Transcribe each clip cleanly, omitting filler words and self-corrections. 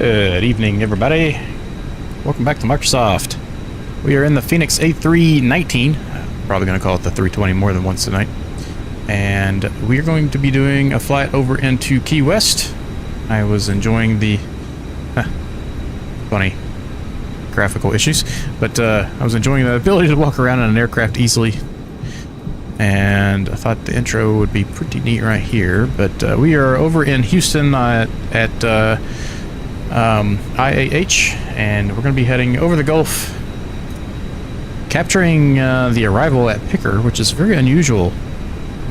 Good evening, everybody. Welcome back to Microsoft. We are in the Fenix A319. Probably going to call it the 320 more than once tonight. And we are going to be doing a flight over into Key West. I was enjoying the funny graphical issues, but I was enjoying the ability to walk around in an aircraft easily. And I thought the intro would be pretty neat right here, but we are over in Houston at KIAH, and we're going to be heading over the Gulf, capturing the arrival at Picker, which is very unusual.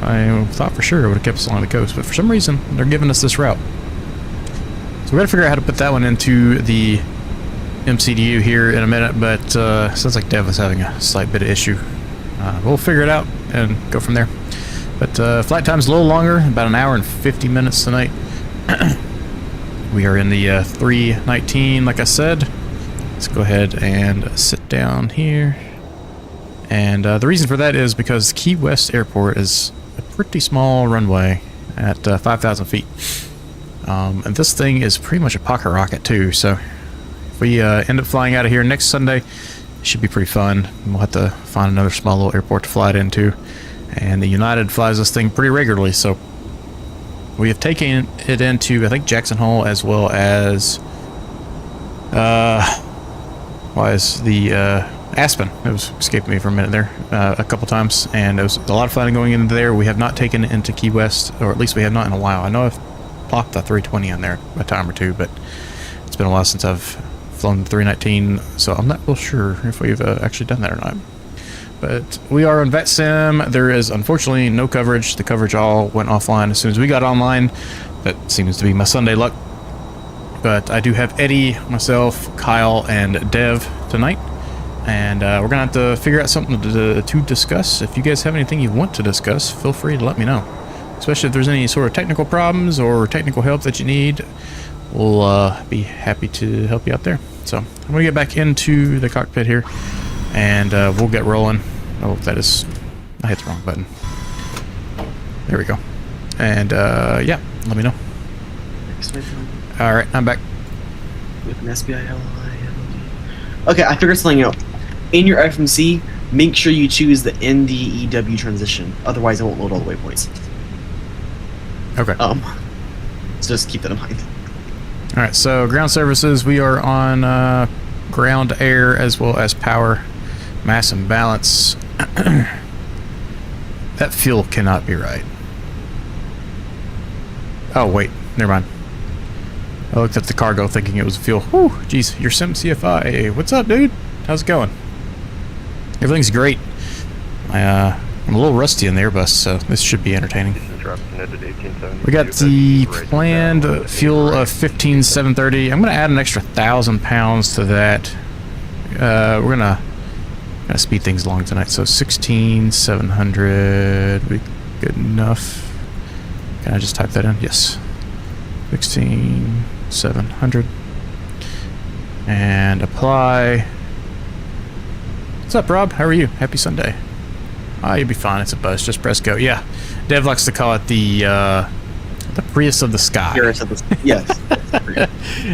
I thought for sure it would have kept us along the coast, but for some reason they're giving us this route. So we got to figure out how to put that one into the MCDU here in a minute, but sounds like Dev is having a slight bit of issue. We'll figure it out and go from there. But flight time's a little longer, about an hour and 50 minutes tonight. We are in the 319, like I said. Let's go ahead and sit down here. And the reason for that is because Key West Airport is a pretty small runway at 5,000 feet. And this thing is pretty much a pocket rocket too, so if we end up flying out of here next Sunday, it should be pretty fun. We'll have to find another small little airport to fly it into. And the United flies this thing pretty regularly, so we have taken it into, I think, Jackson Hole, as well as Aspen. It was escaping me for a minute there a couple times, and there was a lot of flying going into there. We have not taken it into Key West, or at least we have not in a while. I know I've plopped the 320 on there a time or two, but it's been a while since I've flown the 319, so I'm not real sure if we've actually done that or not. But we are on VetSim. There is unfortunately no coverage. The coverage all went offline as soon as we got online. That seems to be my Sunday luck. But I do have Eddie, myself, Kyle, and Dev tonight. And we're going to have to figure out something to discuss. If you guys have anything you want to discuss, feel free to let me know. Especially if there's any sort of technical problems or technical help that you need. We'll be happy to help you out there. So I'm going to get back into the cockpit here, and we'll get rolling. Oh, that is... I hit the wrong button. There we go. And yeah, let me know. Alright, I'm back. With an SBI LI. Okay, I figured something out. In your FMC, make sure you choose the NDEW transition. Otherwise, it won't load all the waypoints. Okay. So just keep that in mind. Alright, so ground services, we are on ground, air, as well as power, mass and balance. That fuel cannot be right. Oh, wait, never mind. I looked at the cargo thinking it was fuel. Whew, jeez, you're Sim CFI. What's up, dude? How's it going? Everything's great. I'm a little rusty in the Airbus, so this should be entertaining. We got the planned fuel of 15,730. I'm going to add an extra 1,000 pounds to that. We're going to speed things along tonight, so 16,700 would be good enough. Can I just type that in? Yes. 16,700. And apply. What's up, Rob? How are you? Happy Sunday. Oh, you'll be fine. It's a bus. Just press go. Yeah. Dev likes to call it the Prius of the sky. Prius of the yes.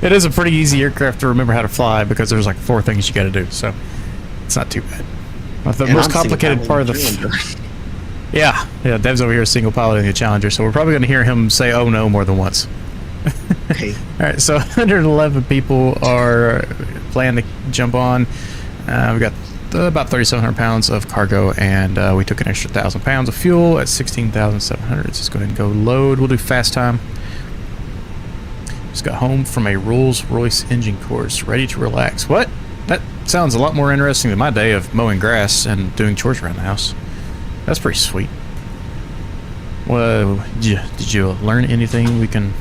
It is a pretty easy aircraft to remember how to fly because there's like 4 things you got to do, so it's not too bad. The most complicated part of the... Yeah, Dev's over here single piloting the Challenger, so we're probably going to hear him say "oh no" more than once. Okay. All right, so 111 people are planning to jump on. We got about 3,700 pounds of cargo, and we took an extra 1,000 pounds of fuel at 16,700. Let's just go ahead and go load. We'll do fast time. Just got home from a Rolls-Royce engine course, ready to relax. What? That sounds a lot more interesting than my day of mowing grass and doing chores around the house. That's pretty sweet. Well, did you learn anything we can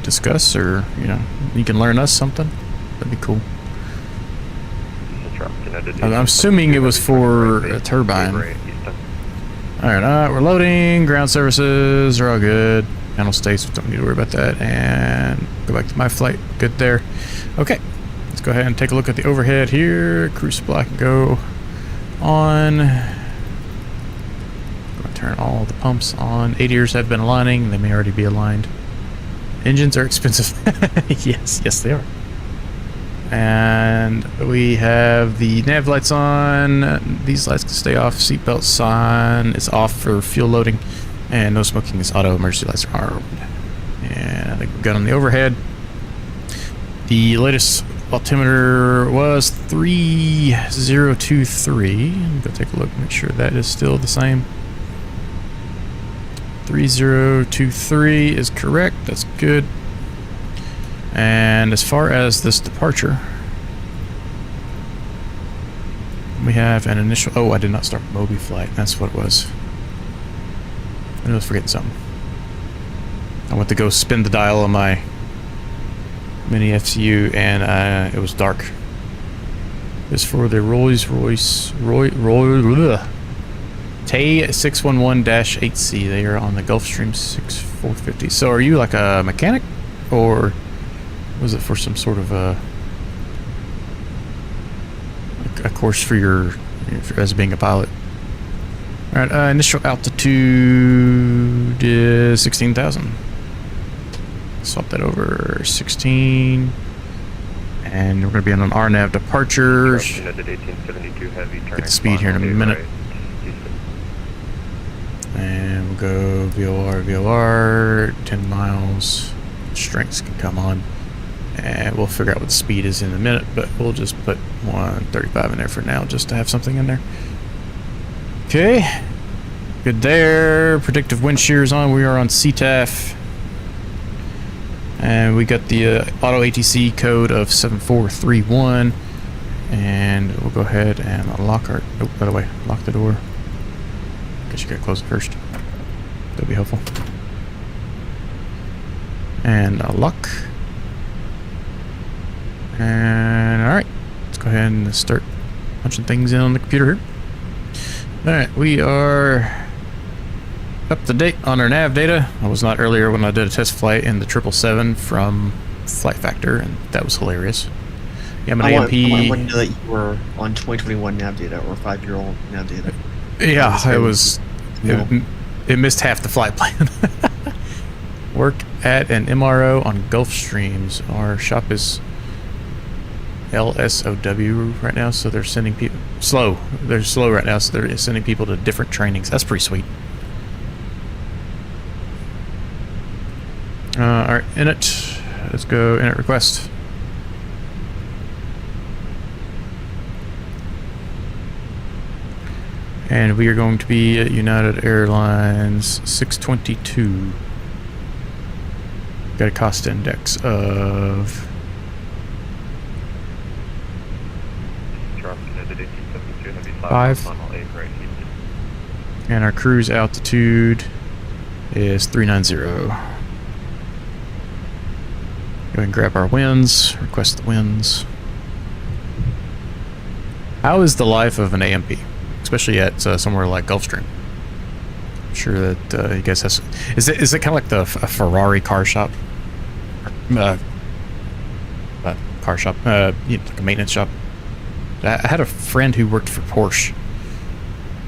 discuss, or you can learn us something? That'd be cool. I'm assuming it was for a turbine. Alright, we're loading. Ground services are all good. Panel states, don't need to worry about that. And go back to my flight. Good there. Okay, let's go ahead and take a look at the overhead here. Cruise supply can go on. Turn all the pumps on. ADIRs have been aligning. They may already be aligned. Engines are expensive. Yes, they are. And we have the nav lights on. These lights can stay off. Seatbelt sign is off for fuel loading. And no smoking is auto. Emergency lights are armed. And I think we've got on the overhead. The latest altimeter was 3023. I'm going to take a look, make sure that is still the same. 3023 is correct. That's good. And as far as this departure, we have an initial... Oh, I did not start Moby flight. That's what it was. I was forgetting something. I went to go spin the dial on my mini FCU, and it was dark. This is for the Rolls-Royce Tay 611-8C. They are on the Gulfstream 6450. So are you like a mechanic, or was it for some sort of a course for as being a pilot? All right, initial altitude is 16,000. Swap that over 16, and we're going to be on an RNAV departure. United 1872 heavy, get the speed here in a minute. Right. And we'll go VOR, 10 miles. Strengths can come on. And we'll figure out what the speed is in a minute, but we'll just put 135 in there for now, just to have something in there. Okay. Good there. Predictive wind shears on. We are on CTAF. And we got the auto ATC code of 7431. And we'll go ahead and lock our... Oh, by the way, lock the door. Guess you gotta close it first. That'll be helpful. And lock. And alright. Let's go ahead and start punching things in on the computer here. Alright, we are up to date on our nav data. I was not earlier when I did a test flight in the 777 from Flight Factor, and that was hilarious. Yeah, my AMP... I want to know that you were on 2021 nav data or 5-year-old nav data. Yeah, it was... It missed half the flight plan. Work at an MRO on Gulfstreams. Our shop is LSOW right now, so they're sending people... Slow. They're slow right now, so they're sending people to different trainings. That's pretty sweet. Alright, init. Let's go init request. And we are going to be at United Airlines 622. Got a cost index of... Five. And our cruise altitude is 390. Go ahead and grab our winds, request the winds. How is the life of an AMP? Especially at somewhere like Gulfstream. I'm sure that you guys have... Is it kind of like a Ferrari car shop? Car shop? Like a maintenance shop? I had a friend who worked for Porsche.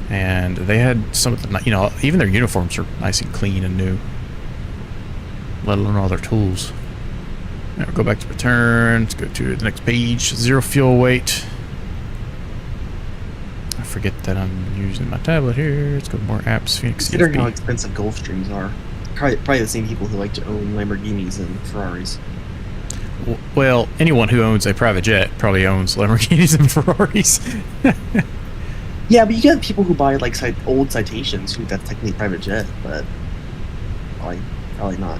And they had some of the... You know, even their uniforms are nice and clean and new. Let alone all their tools. Now we'll go back to return. Let's go to the next page. 0 fuel weight. I forget that I'm using my tablet here. Let's go to more apps. Phoenix Considering how expensive Gulfstreams are. Probably the same people who like to own Lamborghinis and Ferraris. Well, anyone who owns a private jet probably owns Lamborghinis and Ferraris. Yeah, but you get people who buy like old Citations, who that's technically a private jet, but probably not.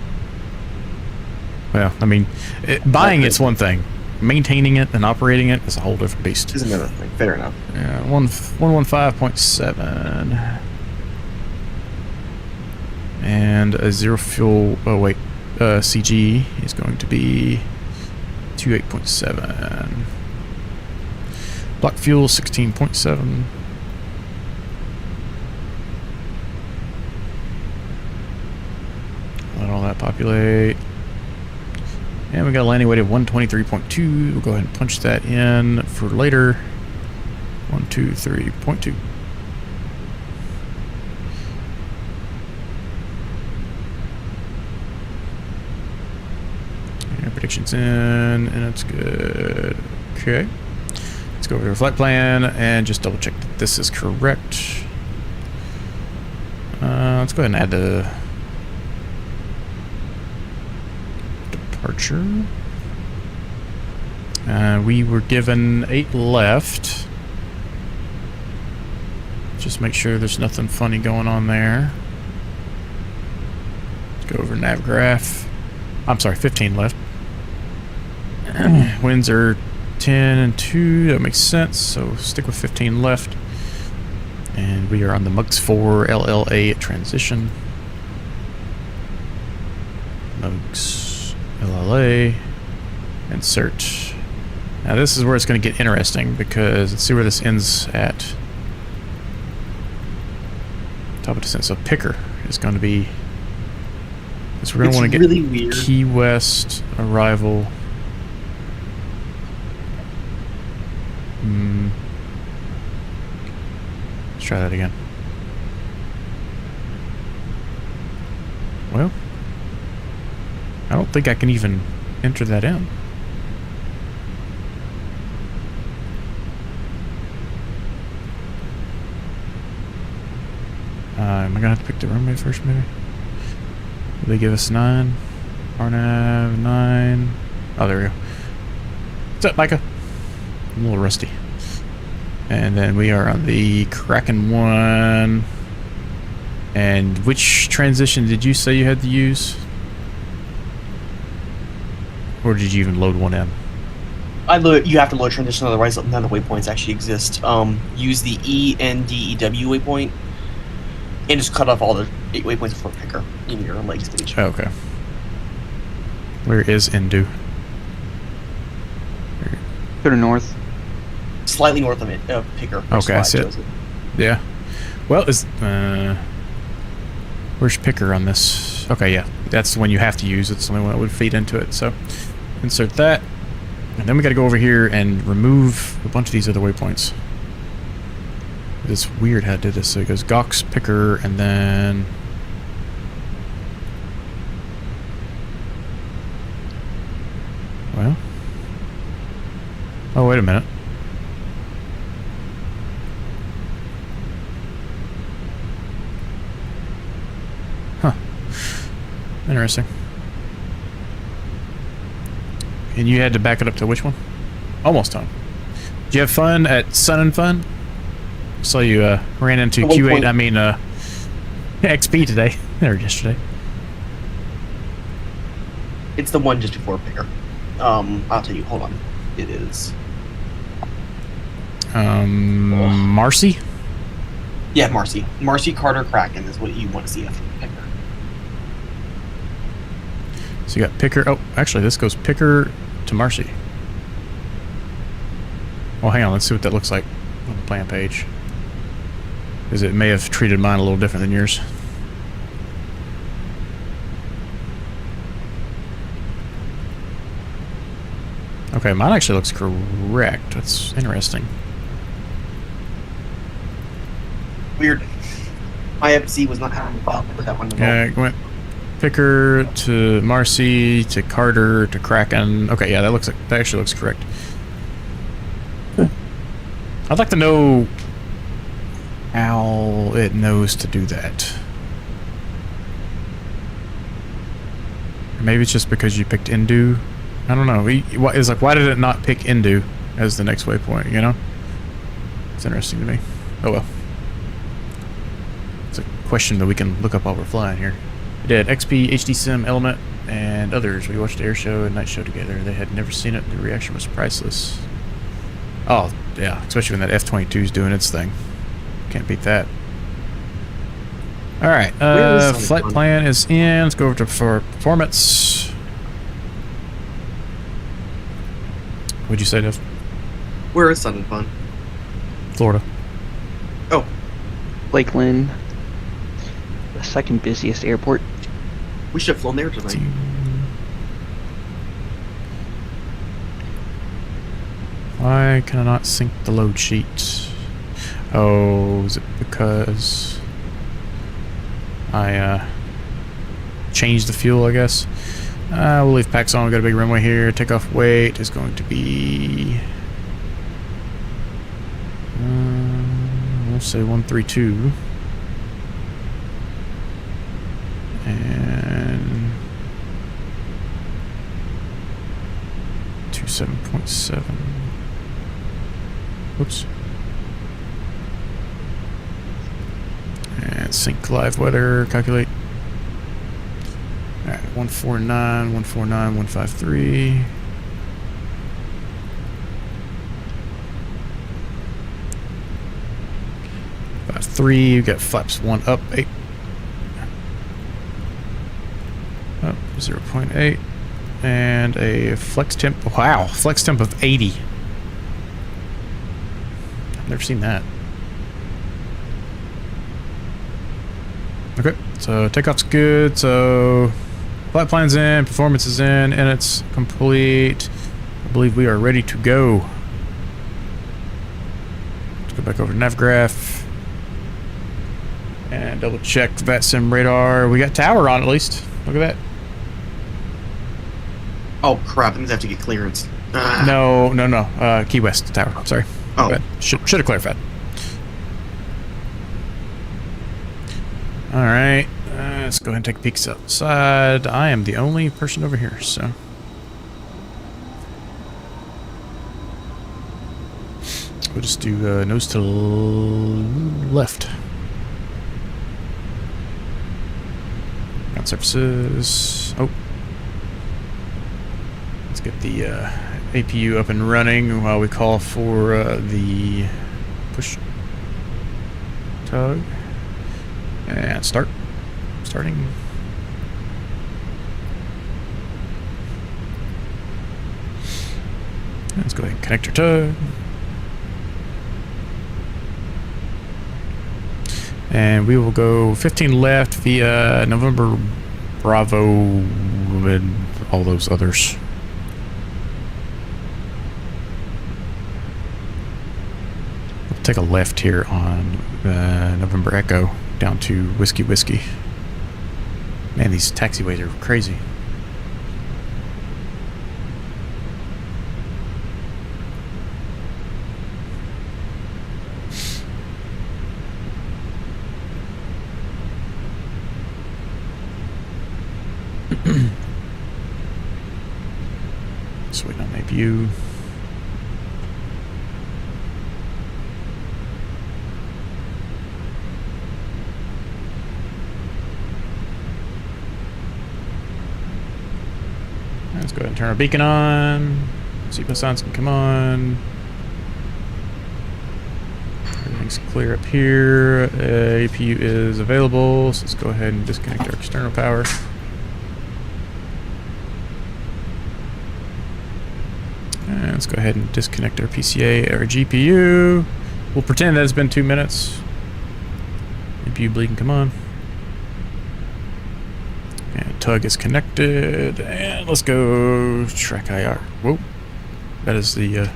Well, I mean, buying it's one thing. Maintaining it and operating it is a whole different beast. Is another thing. Fair enough. Yeah, 115.7. And a 0 fuel... Oh, wait. CG is going to be 28.7. Block fuel 16.7. Let all that populate. And we got a landing weight of 123.2. We'll go ahead and punch that in for later. 123.2. Predictions in, and it's good. Okay. Let's go over to the flight plan and just double check that this is correct. Let's go ahead and add the departure. We were given 8 left. Just make sure there's nothing funny going on there. Let's go over nav graph. I'm sorry, 15 left. Winds are 10 and 2. That makes sense. So stick with 15 left. And we are on the MUX 4 LLA at transition. MUX LLA. Insert. Now this is where it's going to get interesting because let's see where this ends at. Top of descent. So picker is going to be. So we're going to want to get really weird. Key West arrival. Let's try that again. Well, I don't think I can even enter that in. Am I gonna have to pick the runway first, maybe? Will they give us 9? RNAV 9. Oh, there we go. What's up, Micah? I'm a little rusty. And then we are on the Kraken 1. And which transition did you say you had to use? Or did you even load one in? You have to load transition, otherwise none of the waypoints actually exist. Use the ENDEW waypoint, and just cut off all the 8 waypoints before picker in your leg stage. Oh, okay. Where is Indu? To the north. Slightly north of it, picker. Okay, I see it. Yeah. Well, where's picker on this? Okay, yeah. That's the one you have to use. It's the only one that would feed into it. So insert that. And then we got to go over here and remove a bunch of these other waypoints. It's weird how it did this. So it goes Gox, picker, and then... Well... Oh, wait a minute. Huh. Interesting. And you had to back it up to which one? Almost home. Did you have fun at Sun and Fun? Saw you ran into Q8, I mean XP today, or yesterday. It's the one just before picker. I'll tell you, hold on. It is... Marcy? Yeah, Marcy. Marcy, Carter, Kraken is what you want to see after picker. So you got picker. Oh, actually, this goes picker to Marcy. Well, hang on. Let's see what that looks like on the plan page. Because it may have treated mine a little different than yours. Okay, mine actually looks correct. That's interesting. Weird. My FC was not having a problem with that one. Yeah, it went picker to Marcy to Carter to Kraken. Okay, yeah, that actually looks correct. I'd like to know how it knows to do that. Or maybe it's just because you picked Indu. I don't know. It's like, why did it not pick Indu as the next waypoint, you know? It's interesting to me. Oh well. It's a question that we can look up while we're flying here. We did XP, HD Sim, Element, and others. We watched the air show and night show together. They had never seen it. The reaction was priceless. Oh, yeah. Especially when that F-22 is doing its thing. Can't beat that. Alright. Flight plan is in. Let's go over to performance. What'd you say, Dev? Where is Sun and Fun? Florida. Oh. Lakeland. The second busiest airport. We should have flown there tonight. Why can I not sync the load sheet? Oh, is it because I changed the fuel, I guess? We'll leave packs on. We've got a big runway here. Takeoff weight is going to be... we'll say 132. And... 27.7. Oops. And sync live weather, calculate. Alright, 149, 149, 153. You got flaps 1 up, 8. Up 0.8. And a flex temp. Wow, flex temp of 80. I've never seen that. Okay, so takeoff's good. So flight plan's in, performance is in, and it's complete. I believe we are ready to go. Let's go back over to NavGraph and double check VATSIM radar. We got tower on at least. Look at that. Oh crap! That means I have to get clearance. No. Key West tower. Sorry. Oh. Should have clarified. All right. Let's go ahead and take a peek outside. I am the only person over here, so. We'll just do nose to left. Ground surfaces. Oh. Let's get the APU up and running while we call for the push tug. And starting. Let's go ahead and connect our tug. And we will go 15 left via November Bravo and all those others. We'll take a left here on November Echo down to Whiskey Whiskey. Man, these taxiways are crazy. Just waiting on my view. Let's go ahead and turn our beacon on. Seatbelt signs can come on. Everything's clear up here. APU is available, so let's go ahead and disconnect our external power. And let's go ahead and disconnect our PCA, our GPU. We'll pretend that it's been 2 minutes. APU bleed can come on. And tug is connected, and let's go track IR. Whoa, that is the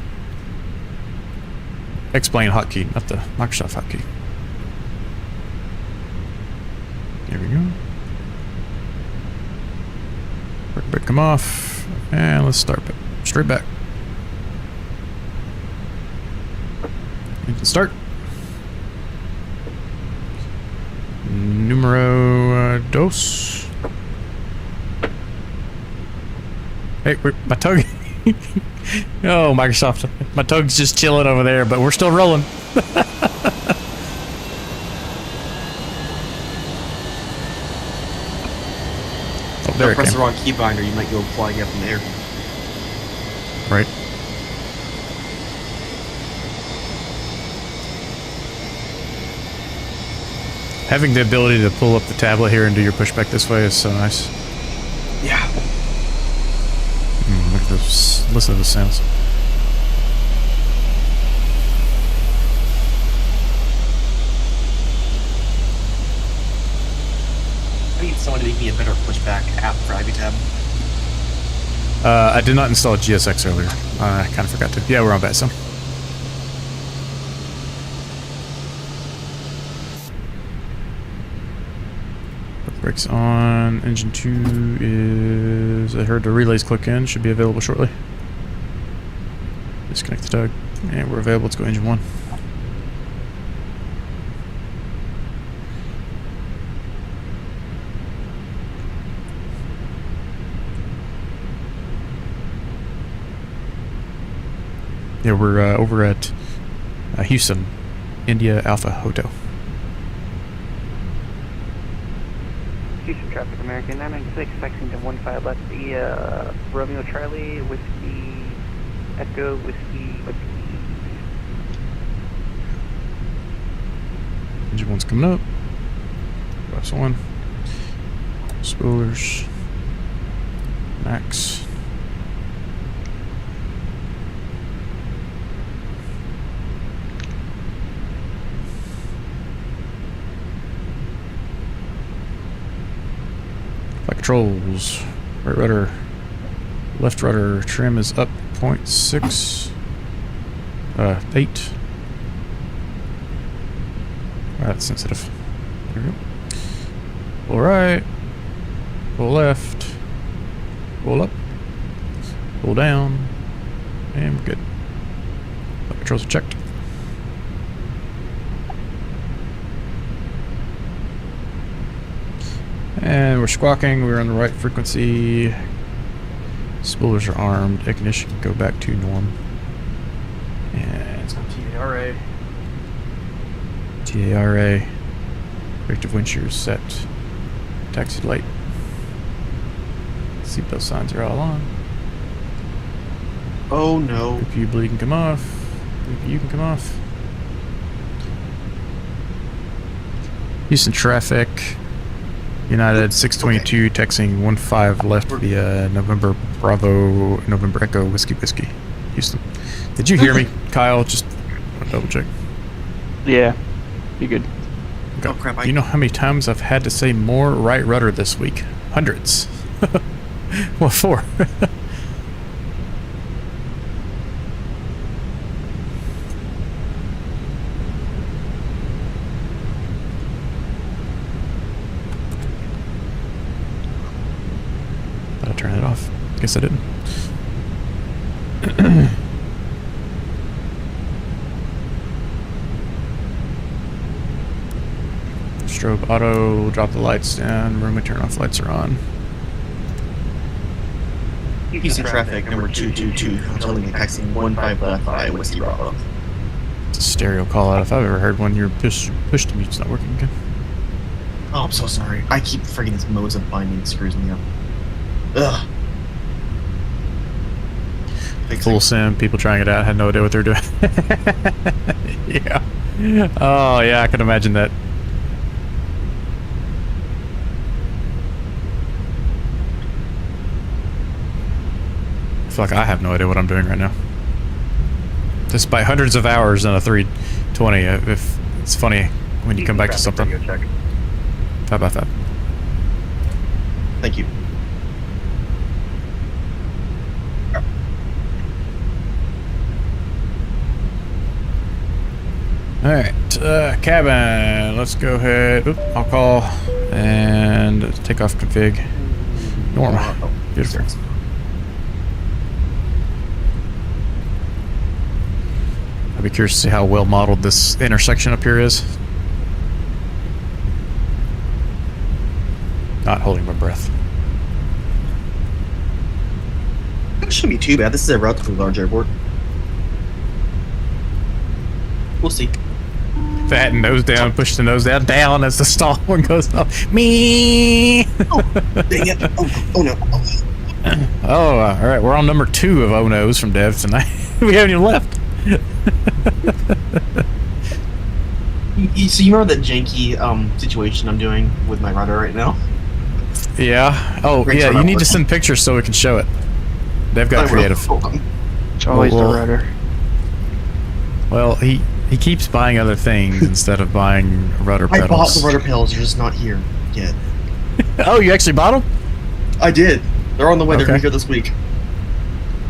X-Plane hotkey, not the Microsoft hotkey. There we go. Work brake come off, and let's start straight back. Engine start. Numero dos. Hey, my tug. Oh, Microsoft. My tug's just chilling over there, but we're still rolling. Oh, there it press came. the wrong key binder, you might go flying up in the air. Right. Having the ability to pull up the tablet here and do your pushback this way is so nice. Yeah. Look at those. Listen to the sounds. I need someone to make me a better pushback app for IVTab. I did not install GSX earlier. I kind of forgot to. Yeah, we're on VATSIM. Brakes on. Engine 2 is... I heard the relays click in. Should be available shortly. Disconnect the tug. And we're available. Let's go engine 1. Yeah, we're over at Houston, India Alpha Hotel. Houston traffic, American 996, taxiing to 15 left, the Romeo Charlie, Whiskey, Echo, Whiskey. Engine 1's coming up. Last one. Spoilers. Max. Flight controls. Right rudder. Left rudder trim is up 0.6. 8. That's sensitive. There we go. Pull right. Pull left. Pull up. Pull down. And we're good. Flight controls are checked. And we're squawking. We're on the right frequency. Spoilers are armed. Ignition can go back to norm. And it's on TARA. TARA. Restrictive wind shear is set. Taxi light. Seatbelt signs are all on. Oh no. If bleed can come off. If you can come off. Houston traffic. United 622 texting 15 left via November Bravo November Echo Whiskey Whiskey. Houston. Did you hear me, Kyle? Just double check. Yeah, be good. Oh crap! Do you know how many times I've had to say more right rudder this week? Hundreds. What for? I'll turn it off. Guess I didn't. Strobe auto, drop the lights down, room and turn off lights are on. Houston traffic number 222, holding and taxing 15 left by Whiskey Bravo. It's a stereo call out. If I've ever heard one, your push to mute's not working again. Oh, I'm so sorry. I keep friggin' this modes of binding screws me up. Ugh. Full sim, people trying it out had no idea what they're doing. Yeah. Oh yeah, I can imagine that. I feel like I have no idea what I'm doing right now. Despite hundreds of hours on a 320, if it's funny when you come back to something. 5x5. Thank you. Alright, cabin. Let's go ahead. Oop, I'll call and take off config. Norm. Beautiful. I'd be curious to see how well modeled this intersection up here is. Not holding my breath. It shouldn't be too bad. This is a relatively large airport. We'll see. That nose down, push the nose down as the stall one goes up. Me. Oh, dang it. Oh no. Oh, all right. We're on number 2 of oh no's from Dev tonight. We haven't even left. So you remember that janky situation I'm doing with my rudder right now? Yeah. Oh, Great yeah. turn You up need to with- send pictures so we can show it. They've got I will. creative. Hold on. It's always Well, the rudder. Well, he keeps buying other things instead of buying rudder I pedals. bought the rudder pedals. They're just not here yet. Oh, you actually bought them? I did. They're on the way. They're Okay. gonna be here this week.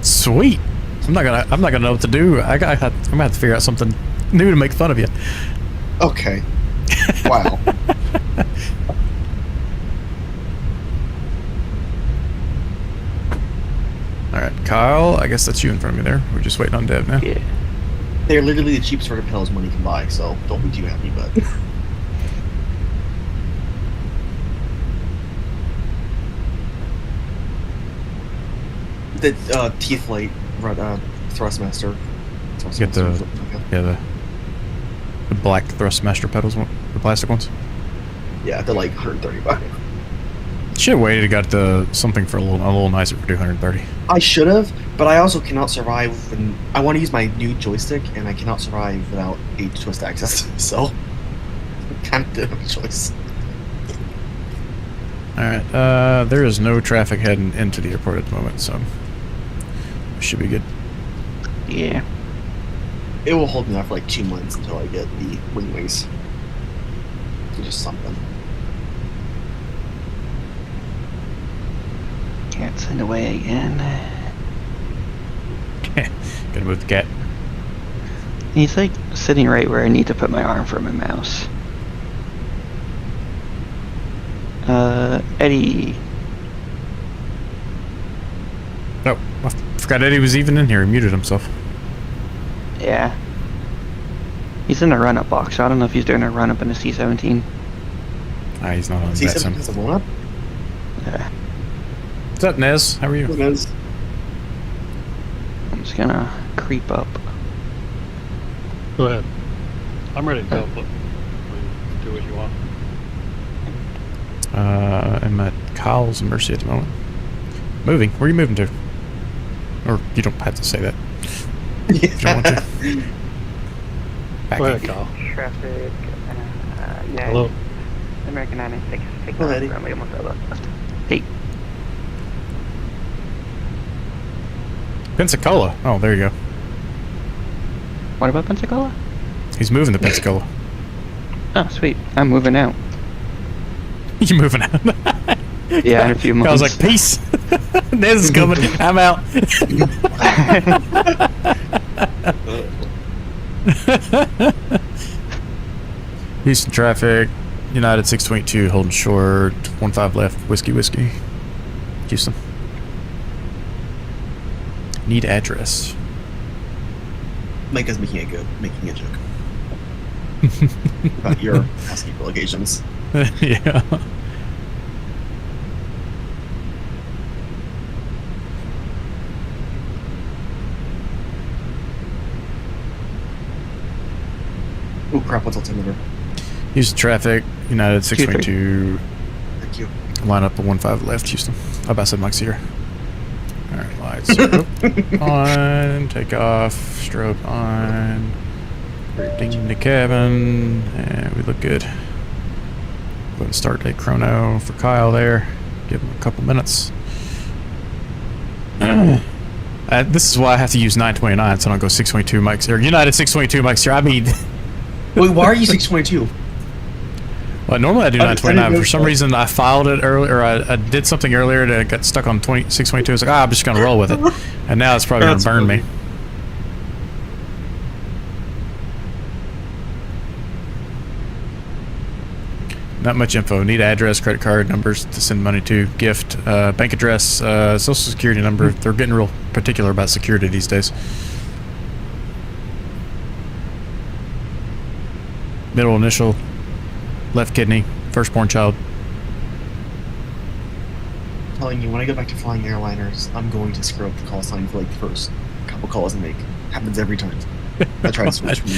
Sweet. I'm not gonna know what to do. I'm gonna have to figure out something new to make fun of you. Okay. Wow. Kyle, I guess that's you in front of me there. We're just waiting on Dev now. Yeah. They're literally the cheapest rotor pedals money can buy, so don't be too happy, but. The teeth light thrustmaster. Get the the black thrustmaster pedals, the plastic ones. Yeah, they're like $130. Should have waited. Got the something for a little nicer for 230. I should have, but I also cannot survive when I want to use my new joystick, and I cannot survive without a twist access. So, kind of did have a choice. All right. There is no traffic heading into the airport at the moment, so should be good. Yeah. It will hold me off for like 2 months until I get the wingways. Just something. Cat's in the way again. Gotta move the cat. He's like sitting right where I need to put my arm for my mouse. Eddie. Oh, I forgot Eddie was even in here. He muted himself. Yeah. He's in a run-up box, so I don't know if he's doing a run-up in a C-17. Ah, he's not on that C7 sim. has a one up. Yeah. What's up, Nez? How are you? It is. I'm just gonna creep up. Go ahead. I'm ready to go, but do what you want. I'm at Kyle's Mercy at the moment. Moving. Where are you moving to? Or you don't have to say that. If you don't want to. Back Go ahead, in. Kyle. Traffic, yeah. Hello. American 996, take Hello, off, Eddie. runway almost over. Hey. Pensacola. Oh, there you go. What about Pensacola? He's moving to Pensacola. Oh, sweet. I'm moving out. You moving out? Yeah, in a few I months. was like, peace. Nez is coming. I'm out. Houston traffic. United 622 holding short. 15 left. Whiskey. Houston. Need address. Mike is making a joke about your housekeeper locations. Yeah. Oh crap! What's altimeter? Houston traffic. United 622. Thank you. Line up the 15 left. Houston. Oh, I said Mike's here. Alright, lights are on. Take off. Strobe on. Ding the cabin. And we look good. Go ahead and start date chrono for Kyle there. Give him a couple minutes. This is why I have to use 929 so I don't go 622 mics or United 622 mics here. I mean, Wait, why are you 622? well, normally I do I 929. didn't For some know. reason, I filed it earlier, or I did something earlier that got stuck on 622. I was like, I'm just gonna roll with it, and now it's probably gonna That's burn funny. me. Not much info. Need address, credit card numbers to send money to, gift, bank address, social security number. They're getting real particular about security these days. Middle initial, left kidney, firstborn child. I'm telling you, when I go back to flying airliners, I'm going to screw up the call sign for like the first couple calls I make. Happens every time. I try to switch from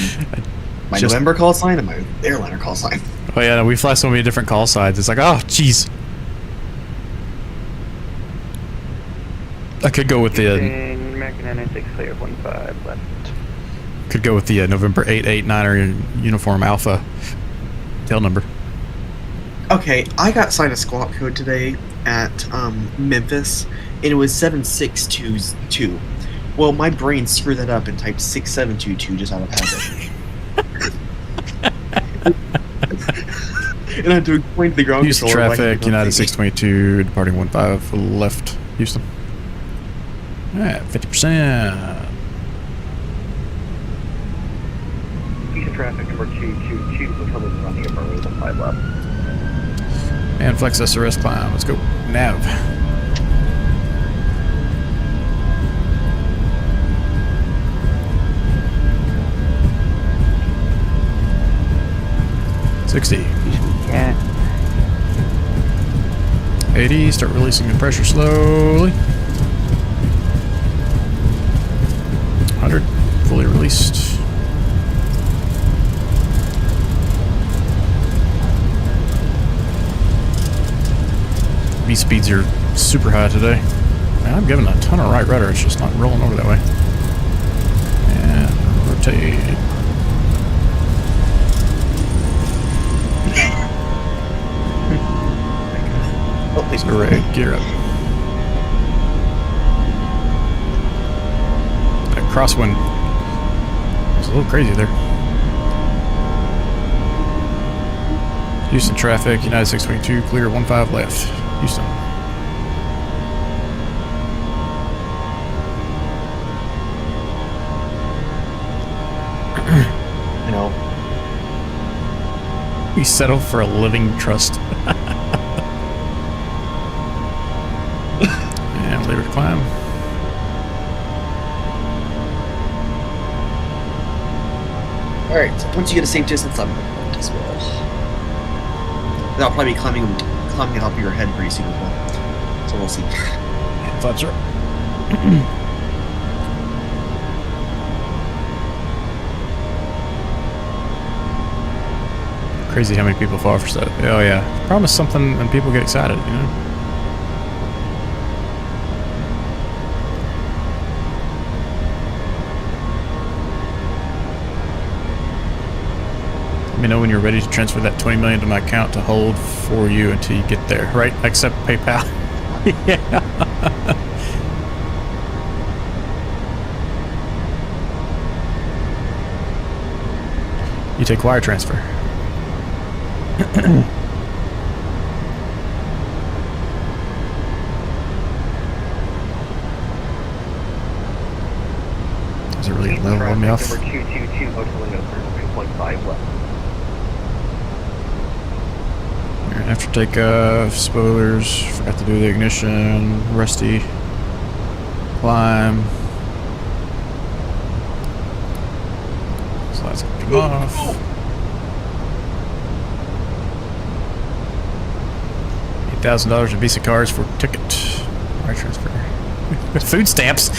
my Just- November call sign and my airliner call sign. Oh yeah, we fly so many different call sides. It's like, oh, jeez. I could go with the American 996, clear 15 left. November 889er uniform alpha tail number. Okay, I got assigned a squawk code today at Memphis, and it was 7622. Well, my brain screwed that up and typed 6722 just out of habit. And I had to explain to the ground Houston controller why he traffic, did not United think- 622, departing 15 left, Houston. Alright, 50%. Houston traffic number 222, we're probably running up our way 15 left. And flex SRS climb, let's go. Nav. 60. Yeah. 80, start releasing the pressure slowly. 100, fully released. V speeds are super high today. Man, I'm giving a ton of right rudder, it's just not rolling over that way. And rotate. Oh, please. Alright, gear up. That crosswind was a little crazy there. Houston traffic, United 622, clear 15 left. Houston. You know, We settled for a living trust. And leave it to climb. alright, so once you get a safe distance, I'm going to as well. And I'll probably be climbing it up your head pretty soon as well. So we'll see. Thought so. Crazy how many people fall for stuff. Oh yeah, promise something and people get excited, you know. Let me know when you're ready to transfer that 20 million to my account to hold for you until you get there. Right? Accept PayPal. Yeah. You take wire transfer. Is it really leveling me off? Number 222, hotel window, 2.5 left. You're gonna have to take spoilers. Forgot to do the ignition. Rusty. Climb. So that's gonna come off. $8,000 in Visa cards for ticket. Wire transfer. Food stamps.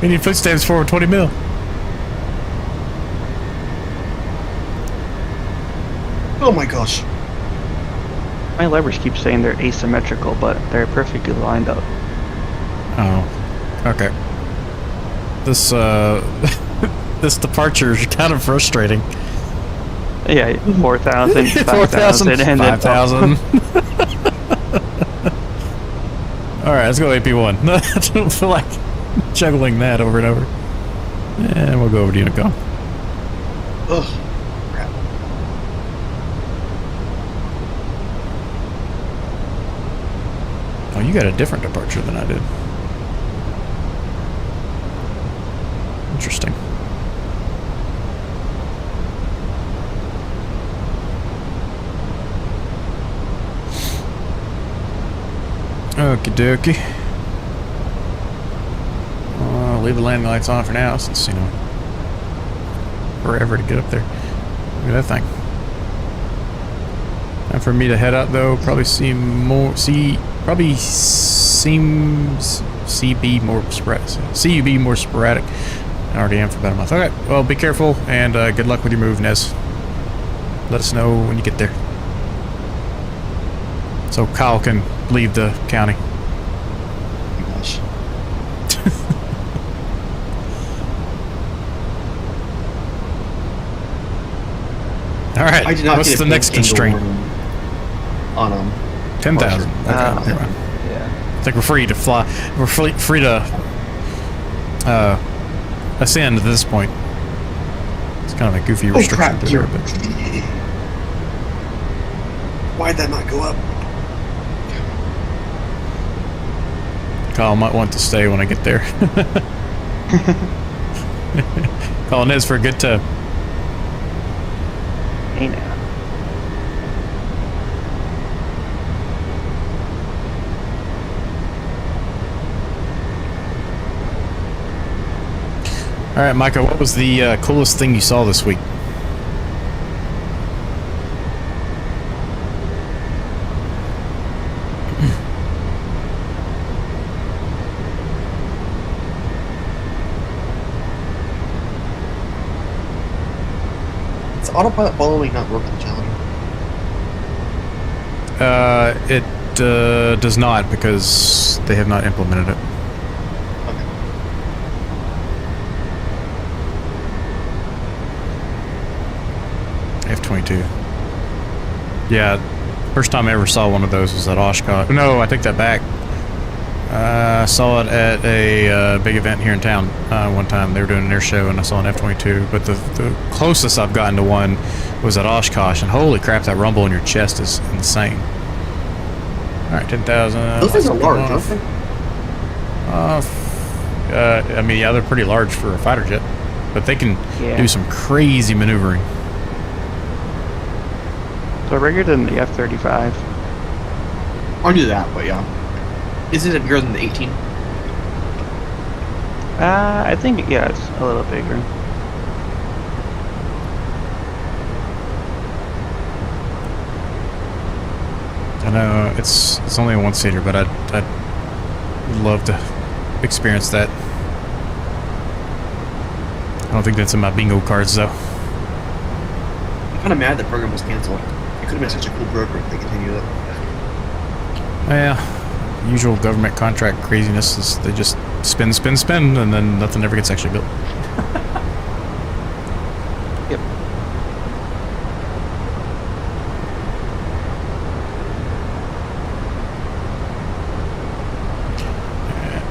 We need food stamps for 20 mil. Oh my gosh. My levers keep saying they're asymmetrical, but they're perfectly lined up. Oh. Okay. This this departure is kind of frustrating. Yeah, 4,000, 4,000, 5,000, and then 5,000. Alright, let's go AP1. I don't feel like juggling that over and over. And we'll go over to Unicom. Ugh. Crap. Oh, you got a different departure than I did. Interesting. Okie dokie. I'll leave the landing lights on for now since, you know, forever to get up there. Look at that thing. Time for me to head out though. Probably CB more sporadic. CUB more sporadic. I already am for about a month. Okay, well, be careful and good luck with your move, Nez. Let us know when you get there. So Kyle can leave the county. Oh my gosh. All right. I did not What's get a the next pink constraint? on 10,000. Okay, yeah. never mind. Yeah. I think we're free to fly. We're free to ascend at this point. It's kind of a goofy restriction crap, there, you're- but Why'd that not go up? Kyle might want to stay when I get there. Call Nez for a good time. Hey now. All right, Micah, what was the coolest thing you saw this week? autopilot following not work with the Challenger? It does not because they have not implemented it. Okay. F-22. Yeah, first time I ever saw one of those was at Oshkosh. No, I take that back. I saw it at a big event here in town one time. They were doing an air show and I saw an F-22. But the closest I've gotten to one was at Oshkosh, and holy crap, that rumble in your chest is insane. Alright, 10,000. Those things are large, aren't they? I mean, yeah, they're pretty large for a fighter jet, but they can Yeah. do some crazy maneuvering. So bigger than the F-35. I knew that, but yeah. Isn't it bigger than the 18? I think, yeah, it's a little bigger. I know it's only a one-seater, but I'd love to experience that. I don't think that's in my bingo cards, though. I'm kind of mad the program was canceled. It could have been such a cool program if they continued it. Yeah, usual government contract craziness is they just spin, and then nothing ever gets actually built. Yep.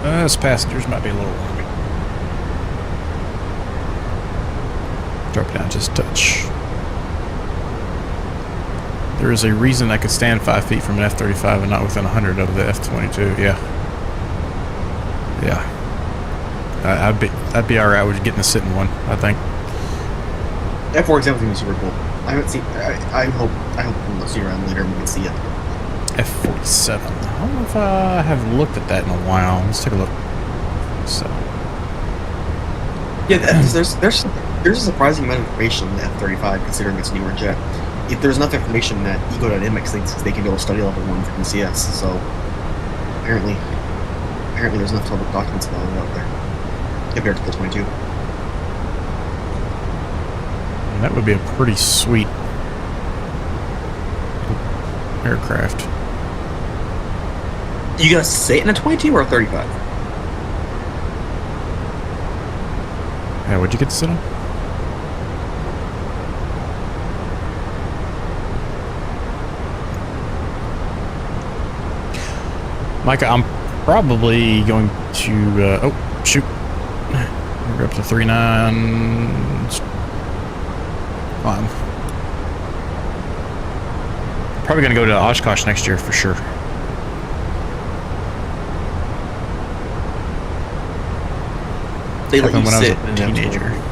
Us passengers might be a little long. Drop down just a touch. There is a reason I could stand 5 feet from an F-35 and not within 100 of the F-22. Yeah. I'd be alright with getting to sit in one, I think. F-47 is gonna be super cool. I haven't seen. I hope we'll see around later and we can see it. F-47. I don't know if I have looked at that in a while. Let's take a look. So. Yeah, there's a surprising amount of information on the F-35 considering it's a newer jet. If there's enough information that Ego.mx thinks they can go study level 1 from the CS, so apparently there's enough public documents about it out there compared to the 22. And that would be a pretty sweet aircraft. You gonna sit in a 22 or a 35? Yeah, what'd you get to sit on? Micah, I'm probably going to, oh, shoot. We're up to 39. I'm probably going to go to Oshkosh next year for sure. They let you Happened when I was sit a in an teenager. F-22.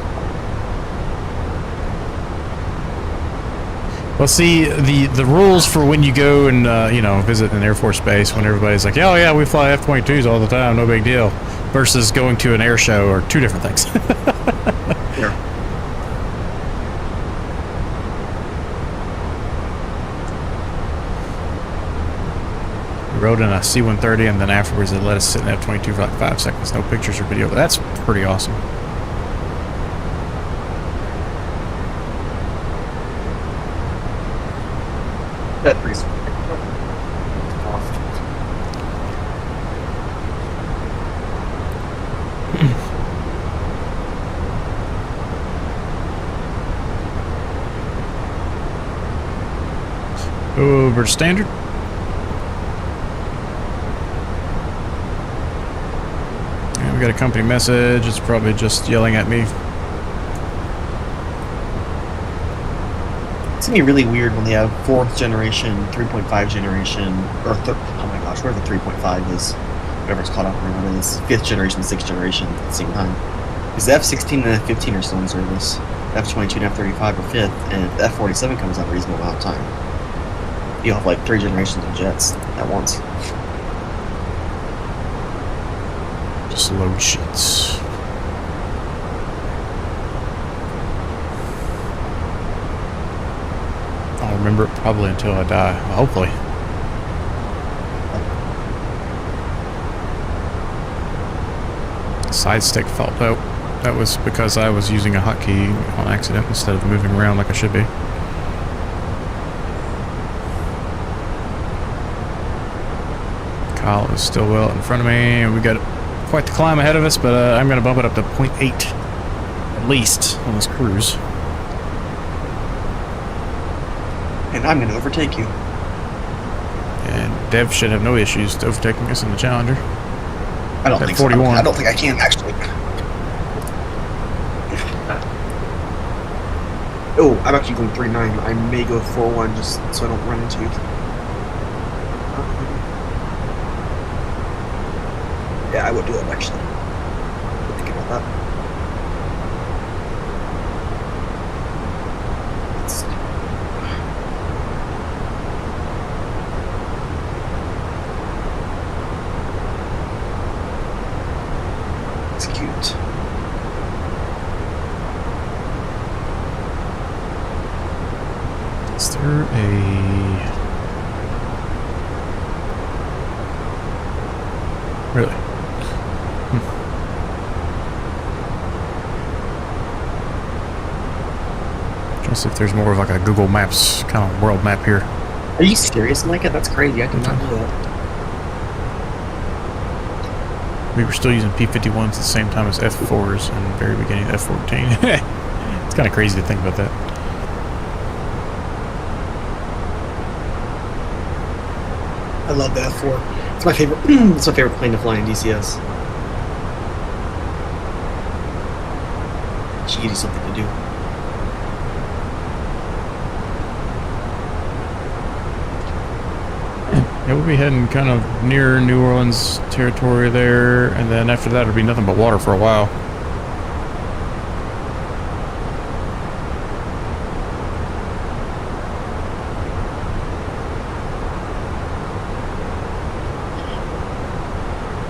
Well, see, the rules for when you go and, visit an Air Force base, when everybody's like, oh, yeah, we fly F-22s all the time, no big deal, versus going to an air show are two different things. Yeah. We rode in a C-130, and then afterwards they let us sit in F-22 for like 5 seconds, no pictures or video, but that's pretty awesome. That's pretty sweet. Over to standard. And we got a company message. It's probably just yelling at me. It's gonna be really weird when they have 4th generation, 3.5 generation, or oh my gosh, where the 3.5 is, whatever it's called, I don't remember what it is, 5th generation, 6th generation at the same time. Because the F-16 and F-15 are still in service, F-22 and F-35 are 5th, and if the F-47 comes out a reasonable amount of time, you'll have like 3 generations of jets at once. Just load sheets. I'll remember it probably until I die. Well, hopefully. Side stick felt out. that was because I was using a hotkey on accident instead of moving around like I should be. Kyle is still well in front of me. We got quite the climb ahead of us, but I'm going to bump it up to 0.8 at least on this cruise. And I'm going to overtake you. And Dev should have no issues overtaking us in the Challenger. I don't At think 41. so. I don't think I can, actually. Oh, I'm actually going 3.9. I may go 4.1 just so I don't run into you. Yeah, I would do it, actually. Think about that. It's cute. Is there a... Really? Trying to see if there's more of like a Google Maps kind of world map here. Are you serious, Micah? That's crazy. I did not know that. We were still using P-51s at the same time as F-4s in the very beginning of F-14. It's kind of crazy to think about that. I love the F4. It's my favorite. It's my favorite plane to fly in DCS. Should give you something to do. Yeah, we'll be heading kind of near New Orleans territory there, and then after that it'll be nothing but water for a while.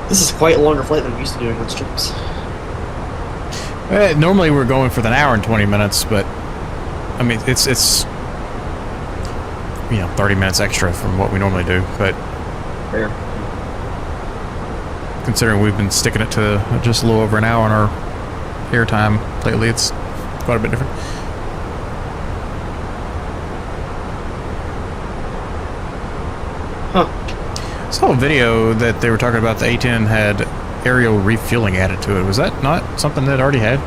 This is quite a longer flight than I'm used to doing on trips. Normally we're going for an hour and 20 minutes, but I mean it's 30 minutes extra from what we normally do, but Fair. considering we've been sticking it to just a little over an hour on our airtime lately, it's quite a bit different. Huh. I saw a video that they were talking about the A-10 had aerial refueling added to it. Was that not something that it already had?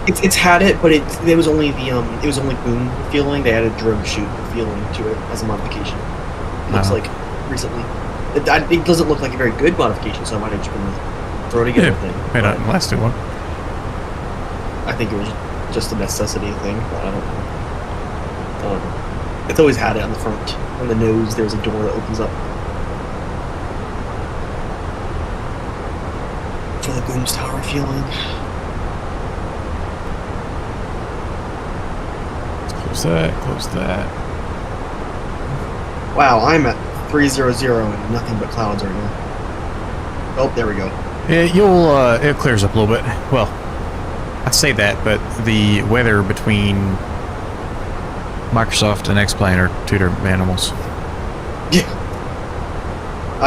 It's had it, but it was only boom refueling. They added drogue chute refueling to it as a modification. Looks like recently. It doesn't look like a very good modification, so I might have just been a throw together thing. May not last too long. I think it was just a necessity thing, but I don't know. It's always had it on the front, on the nose. There's a door that opens up for the booms tower refueling. Close that, close that. Wow, I'm at 300 and nothing but clouds right now. Oh, there we go. Yeah, it clears up a little bit. Well, I say that, but the weather between Microsoft and X-Plane are two different animals. Yeah.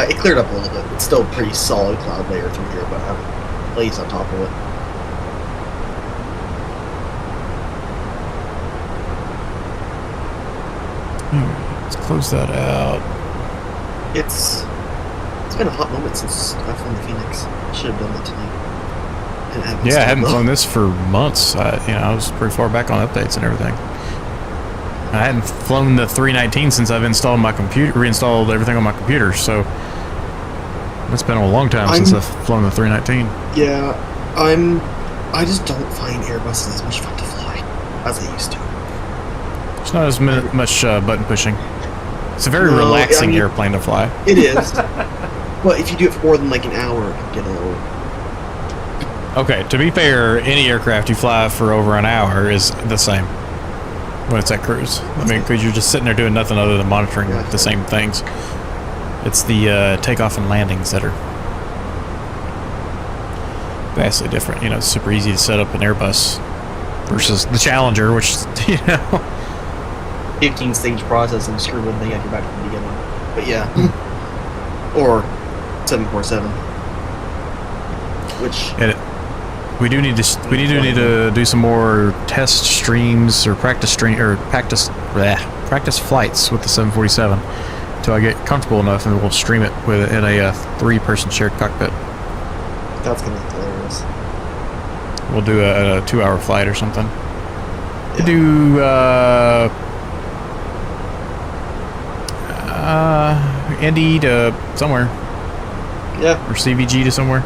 It cleared up a little bit. It's still a pretty solid cloud layer through here, but I have lace on top of it. Let's close that out. It's been a hot moment since I've flown the Phoenix. I should have done that tonight. And Yeah, I hadn't flown this for months. I was pretty far back on updates and everything. I hadn't flown the 319 since I've installed my computer, reinstalled everything on my computer. So it's been a long time since I've flown the 319. Yeah, I just don't find Airbuses as much fun to fly as I used to. It's not as much button pushing. It's a very relaxing airplane to fly. It is. But if you do it for more than like an hour, it can get a little... Okay, to be fair, any aircraft you fly for over an hour is the same when it's at cruise. I mean, because you're just sitting there doing nothing other than monitoring the same things. It's the takeoff and landings that are vastly different. It's super easy to set up an Airbus versus the Challenger, which, 15-stage process and screw one thing at your back from the beginning. But yeah. Or 747. Which We need to do some more test streams or practice flights with the 747 until I get comfortable enough, and we'll stream it in a 3-person shared cockpit. That's gonna be hilarious. We'll do a 2-hour flight or something. Yeah. To do Indy to somewhere, Yeah. or CVG to somewhere,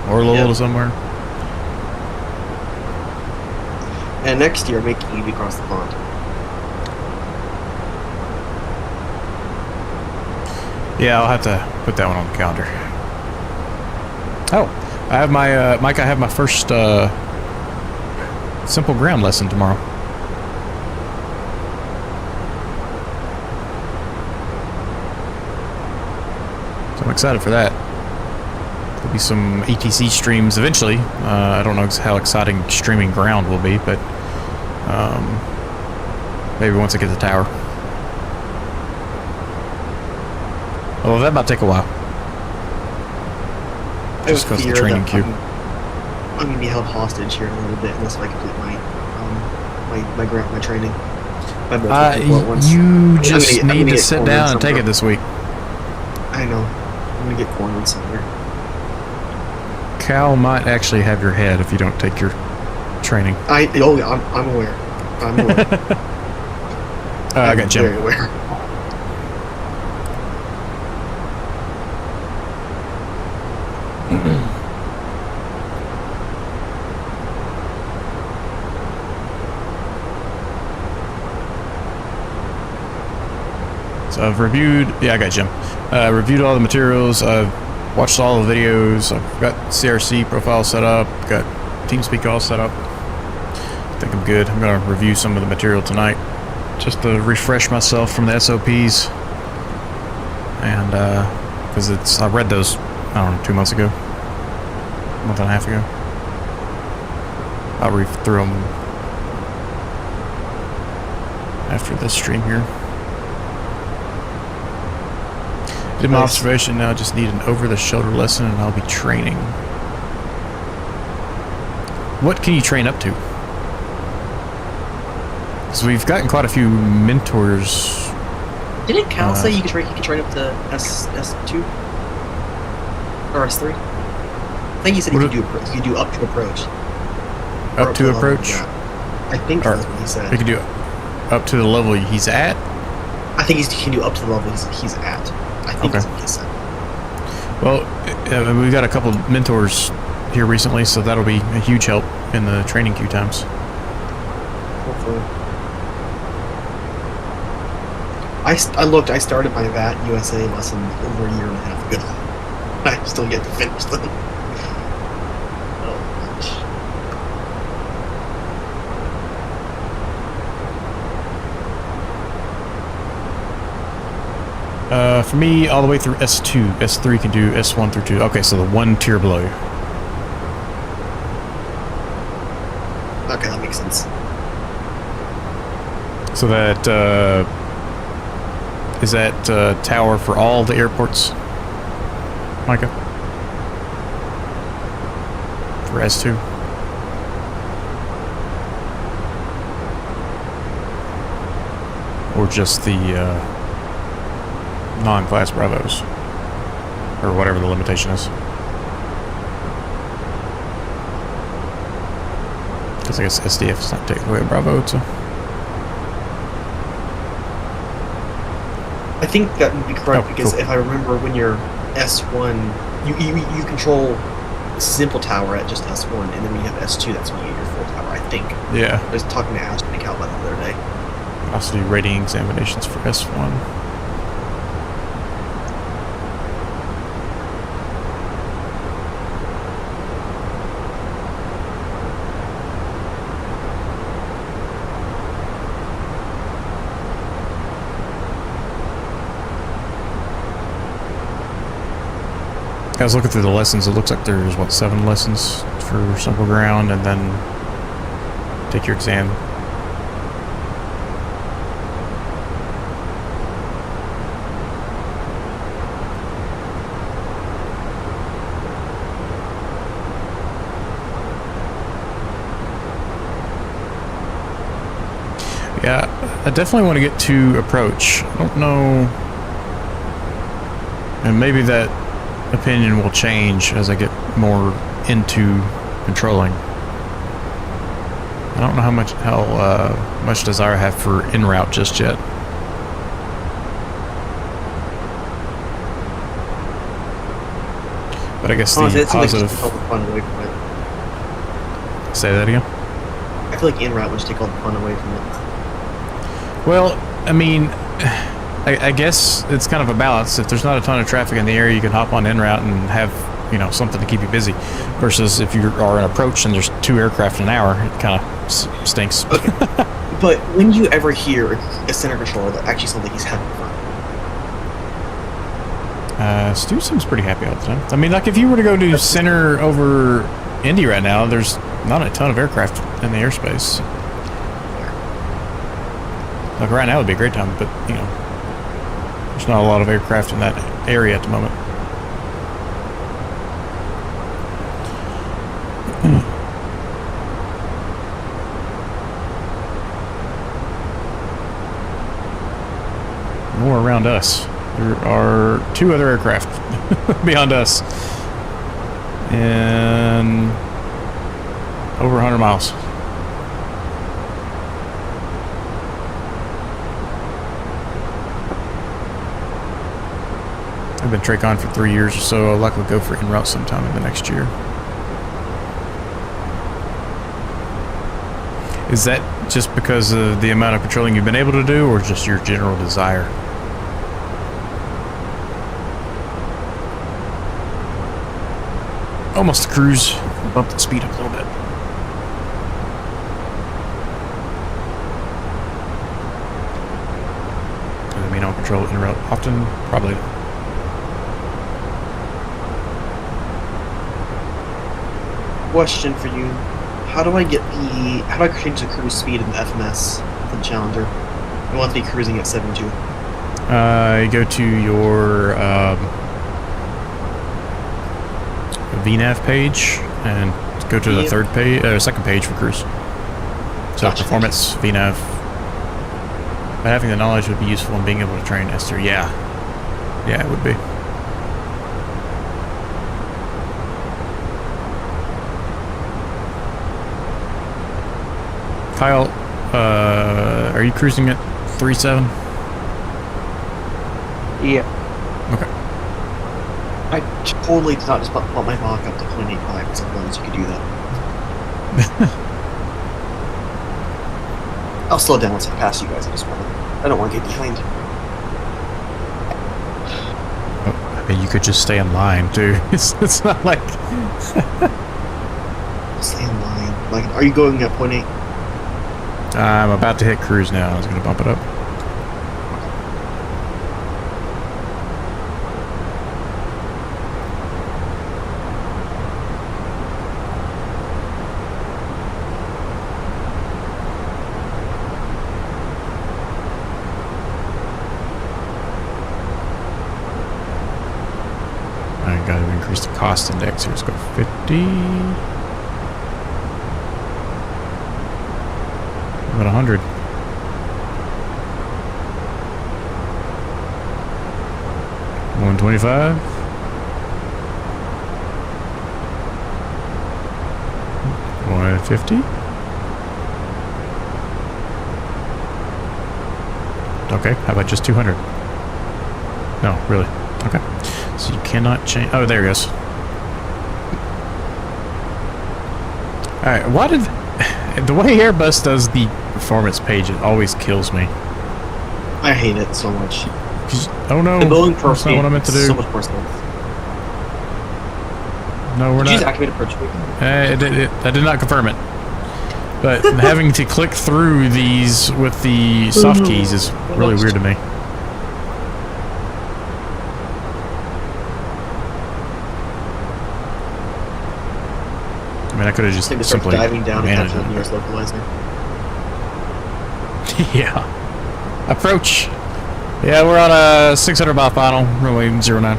or Lowell Yep. to somewhere. And next year, make KEYW across the pond. Yeah, I'll have to put that one on the calendar. Oh, I have my Mike. I have my first simple ground lesson tomorrow. So I'm excited for that. There'll be some ETC streams eventually. I don't know how exciting streaming ground will be, but maybe once I get the tower. Although that might take a while. Just because of the training queue. I'm gonna be held hostage here in a little bit unless I complete my training. By multiple people at once. You just I'm gonna need to get sit cornered down and take somewhere. it this week. I know. I'm gonna get cornered somewhere. Cal might actually have your head if you don't take your training. I'm aware. I'm aware. I I'm got Jim. very aware. So I've reviewed, yeah, I got Jim. Reviewed all the materials. I've watched all the videos. I've got CRC profile set up. Got TeamSpeak all set up. I think I'm good. I'm gonna review some of the material tonight, just to refresh myself from the SOPs. And because I read those, I don't know, 2 months ago, a month and a half ago. I'll read through them after this stream here. Did my Nice. observation now. Just need an over-the-shoulder lesson, and I'll be training. What can you train up to? So we've gotten quite a few mentors. Didn't Cal say you could train up to S2 or S3? I think he said you could do up to approach. Or Up to the level, approach? yeah. I think Or- that's what he said. We can do up to the level he's at. I think he can do up to the level he's at. I think Okay. that's what he said. Well, we've got a couple mentors here recently, so that'll be a huge help in the training queue times. Hopefully. I looked. I started my VAT USA lesson over a year and a half ago. I still get to finish them. Oh gosh. For me, all the way through S2. S3 can do S1 through 2. Okay, so the one tier below you. Okay, that makes sense. So that is that tower for all the airports, Micah? For S2. Or just the non-class Bravos, or whatever the limitation is. Because I guess SDF is not technically a Bravo, so. I think that would be correct Oh, because cool. if I remember, when you're S1, you control simple tower at just S1, and then when you have S2, that's when you get your full tower. I think. Yeah, I was talking to Ashton and Cal about that the other day. also do rating examinations for S1. I was looking through the lessons. It looks like there's, what, 7 lessons for simple ground, and then take your exam. Yeah, I definitely want to get to approach. I don't know. And maybe that opinion will change as I get more into controlling. I don't know how much desire I have for en route just yet. But I guess the Honestly, it seems like positive. just take all the fun away from it. Say that again. I feel like in route would just take all the fun away from it. Well, I mean, I guess it's kind of a balance. If there's not a ton of traffic in the area, you can hop on en route and have, you know, something to keep you busy. Versus if you are in approach and there's 2 aircraft an hour, it kind of stinks. Okay. But when do you ever hear a center controller that actually sounds like he's having fun? Stu seems pretty happy all the time. I mean, like if you were to go to center over Indy right now, there's not a ton of aircraft in the airspace. Like right now would be a great time, but you know, there's not a lot of aircraft in that area at the moment. More around us. There are 2 other aircraft beyond us. And over 100 miles. I've been Tracon for 3 years or so. I'll likely go for en route sometime in the next year. Is that just because of the amount of patrolling you've been able to do, or just your general desire? Almost cruise. Bump the speed up a little bit. Does that mean I'll control en route often? Probably. Question for you: how do I change the cruise speed in the FMS for the Challenger? I want to be cruising at 7.2. You go to your VNAV page and go to the second page for cruise. So Gotcha. performance, VNAV. But having the knowledge would be useful in being able to train Esther. Yeah, it would be. Kyle, are you cruising at 3.7? Yeah. Okay. I totally did not just bump my Mach up to 0.85 because I realized you could do that. I'll slow down once I pass you guys. I don't want to get behind. I mean, you could just stay in line too. It's not like. Stay in line. Like, are you going at 0.8? I'm about to hit cruise now. I was going to bump it up. I got to increase the cost index here. Let's go 50. About 100. $125. $150. Okay, how about just 200? No, really. Okay. So you cannot change. Oh, there it goes. Alright, why did. The way Airbus does the performance page, it always kills me. I hate it so much. Oh no, The building that's not what I meant to do. so much more stuff. No, we're Did you just not. activate approach speed? I did not confirm it. But having to click through these with the soft keys is really weird to me. I mean, I could have just I think they start simply diving down and managed capture the it. nearest localizer. Yeah. Approach. Yeah, we're on a 600 mile final, runway 09. I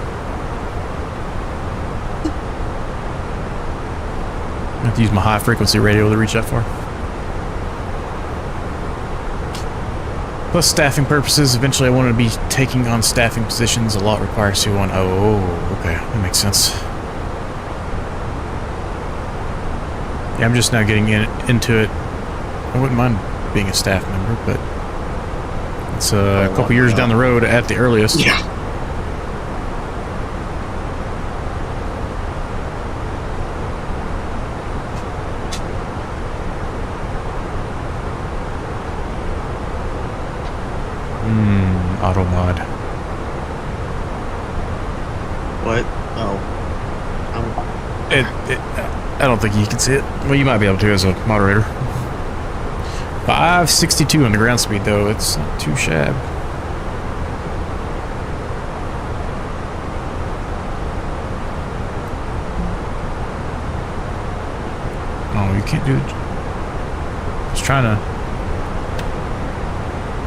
have to use my high frequency radio to reach that far. Plus staffing purposes, eventually I want to be taking on staffing positions. A lot requires C1. Oh, okay, that makes sense. Yeah, I'm just now getting into it. I wouldn't mind being a staff member, but it's a couple years down the road at the earliest. Yeah. Auto mod. What? Oh. I don't think you can see it. Well, you might be able to as a moderator. 562 on the ground speed, though. It's not too shabby. Oh, you can't do it. I was trying to.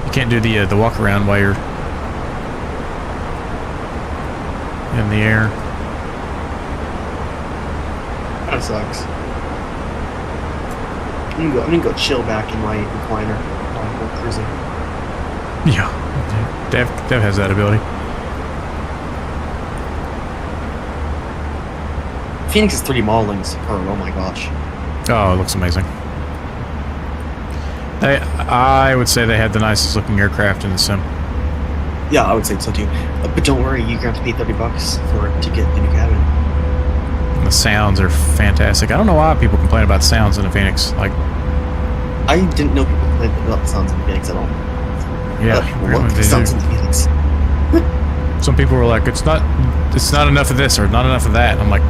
You can't do the walk around while you're in the air. That sucks. I'm gonna go chill back in my recliner while I'm cruising. Yeah, Dev has that ability. Phoenix's 3D modeling is superb. Oh my gosh. Oh, it looks amazing. I would say they had the nicest looking aircraft in the sim. Yeah, I would say so too. But don't worry, you're gonna have to pay $30 for it to get the new cabin. And the sounds are fantastic. I don't know why people complain about sounds in the Phoenix. Like, I didn't know people complained about the sounds in the Phoenix at all. yeah, What the sounds in the Phoenix? some people were like, it's not enough of this or not enough of that. I'm like,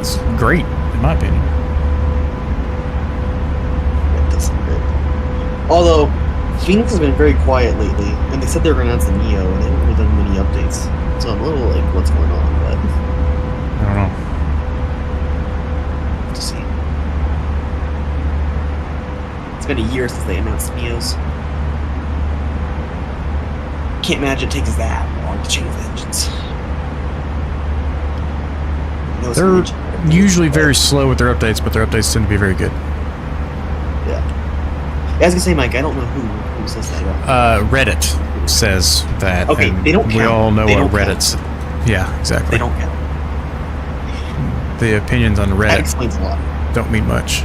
it's great in my opinion. It does sound great. Although Phoenix has been very quiet lately, and they said they were gonna announce the Neo, and they haven't really done many updates. So I'm a little like, what's going on? But I don't know. to see. It's been a year since they announced the Neos. Can't imagine it takes that long to change the engines. You know, it's They're really- usually very slow with their updates, but their updates tend to be very good. Yeah. I was gonna say, Mike, I don't know who says that about. Reddit says that. Okay, and they don't we count. all know They what don't Reddit's. Yeah, exactly. They don't count. The opinions on That Reddit explains a lot. don't mean much.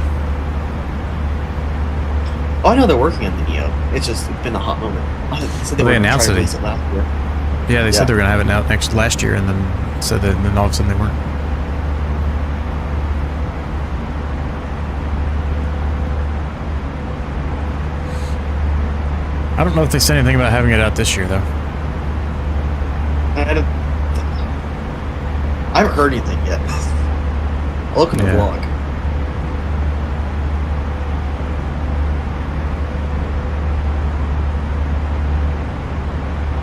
Oh, I know they're working on the Neo. It's just been a hot moment. So Well, they announced it. Last year. Yeah, they Yeah. said they were gonna have it out last year, and then said that, and then all of a sudden they weren't. I don't know if they said anything about having it out this year, though. I haven't heard anything yet. I'll look in the Yeah. blog.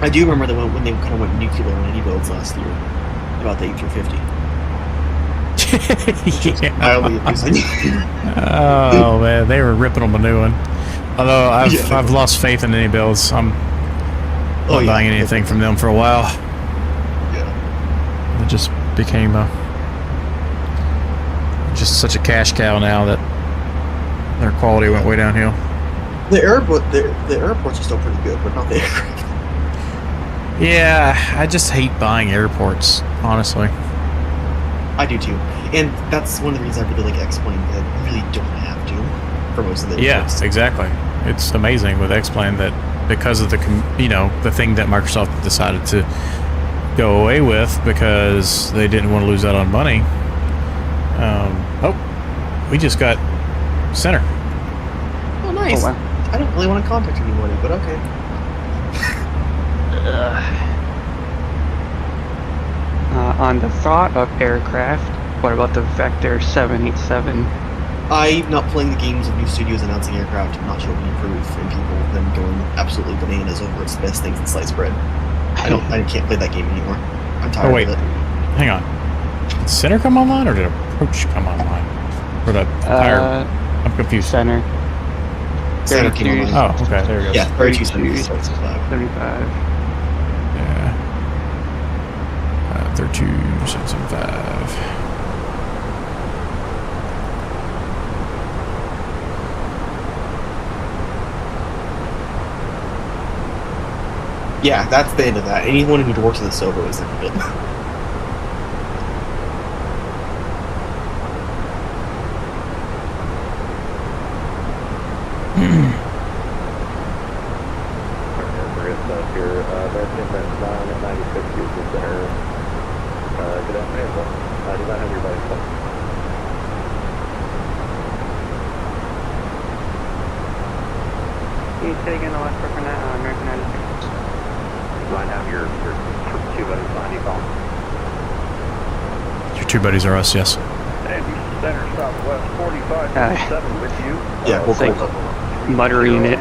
I do remember when they kind of went nuclear on any builds last year about the A350. Yeah. Mildly amusing. Oh man, they were ripping them a new one. Although I've Yeah. I've lost faith in any builds. I'm Oh, not yeah. buying anything from them for a while. Yeah. It just became just such a cash cow now that their quality went way downhill. The airports are still pretty good, but not the aircraft. Yeah, I just hate buying airports, honestly. I do too, and that's one of the reasons I really like X-Plane. That you really don't have to for most of the Yeah, airports. exactly. It's amazing with X-Plane that because of the the thing that Microsoft decided to go away with because they didn't want to lose out on money. Oh, we just got center. Oh, nice. Oh, wow. I don't really want to contact anybody, but okay. On the thought of aircraft, what about the Vector 787? I'm not playing the games of new studios announcing aircraft not showing any proof and people then going absolutely bananas over its best things in sliced bread. I can't play that game anymore. I'm tired Oh wait, of it. hang on. Did center come online or did approach come online? Or the higher? I'm confused. Center. Center 32, came online. Oh, okay, there we go. Yeah, 32 32, 75. 75. Yeah. 3275. Yeah, that's the end of that. Anyone who works at the Soho is the end of it. Here, American Brown at 96 Houston Center. Good afternoon. I do not have your license. You taking the last for now, American 96. Line out your two buddies behind you, call. Your two buddies are us, yes. And Houston Center, Southwest 4557 with you. Yeah, we'll Like, call. muttering it.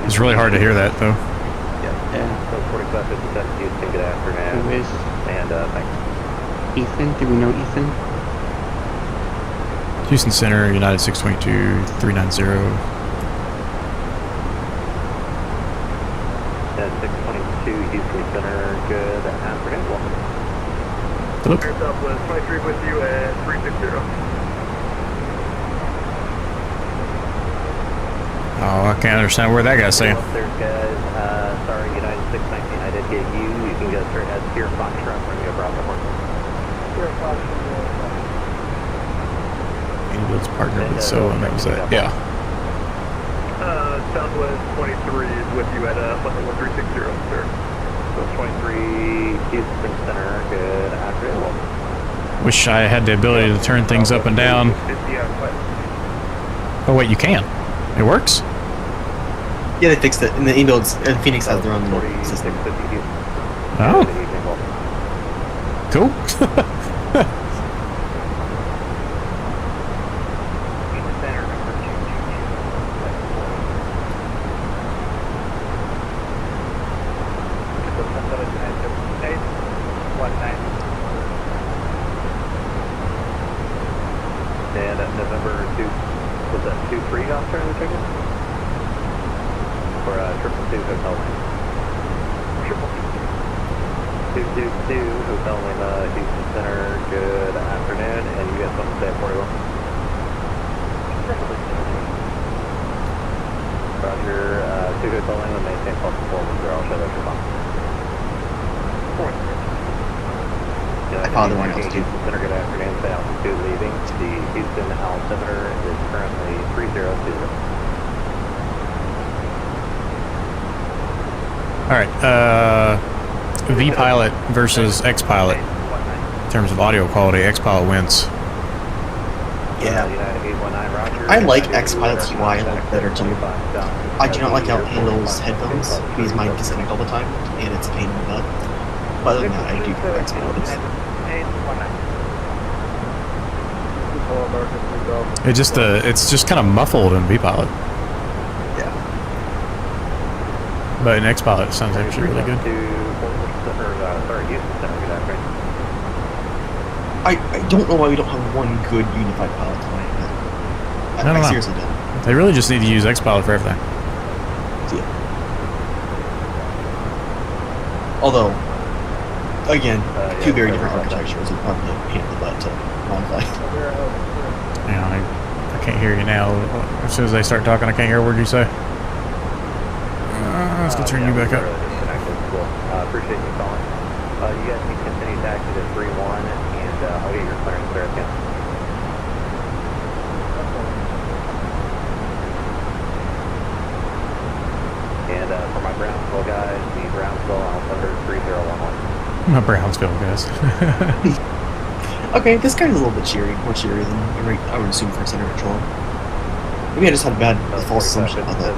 It's really hard to hear that, though. Yeah. So 4557 Houston, good afternoon. Who is And thanks. Ethan? Do we know Ethan? Houston Center, United 622, 390. At 622 Houston Center, good afternoon. Welcome. Hello. Southwest 23 with you at 360. Oh, I can't understand what that guy's saying. Upstairs, guys. Sorry, United 619, I did get you. You can go straight ahead to your Foxtrot from your Bravo Horse. Anyble's partnered with so, and that was that. Yeah. Southwest 23 is with you at 1360, sir. So 23 Houston Center, good afternoon. Wish I had the ability to turn things up and down. Oh wait, you can. It works? Yeah, they fixed it. And the emails, and Phoenix has their own little system. 4650 Houston. Oh, Good evening, welcome. cool. Houston Center, number 222. And November 2, was that 2-3 officer in the ticket? Or 222 Hotel Lane? 222 Hotel Lane, Houston Center, good afternoon, and you got something to say for you? Roger, 2 Hotel Lane, will maintain plus 4 with 0, I'll show that your phone. I found the wrong Houston altitude. Center, good afternoon, say altitude leaving, the Houston altimeter is currently 3020. Alright, V-Pilot versus X-Pilot. In terms of audio quality, X-Pilot wins. Yeah. United 819, Roger. I like X-Pilot's UI like better too. I do not like how it handles headphones because mine disconnect all the time and it's a pain in the butt. But other than that, I do prefer X-Pilot's. It's just kind of muffled in V-Pilot, Yeah. but in X-Pilot it sounds actually really good. I don't know why we don't have one good unified pilot tonight. I don't know. Seriously don't. They really just need to use X-Pilot for everything. Yeah. Although, again, two very different architectures would probably pain in the butt to modify. Yeah, I can't hear you now. As soon as they start talking, I can't hear a word you say. Let's go turn you back up. Appreciate you calling. You guys can continue to active at 3-1, and I'll get your clearance there again. And for my Brownsville guys, the Brownsville altimeter 3011. My Brownsville, guys. Okay, this guy's a little bit more cheery than I would assume for center control. Maybe I just had a bad false assumption about that.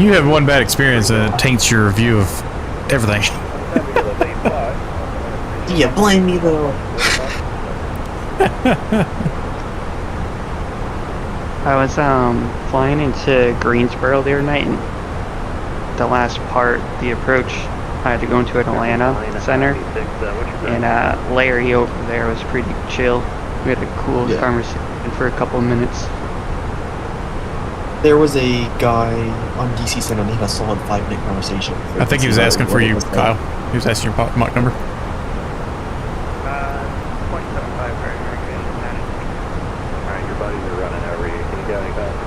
You have one bad experience and it taints your view of everything. Yeah, blame me though. I was flying into Greensboro the other night, and the last part, the approach, I had to go into an Atlanta center, and Larry over there was pretty chill. We had a cool conversation for a couple of minutes. There was a guy on DC Center and they had a solid 5-minute conversation. I think he was asking for you, Kyle. He was asking your Mach number. 0.75 for American. Alright, your buddies are running over you. Can you go any faster?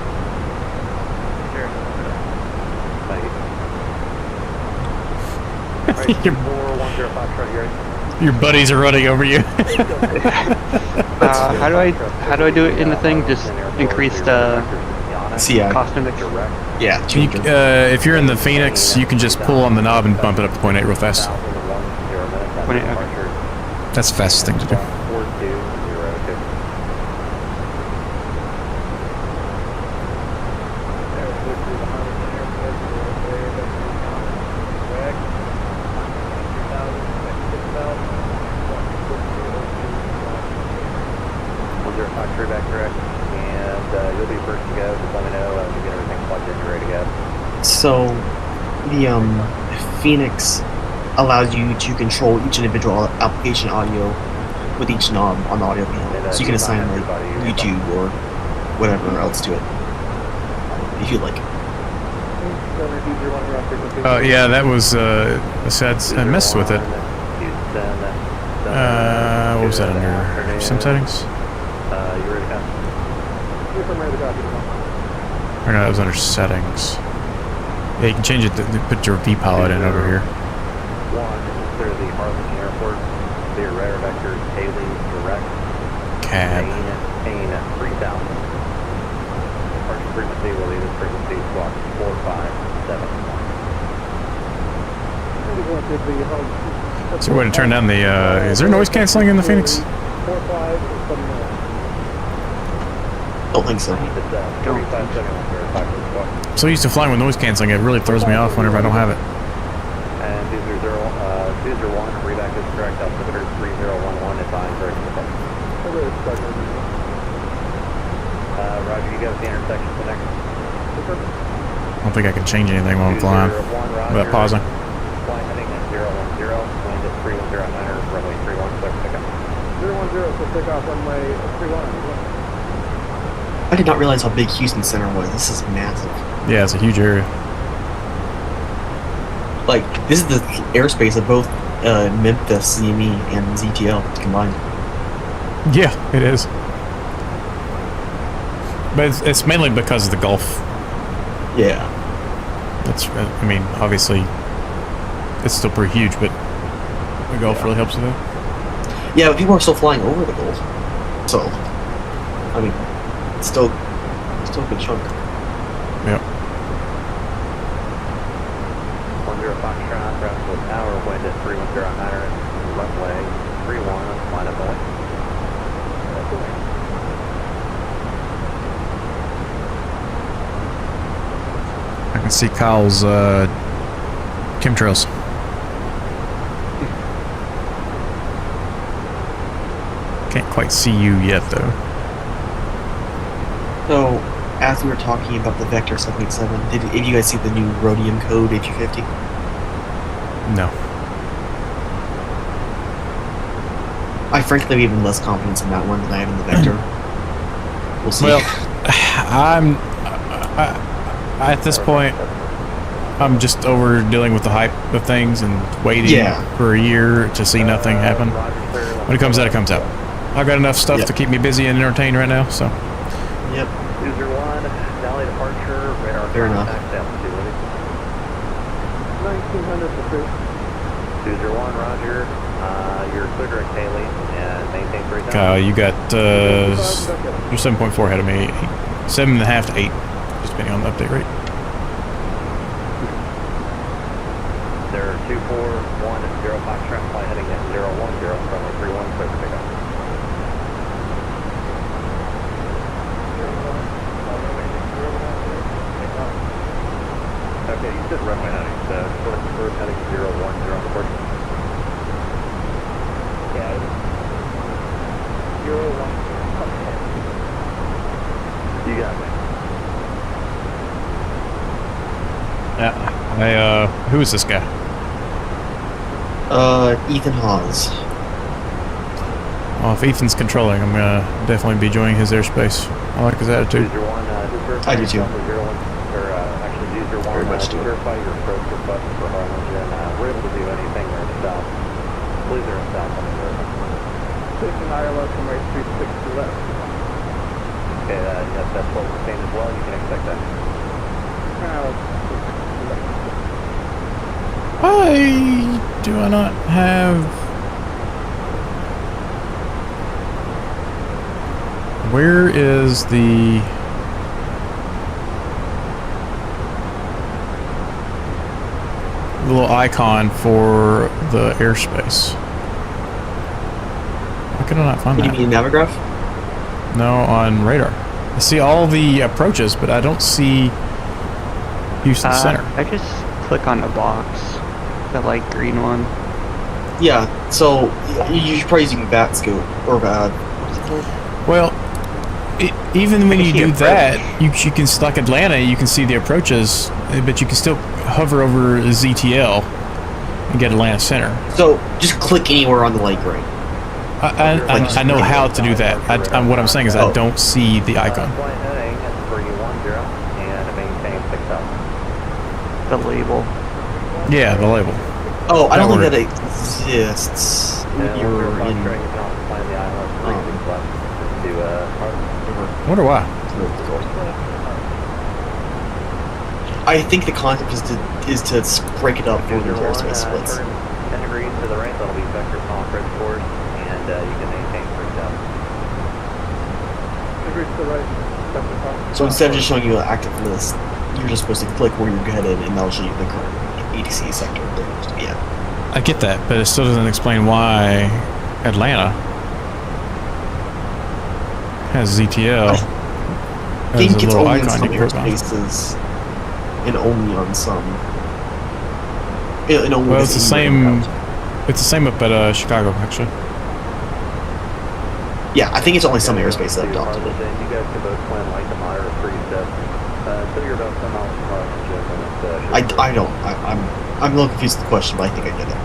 Sure. your, 4105 Charlie, you're your buddies are running over you. How do I do it in the thing? Just increase the CI. cost index. Yeah, You, change it. if you're in the Phoenix, you can just pull on the knob and bump it up to 0.8 real fast. Okay. That's the fastest thing to do. 4202. Factory back correct, and you'll be first to go. Just let me know when you get everything plugged in and ready to go. So, the Fenix allows you to control each individual application audio with each knob on the audio panel. So you can assign like YouTube or whatever else to it, if you like. Yeah, that was, I messed with it. What was that under? Some settings? You ready to go? Or no, that was under settings. Yeah, you can change it to put your V-pilot in over here. One, clear the Arlington Airport. Clear radar vector, Haley, direct. Cab. Pain 3000. Departure frequency will leave this frequency squawk 4571. Is there a way to turn down the, is there noise canceling in the Phoenix? Don't think so. I'm so used to flying with noise canceling, it really throws me off whenever I don't have it. And 201, reback is correct, altimeter 3011, advise very departure. Roger, you got the intersection connect. I don't think I can change anything while I'm flying without pausing. Flight heading at 010, wind at 3109, runway 31, clear for pickup. 010, so pick off runway 31. I did not realize how big Houston Center was. This is massive. Yeah, it's a huge area. Like, this is the airspace of both Memphis, CME, and ZTL combined. Yeah, it is. But it's mainly because of the Gulf. Yeah. That's, I mean, obviously, it's still pretty huge, but the Gulf really helps with it. Yeah, but people are still flying over the Gulf. So, I mean, it's still a good chunk. Yep. 10 Foxtrot, Brownsville Tower, wind at 3109, runway 31, line up away. I can see Kyle's chemtrails. Can't quite see you yet, though. So, as we were talking about the Vector 787, did you guys see the new rhodium code A350? No. I frankly have even less confidence in that one than I have in the Vector. We'll see. Well, at this point, I'm just over dealing with the hype of things and waiting for a year to see nothing happen. When it comes out, it comes out. I've got enough stuff to keep me busy and entertained right now, so. Yep. 201, Valley departure, radar Fair enough. contact altitude. 1900 for crew. 201, roger. You're clear direct Haley and maintain 3000. Kyle, you got, you're 7.4 ahead of me. 7.5 to 8, just depending on the update rate. There are 241, Foxtrot, flight heading at 010, runway 31, clear for pickup. Okay, you said runway heading, so first heading 010 on the port. Yeah. 010. You got me. Yeah, who is this guy? Ethan Hawes. Well, if Ethan's controlling, I'm gonna definitely be joining his airspace. I like his attitude. I do too. Very much verify your approach request for Harlingen. We're able to do anything there in south. Please are in south on the road. Taking ILS from right 360 left. Okay, yes, that's what we're saying as well. You can expect that. I Do I not have... Where is the... little icon for the airspace? Why could I not find What do that? you mean, Navigraph? No, on radar. I see all the approaches, but I don't see Houston Center. I just click on the box, the light green one. Yeah, so you're probably using bat scope or bat. What's it called? Well, even when I you see do approach. that, you can, like Atlanta, you can see the approaches, but you can still hover over ZTL and get Atlanta Center. So just click anywhere on the light gray. I know how to do that. What I'm saying is I don't see the icon. Flight heading is 310 and maintain 6000. The label. Yeah, the label. Oh, I don't think word. that exists when you're in. You can also find the island freezing left to I wonder why. I think the concept is to break it up for the airspace splits. Turn 10 degrees to the right, that'll be vector comp red course, and you can maintain 3000. Degrees to the right. That's the top. So instead of just showing you an active list, you're just supposed to click where you're headed, and that'll show you the current ATC sector that you're supposed to be at. I get that, but it still doesn't explain why Atlanta has ZTL. I as think a it's little only in icon some you click on. airspaces, and only on some. And only Well, with it's the AU same. routes. It's the same up at Chicago, actually. Yeah, I think it's only some airspace that adopted it. You guys can both plan light to moderate freeze until you're about 10 miles from oxygen. I don't. I'm a little confused with the question, but I think I get it.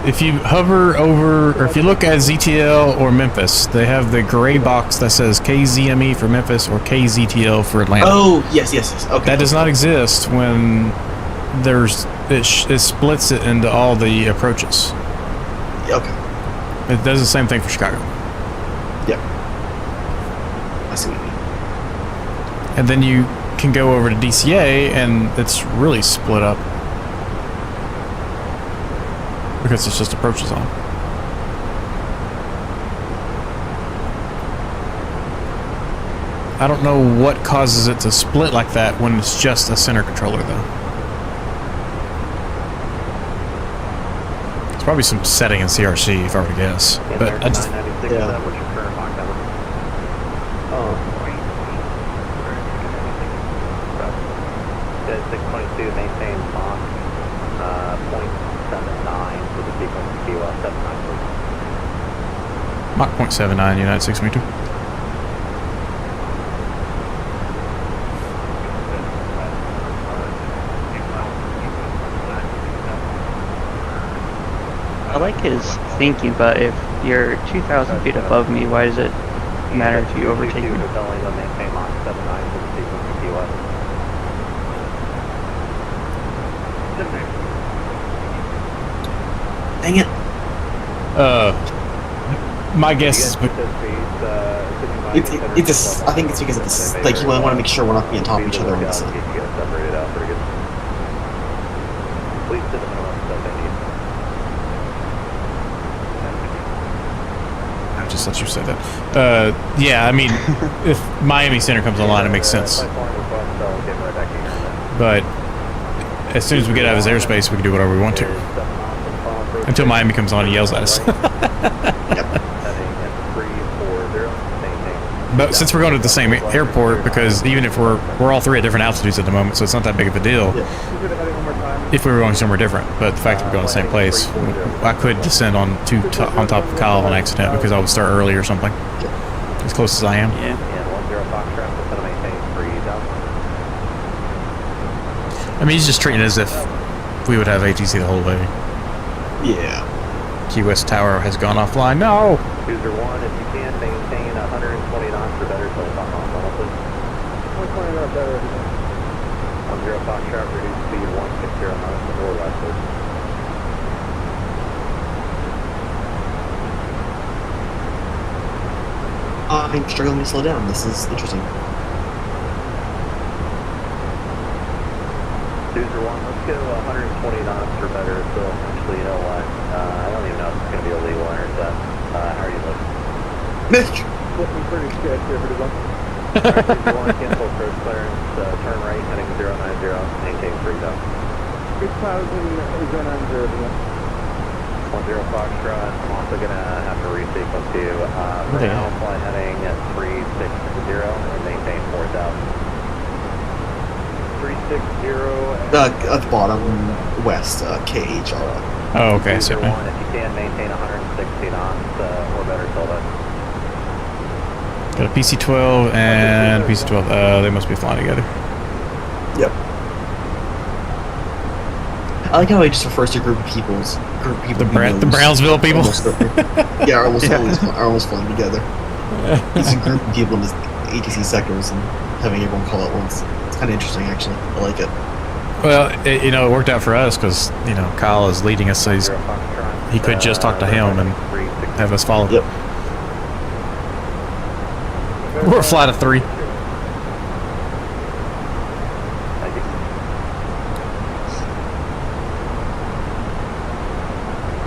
If you hover over, or if you look at ZTL or Memphis, they have the gray box that says KZME for Memphis or KZTL for Atlanta. Oh, yes. Okay. That does not exist when there's it splits it into all the approaches. Okay. It does the same thing for Chicago. Yep. I see what you mean. And then you can go over to DCA and it's really split up. Because it's just approaches on. I don't know what causes it to split like that when it's just a center controller though. It's probably some setting in CRC if I were to guess. But I just, 996, yeah. what's your current Mach number? Oh. 622 maintain Mach 0.79 for the sequence KEYW 79, please. Mach 0.79 United 622. I like his thinking, but if you're 2,000 feet above me, why does it matter if you overtake me? Telling them maintain Mach 79 for the sequence KEYW. Dang it. My guess is It's I think it's because of this. Like, you want to make sure we're not being on top of each other on this side. Separated out pretty good. Please to the minimum stuff I need. I just let you say that. Yeah, I mean, if Miami Center comes online, it makes sense. But as soon as we get out of his airspace, we can do whatever we want to. Until Miami comes on and yells at us. But since we're going to the same airport, because even if we're all three at different altitudes at the moment, so it's not that big of a deal. You could have had it one more time. If we were going somewhere different, but the fact that we're going to the same place, I could descend on top of Kyle on accident because I would start early or something. As close as I am. Yeah. And 10 Foxtrot, that's going to maintain 3000. I mean, he's just treating it as if we would have ATC the whole way. Yeah. Key West Tower has gone offline. No! User 1, if you can, maintain 120 knots or better till it's on level, please. 120 or better. 10 Foxtrot, reduce speed 160 knots or less, please. I'm struggling to slow down. This is interesting. Doozer 1, let's go 120 knots or better. So actually, you know what? I don't even know if it's going to be illegal or not. How are you looking? Mitch! Looking pretty sketchy, everyone. Alright, Doozer 1, cancel approach clearance, turn right, heading 090, maintain 3 though. 3000 is an under, everyone. 10 Foxtrot, I'm also going to have to resequence you. For Okay. now, fly heading at 360 and maintain 4000. 360 At the bottom, west, KHR. Oh, okay. I see. Doozer 1, if you can maintain 160 knots or better till then. Got a PC-12 and PC-12. They must be flying together. Yep. I like how he just refers to a group of people. The Brownsville people. Yeah, are almost flying together. It's a group of people in this ATC sectors and having everyone call at once. It's kind of interesting, actually. I like it. Well, it worked out for us because Kyle is leading us, so he could just talk to him and have us follow. Yep. We're a flight of 3. Thank you.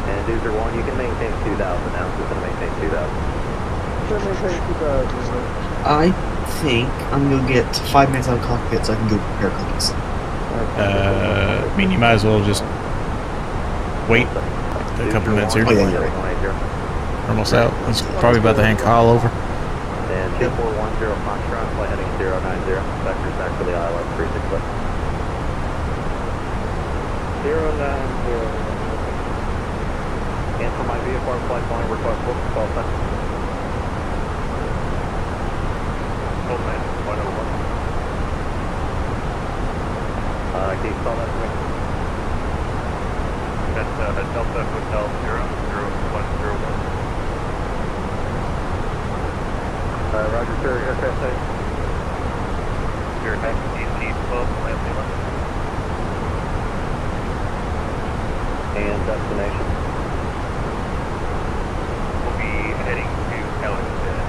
And Doozer 1, you can maintain 2000 now. Just going to maintain 2000. Should maintain 2000. I think I'm going to get 5 minutes out of cockpit so I can go prepare cookies. I mean, you might as well just wait a couple minutes here. Oh, yeah, you're right. We're almost out. He's probably about to hand Kyle over. And 2410 Foxtrot, fly heading 090. Vectors back to the ILS 360. 090. And for my VFR flight line request, book 12 seconds. Oh man, 101. Can you spell that for me? That's Delta Hotel 00101. Roger, sir, aircraft type. Your type DC-12, land Zealand. And destination? We'll be heading to Ellington.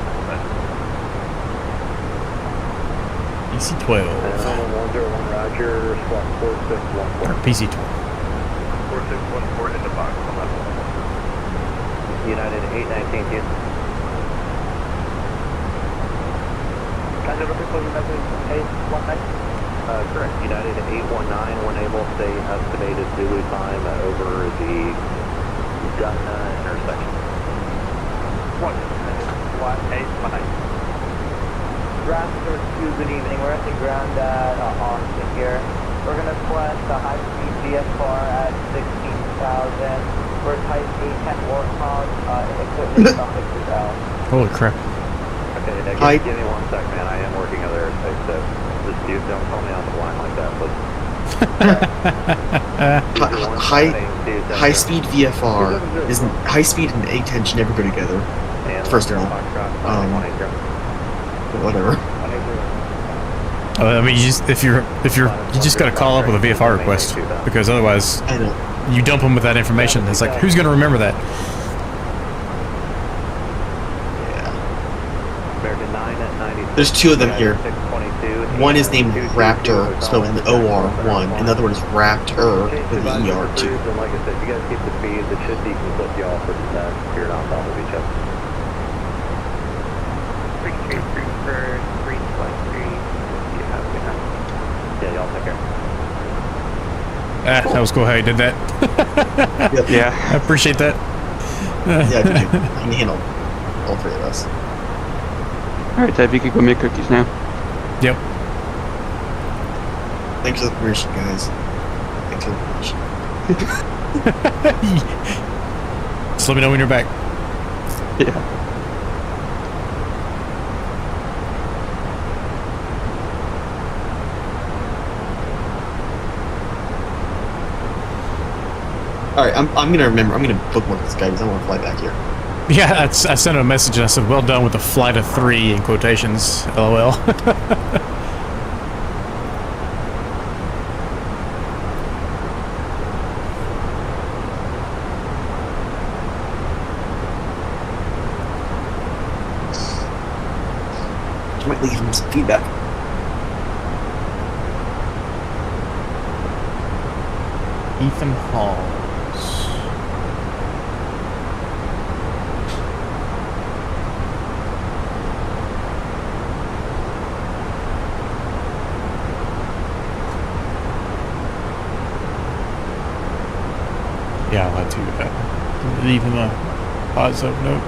PC-12. And 101 Roger, squawk 4614. Or PC-12. 4614 in the box, on that one. United 819 Houston. Kind of looking for United 819? Correct. United 819, one able to stay estimated Zulu time over the Gunna intersection. 189. Ground Source 2, good evening. We're at the ground at Austin here. We're going to quest a high-speed VFR at 16,000. We're type A10 Warthog, equipment is out. Holy crap. Okay, now Hi. give me 1 sec, man. I am working other airspace, so just don't call me on the line like that, please. High speed VFR is high speed and A10 should never go together. And First of all, whatever. I mean, you just got to call up with a VFR request because otherwise I know. you dump them with that information. It's like, who's going to remember that? Yeah. American 9 at 90. There's 2 of them here. 622. One is named Raptor, spelled with an OR1, and the other one is Raptor with an ER2. And like I said, you guys keep the speeds. It should decomplete you all for the test. You're not on top of each other. 333 for 323. Yeah, y'all take care. That was cool how you did that. Yep. Yeah. I appreciate that. Yeah, I can handle all 3 of us. Alright, Ted, you can go make cookies now. Yep. Thanks for the permission, guys. Thanks for the permission. Just let me know when you're back. Yeah. Alright, I'm gonna remember. I'm gonna bookmark this guy because I want to fly back here. Yeah, I sent him a message and I said, well done with the flight of 3 in quotations, LOL. I might leave him some feedback. Ethan Halls. Yeah, I'll have to leave him a positive note.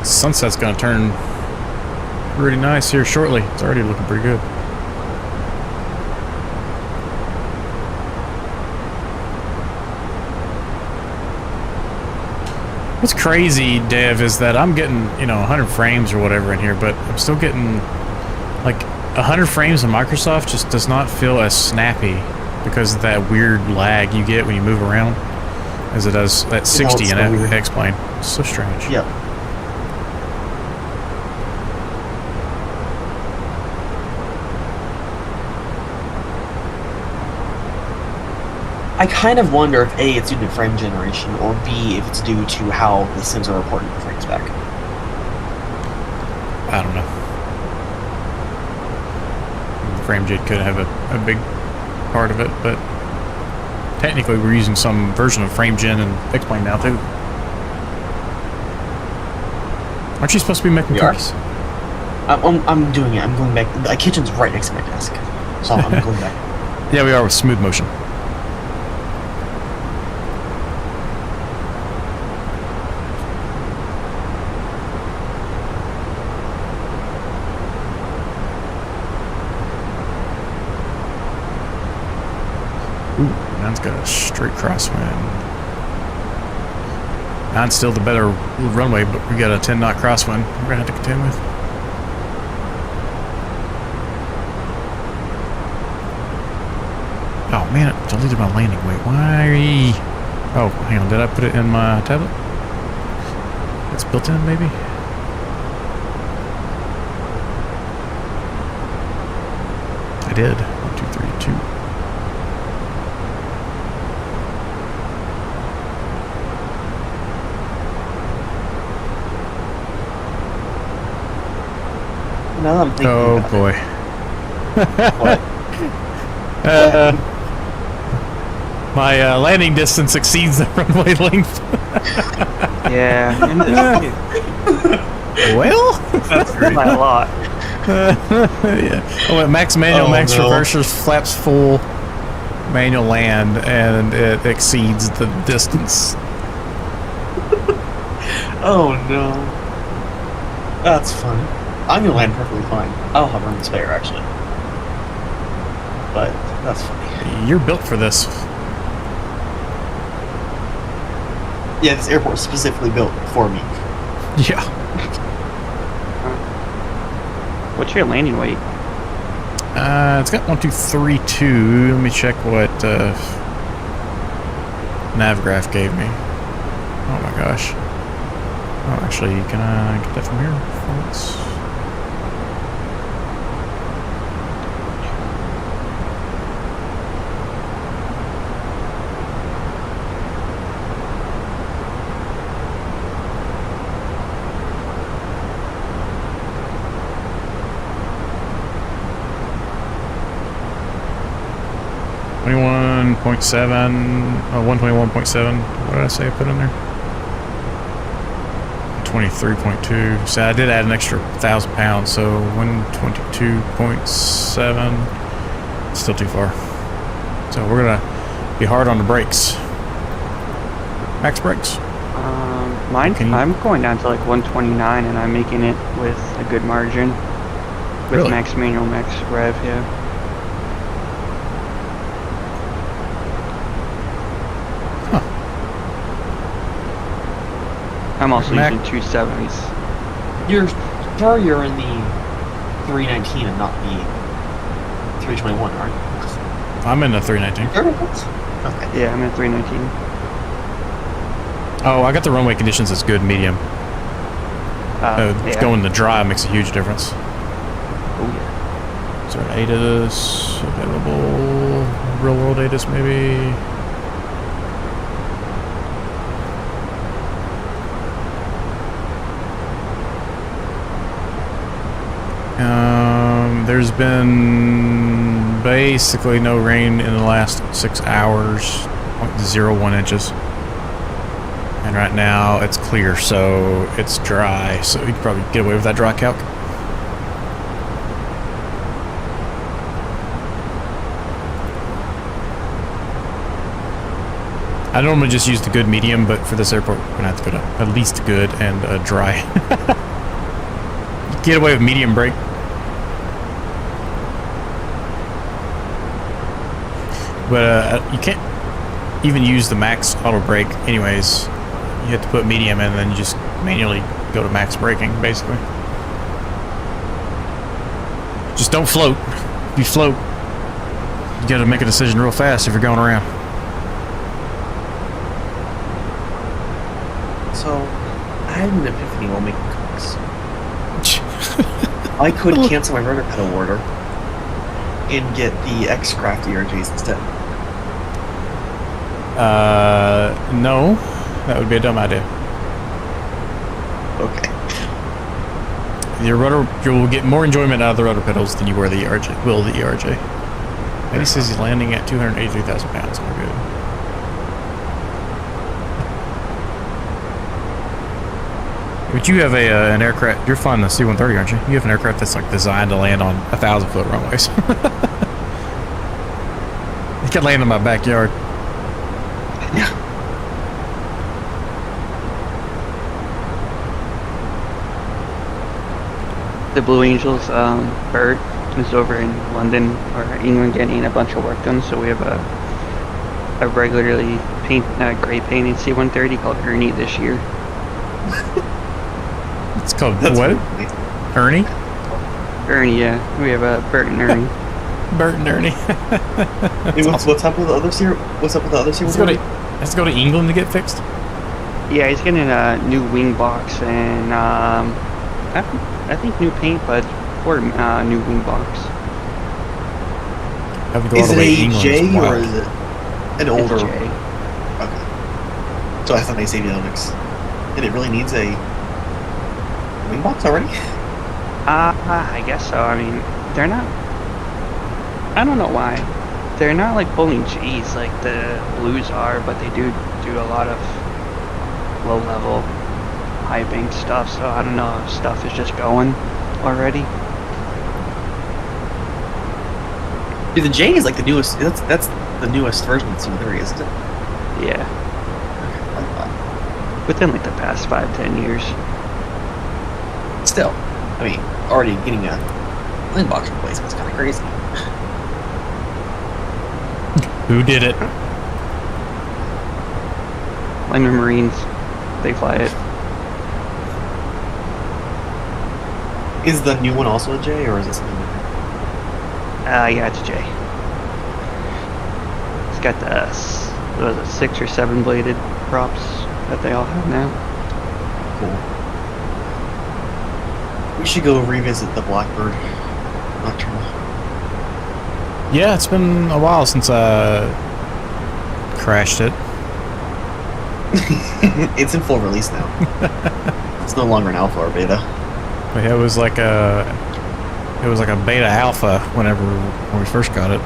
Sunset's gonna turn pretty nice here shortly. It's already looking pretty good. What's crazy, Dev, is that I'm getting, 100 frames or whatever in here, but I'm still getting, like, 100 frames in Microsoft just does not feel as snappy because of that weird lag you get when you move around as it does at 60 in X-Plane. It's so strange. Yep. I kind of wonder if A, it's due to frame generation, or B, if it's due to how the sims are reporting the frames back. I don't know. FrameJet could have a big part of it, but technically we're using some version of FrameGen and X-Plane now too. Aren't you supposed to be making cookies? I'm doing it. I'm going back. The kitchen's right next to my desk, so I'm going back. Yeah, we are with smooth motion. Ooh, mine's got a straight crosswind. Mine's still the better runway, but we got a 10-knot crosswind we're gonna have to contend with. Oh man, it deleted my landing weight. Why? Oh, hang on, did I put it in my tablet? It's built in, maybe? I did. 1, 2, 3, 2. Now that I'm thinking Oh about boy. What? My landing distance exceeds the runway length. Yeah. Well, That's By a lot. yeah. Oh, max manual, Oh, max no. reversers, flaps full, manual land, and it exceeds the distance. Oh no. That's funny. I'm gonna land perfectly fine. I'll have room to spare actually. But that's funny. You're built for this. Yeah, this airport is specifically built for me. Yeah. What's your landing weight? It's got 1, 2, 3, 2. Let me check what Navgraph gave me. Oh my gosh. Oh, actually, can I get that from here? Performance. .7, 121.7. What did I say I put in there? 23.2. So I did add an extra 1,000 pounds, so 122.7. Still too far. So we're gonna be hard on the brakes. Max brakes. I'm going down to like 129, and I'm making it with a good margin. With Really? max manual, max rev, yeah. I'm also Mac- using 270s. You're sure you're in the 319 and not the 321, aren't you? I'm in the 319. Sure. Okay. Yeah, I'm at 319. Oh, I got the runway conditions as good medium. Yeah. Going to dry makes a huge difference. Oh yeah. Is there an ATIS available? Real world ATIS maybe? There's been basically no rain in the last 6 hours, 0.01 inches. And right now it's clear, so it's dry, so you could probably get away with that dry calc. I normally just use the good medium, but for this airport, we're gonna have to go to at least good and dry. Get away with medium brake. But you can't even use the max auto brake anyways. You have to put medium in and then you just manually go to max braking, basically. Just don't float. If you float, you gotta make a decision real fast if you're going around. So, I had an epiphany while making cooks. I could cancel my rudder pedal order and get the X-Craft ERJs instead. No. That would be a dumb idea. Okay. You'll get more enjoyment out of the rudder pedals than you will the ERJ. And he says he's landing at 283,000 pounds. We're good. But you have an aircraft. You're flying the C-130, aren't you? You have an aircraft that's like designed to land on 1,000-foot runways. It can land in my backyard. Yeah. The Blue Angels, Bert is over in London or England getting a bunch of work done, so we have a regularly gray painted C-130 called Ernie this year. It's called That's what? funny. Ernie? Ernie, yeah. We have a Bert and Ernie. Bert and Ernie. Hey, what's up with the other C? What's up with the other C? Has to go to England to get fixed? Yeah, he's getting a new wing box and I think new paint, but for new wing box. Have to go Is all the it way to a England. J It's or wild. is it an older? It's J. Okay. So I thought they saved avionics. And it really needs a wing box already? I guess so. I mean, they're not. I don't know why. They're not like pulling G's like the Blues are, but they do a lot of low level, high bank stuff. So I don't know if stuff is just going already. Dude, the J is like the newest. That's the newest version of C-130, isn't it? Yeah, Okay, like that. within like the past 5-10 years. Still, I mean, already getting a wing box replacement is kind of crazy. Who did it? Lineman Marines, they fly it. Is the new one also a J, or is it something different? Yeah, it's a J. It's got the 6 or 7 bladed props that they all have now. Cool. We should go revisit the Blackbird Nocturnal. Yeah, it's been a while since I crashed it. It's in full release now. It's no longer an alpha or beta. But yeah, it was like a beta alpha when we first got it.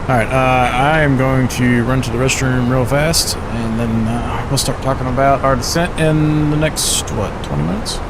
All right, I am going to run to the restroom real fast, and then we'll start talking about our descent in the next 20 minutes.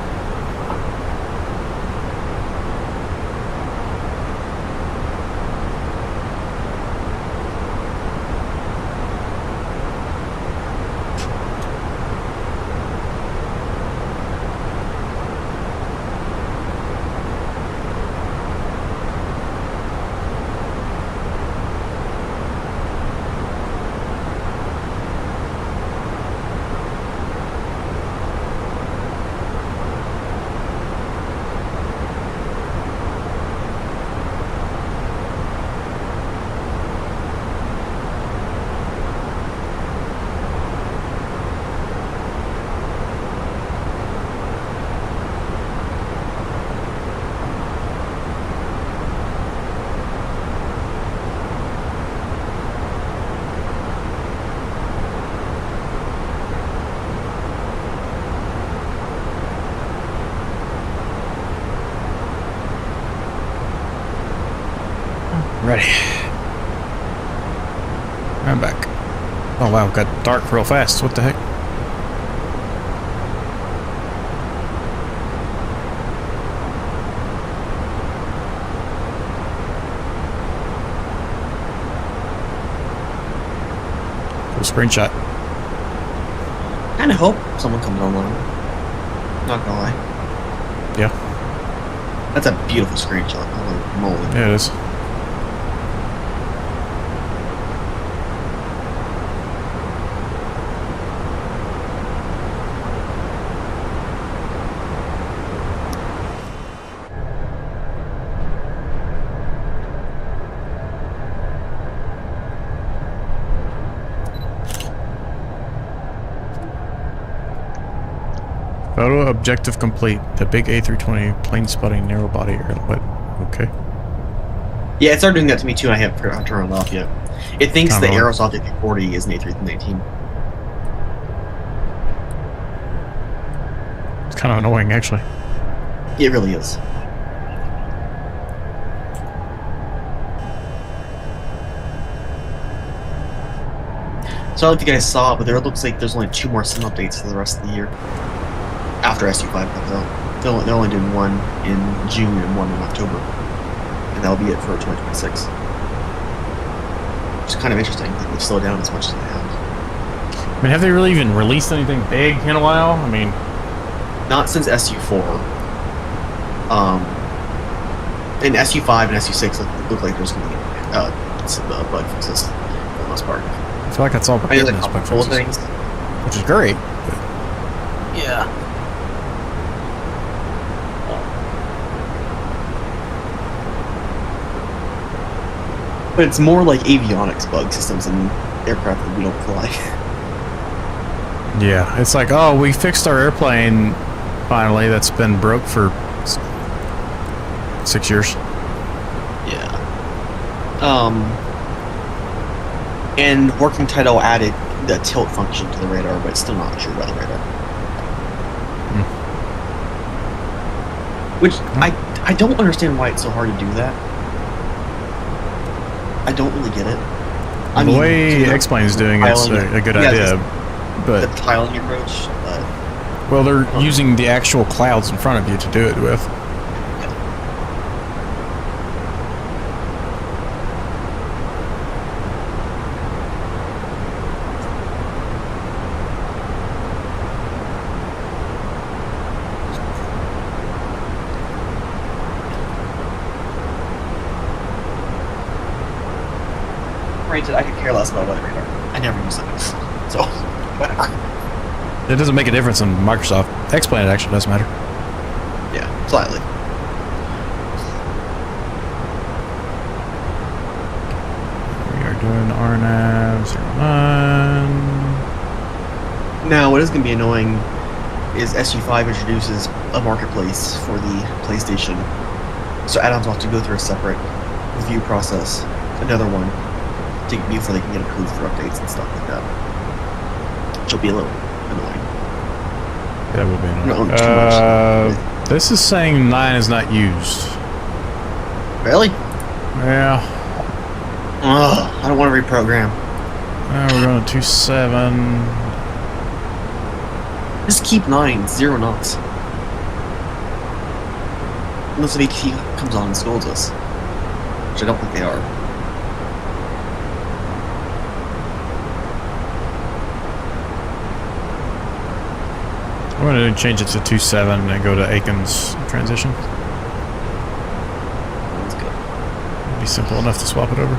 Ready. I'm back. Oh wow, it got dark real fast. What the heck? Full screenshot. Kinda hope someone comes online. Not gonna lie. Yeah. That's a beautiful screenshot. Holy moly. Yeah, it is. Photo objective complete. The big A320 plane spotting narrow body airline. Okay. Yeah, it started doing that to me too. I haven't figured out how to turn it off yet. It thinks the Kinda Aerosoft A340 is an A319. It's kind of annoying, actually. It really is. So I don't know if you guys saw it, but there looks like there's only 2 more sim updates for the rest of the year. After SU5 comes out. They're only doing one in June and one in October. And that'll be it for 2026. Which is kind of interesting that they've slowed down as much as they have. I mean, have they really even released anything big in a while? I mean, Not since SU4. And SU5 and SU6 look like there's going to be some bug fixes for the most part. I feel like that's all but I mean, getting like those bug full fixes, things. which is great. Yeah. But it's more like avionics bug systems and aircraft that we don't fly. Yeah, it's like, oh, we fixed our airplane finally that's been broke for 6 years. Yeah. And working title added the tilt function to the radar, but it's still not true by the radar. Which I don't understand why it's so hard to do that. I don't really get it. I The mean, way you know, X-Plane is doing it's tiling- a good yeah, idea, the but tiling approach. well, they're using the actual clouds in front of you to do it with. Granted, I could care less about weather radar. I never use it, so whatever. It doesn't make a difference in Microsoft. X-Plane, it actually doesn't matter. Yeah, slightly. We are doing RNAV 09. Now, what is going to be annoying is SU5 introduces a marketplace for the PlayStation, so add-ons will have to go through a separate review process, another one, before they can get approved for updates and stuff like that. Which will be a little annoying. That would be No, annoying. too much. This is saying 9 is not used. Really? Yeah. Ugh, I don't want to reprogram. We're going to 27. Just keep 9, 0 knots. Unless the VT comes on and scolds us. Which I don't think they are. I'm going to change it to 27 and go to Aiken's transition. That's good. It'd be simple enough to swap it over.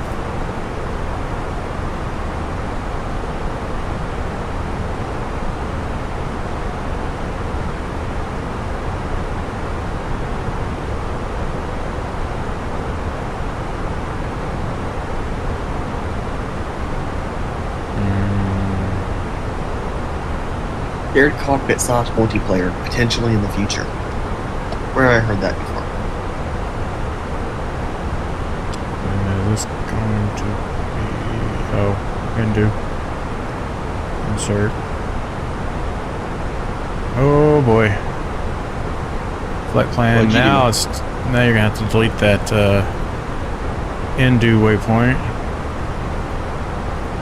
Shared cockpit / multiplayer, potentially in the future. Where have I heard that before? Is this going to be... Oh, undo. Insert. Oh boy. Flight plan. What'd you Now do? it's... Now you're going to have to delete that, Indu waypoint.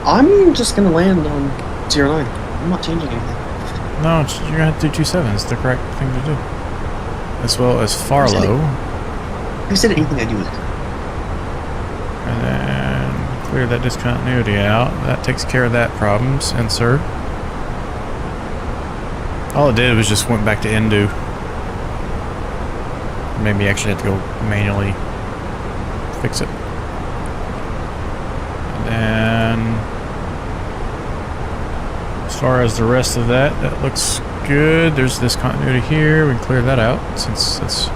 I'm just gonna land on 09. I'm not changing anything. No, you're gonna have to do 27. It's the correct thing to do. As well as Farlow. Who said anything I do with it? And then clear that discontinuity out. That takes care of that problems. Insert. All it did was just went back to Indu. Maybe actually had to go manually fix it. And then as far as the rest of that, that looks good. There's this continuity here. We can clear that out since it's...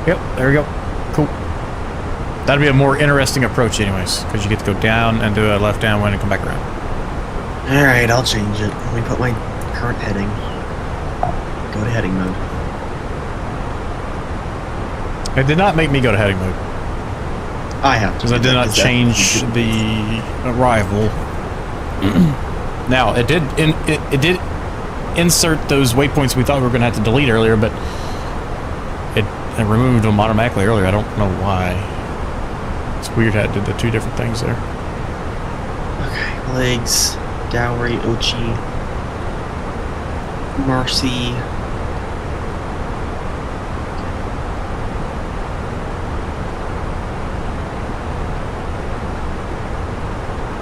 Yep, there we go. Cool. That'd be a more interesting approach anyways, because you get to go down and do a left downwind and come back around. Alright, I'll change it. Let me put my current heading. Go to heading mode. It did not make me go to heading mode. I have to. Because I did not change the arrival. Now, it did insert those waypoints we thought we were going to have to delete earlier, but it removed them automatically earlier. I don't know why. It's weird how it did the two different things there. Okay, legs, Dowry, Ochi, Marcy.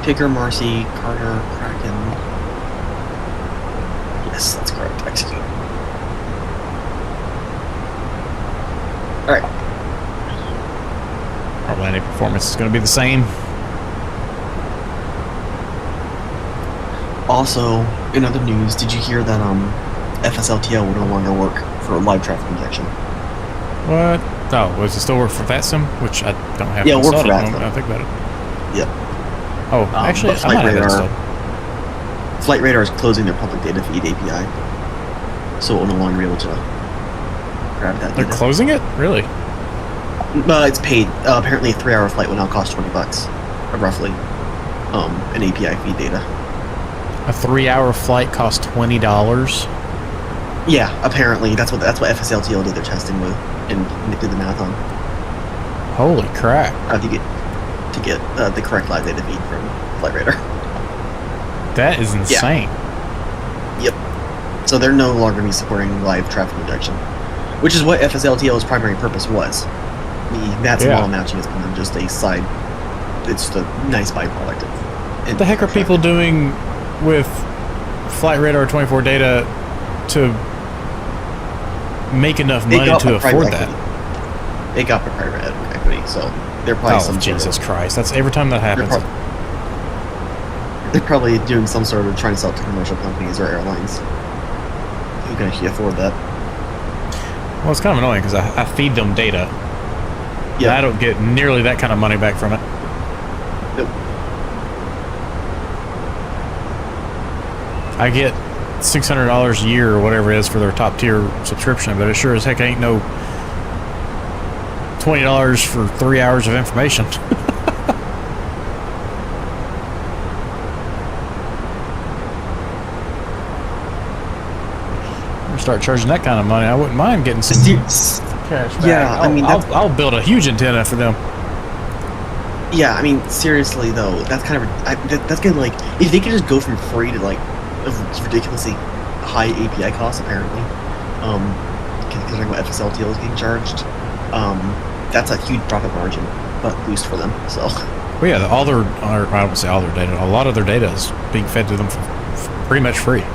Picker, Marcy, Carter, Kraken. Yes, that's correct. Execute. Alright. Our landing performance is going to be the same. Also, in other news, did you hear that FSLTL will no longer work for live traffic injection? What? Oh, does it still work for VATSIM? Which I don't have Yeah, it works installed for at the moment. VATSIM. I think about it. Yep. Oh, actually, but I might have it Radar- installed. Flight Radar is closing their public data feed API, so it will no longer be able to grab that They're data. closing it? Really? It's paid. Apparently, a 3-hour flight will now cost $20, roughly. An API feed data. A 3-hour flight costs $20? Yeah, apparently that's what FSLTL did their testing with, and did the math on. Holy crap. To get the correct live data feed from Flight Radar. That is insane. Yep. So they're no longer going to be supporting live traffic injection, which is what FSLTL's primary purpose was. That's model matching is kind of just a side. It's the nice byproduct of. What the heck are people doing with Flight Radar 24 data to make enough money to afford that? They got the private equity, so they're probably some Jesus sort of, Christ! That's every time that happens. They're probably doing some sort of trying to sell to commercial companies or airlines who can actually afford that. Well, it's kind of annoying because I feed them data. Yeah, I don't get nearly that kind of money back from it. Nope. I get $600 a year or whatever it is for their top tier subscription, but it sure as heck ain't no $20 for 3 hours of information. Start charging that kind of money, I wouldn't mind getting some cash back. Yeah, I mean, I'll build a huge antenna for them. Yeah, I mean, seriously though, that's kind of that's kind of like if they could just go from free to like a ridiculously high API costs, apparently, considering what FSLTL is getting charged, that's a huge profit margin, but boost for them. So. Well, yeah, I wouldn't say all their data. A lot of their data is being fed to them for pretty much free.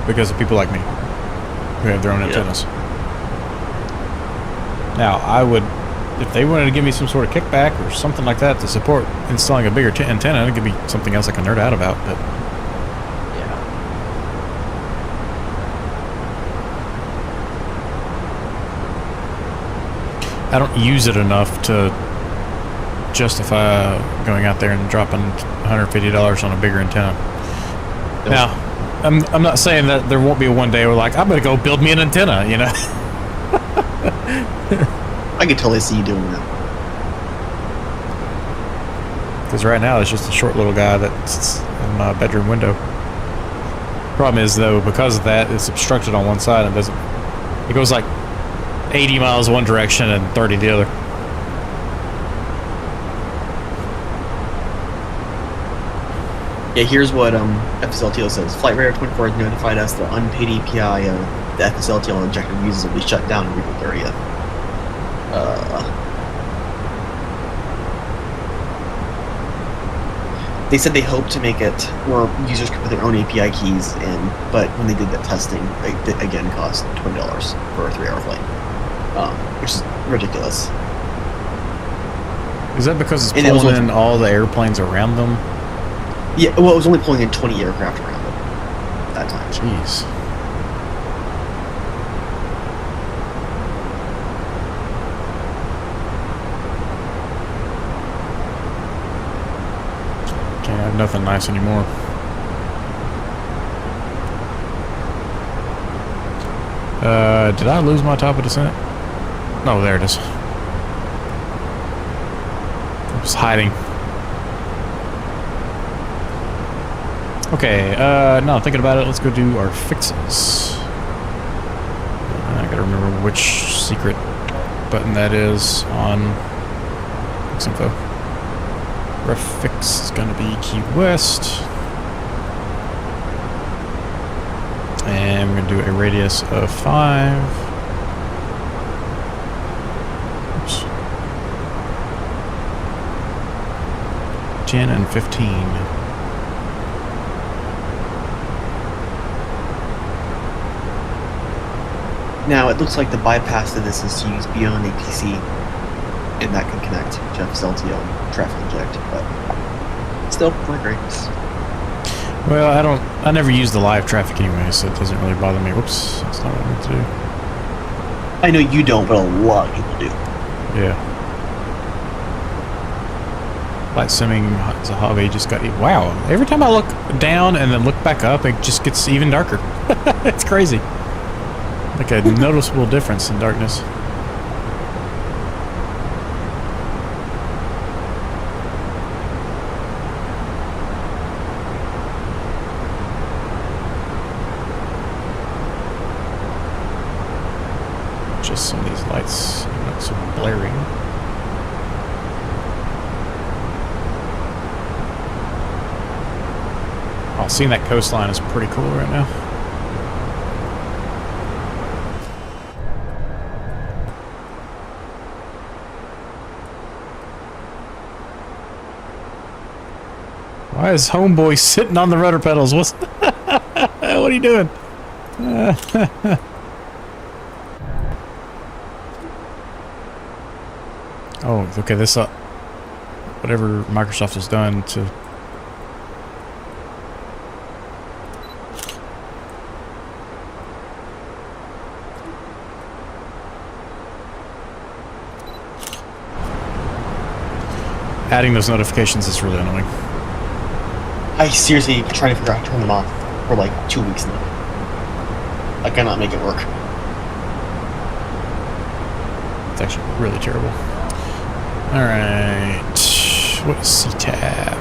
Because of people like me who have their own antennas. Now, I would, if they wanted to give me some sort of kickback or something like that to support installing a bigger antenna, it could be something else I can nerd out about. But Yeah. I don't use it enough to justify going out there and dropping $150 on a bigger antenna. Nope. Now, I'm not saying that there won't be one day where like I'm gonna go build me an antenna, you know. I could totally see you doing that. Because right now it's just a short little guy that's in my bedroom window. Problem is, though, because of that, it's obstructed on one side and doesn't. It goes like 80 miles one direction and 30 the other. Yeah, here's what FSLTO says. Flight Radar 24 has notified us that unpaid API the FSLTO objective users will be shut down on April 30th. They said they hope to make it where users could put their own API keys in, but when they did that testing, it again cost $20 for a 3-hour flight, which is ridiculous. Is that because it's And it was pulling in all the airplanes around them? Yeah, well, it was only pulling in 20 aircraft around it at that time. Jeez. Can't have nothing nice anymore. Did I lose my top of descent? No, there it is. It was hiding. Okay, now thinking about it, let's go do our fixes. I gotta remember which secret button that is on Fix Info. Ref fix is gonna be Key West. And we're gonna do a radius of 5. Oops. 10 and 15. Now, it looks like the bypass to this is to use beyond APC, and that can connect to FSLTO and traffic inject, but still, not great. Well, I never use the live traffic anyway, so it doesn't really bother me. Whoops, that's not what I meant to do. I know you don't, but a lot of people do. Yeah. Light simming as a hobby just got... Wow, every time I look down and then look back up, it just gets even darker. It's crazy. Like a noticeable difference in darkness. Just some of these lights not so blaring. Oh, seeing that coastline is pretty cool right now. Why is homeboy sitting on the rudder pedals? What's what are you doing? Oh, okay. This whatever Microsoft has done to adding those notifications is really annoying. I seriously been trying to figure out how to turn them off for like 2 weeks now. I cannot make it work. It's actually really terrible. Alright. What is CTAV?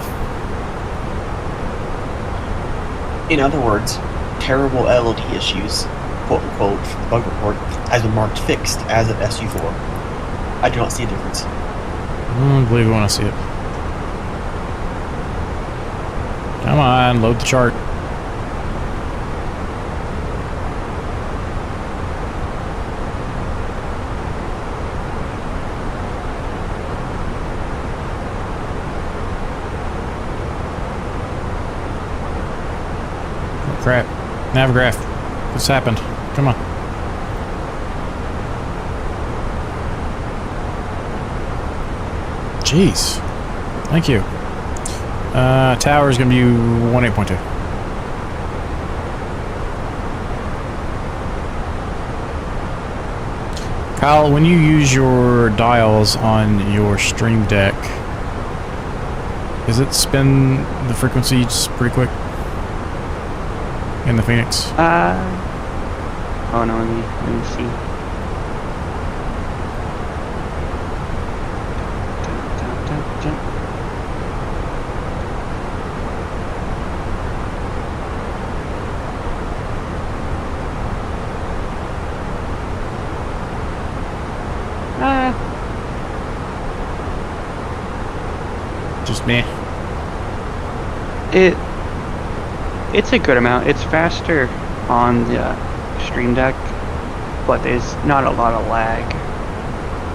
In other words, terrible LOD issues, quote unquote, from the bug report, has been marked fixed as of SU4. I do not see a difference. I don't believe we want to see it. Come on, load the chart. Oh, crap. Navigraph. What's happened? Come on. Jeez. Thank you. Tower is going to be 18.2. Kyle, when you use your dials on your stream deck, does it spin the frequencies pretty quick in the Fenix? Oh no, let me see. Just meh. It's a good amount. It's faster on the Stream Deck, but there's not a lot of lag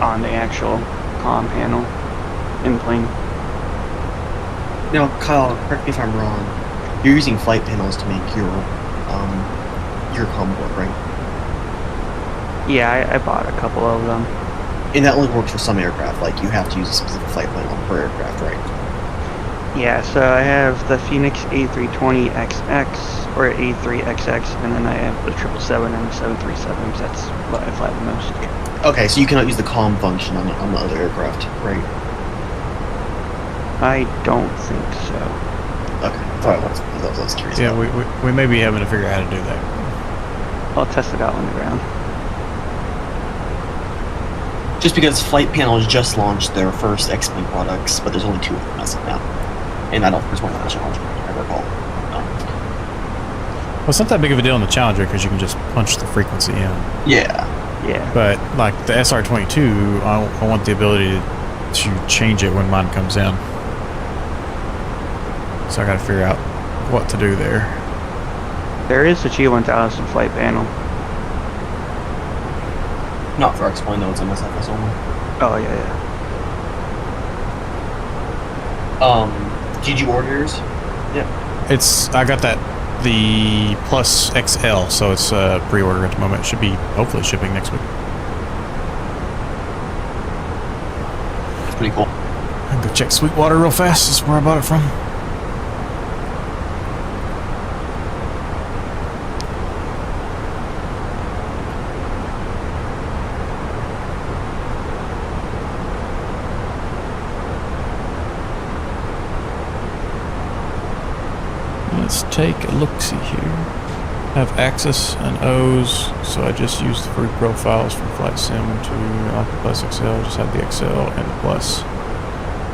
on the actual comm panel in plane. Now, Kyle, correct me if I'm wrong. You're using flight panels to make your comm board, right? Yeah, I bought a couple of them. And that only works for some aircraft. Like you have to use a specific flight panel per aircraft, right? Yeah, so I have the Fenix A320XX or A3XX, and then I have the 777 and the 737s. That's what I fly the most. Okay, so you cannot use the comm function on the other aircraft, right? I don't think so. Okay, I was curious. Yeah, about. we may be having to figure out how to do that. I'll test it out on the ground. Just because Flight Panels just launched their first X-Plane products, but there's only 2 of them as of now. And I don't think there's one on the Challenger, I recall. Well, it's not that big of a deal in the Challenger because you can just punch the frequency in. Yeah. Yeah. But like the SR-22, I want the ability to change it when mine comes in. So I got to figure out what to do there. There is a G1000 flight panel. Not for X-Plane, though, it's MSFS only. Oh, yeah. Did you order yours? Yeah. I got the Plus XL, so it's pre-order at the moment. It should be hopefully shipping next week. It's pretty cool. I can go check Sweetwater real fast. That's where I bought it from. Let's take a look-see here. I have Axis and O's, so I just used the free profiles from Flight Sim to the Plus XL. Just had the XL and the Plus.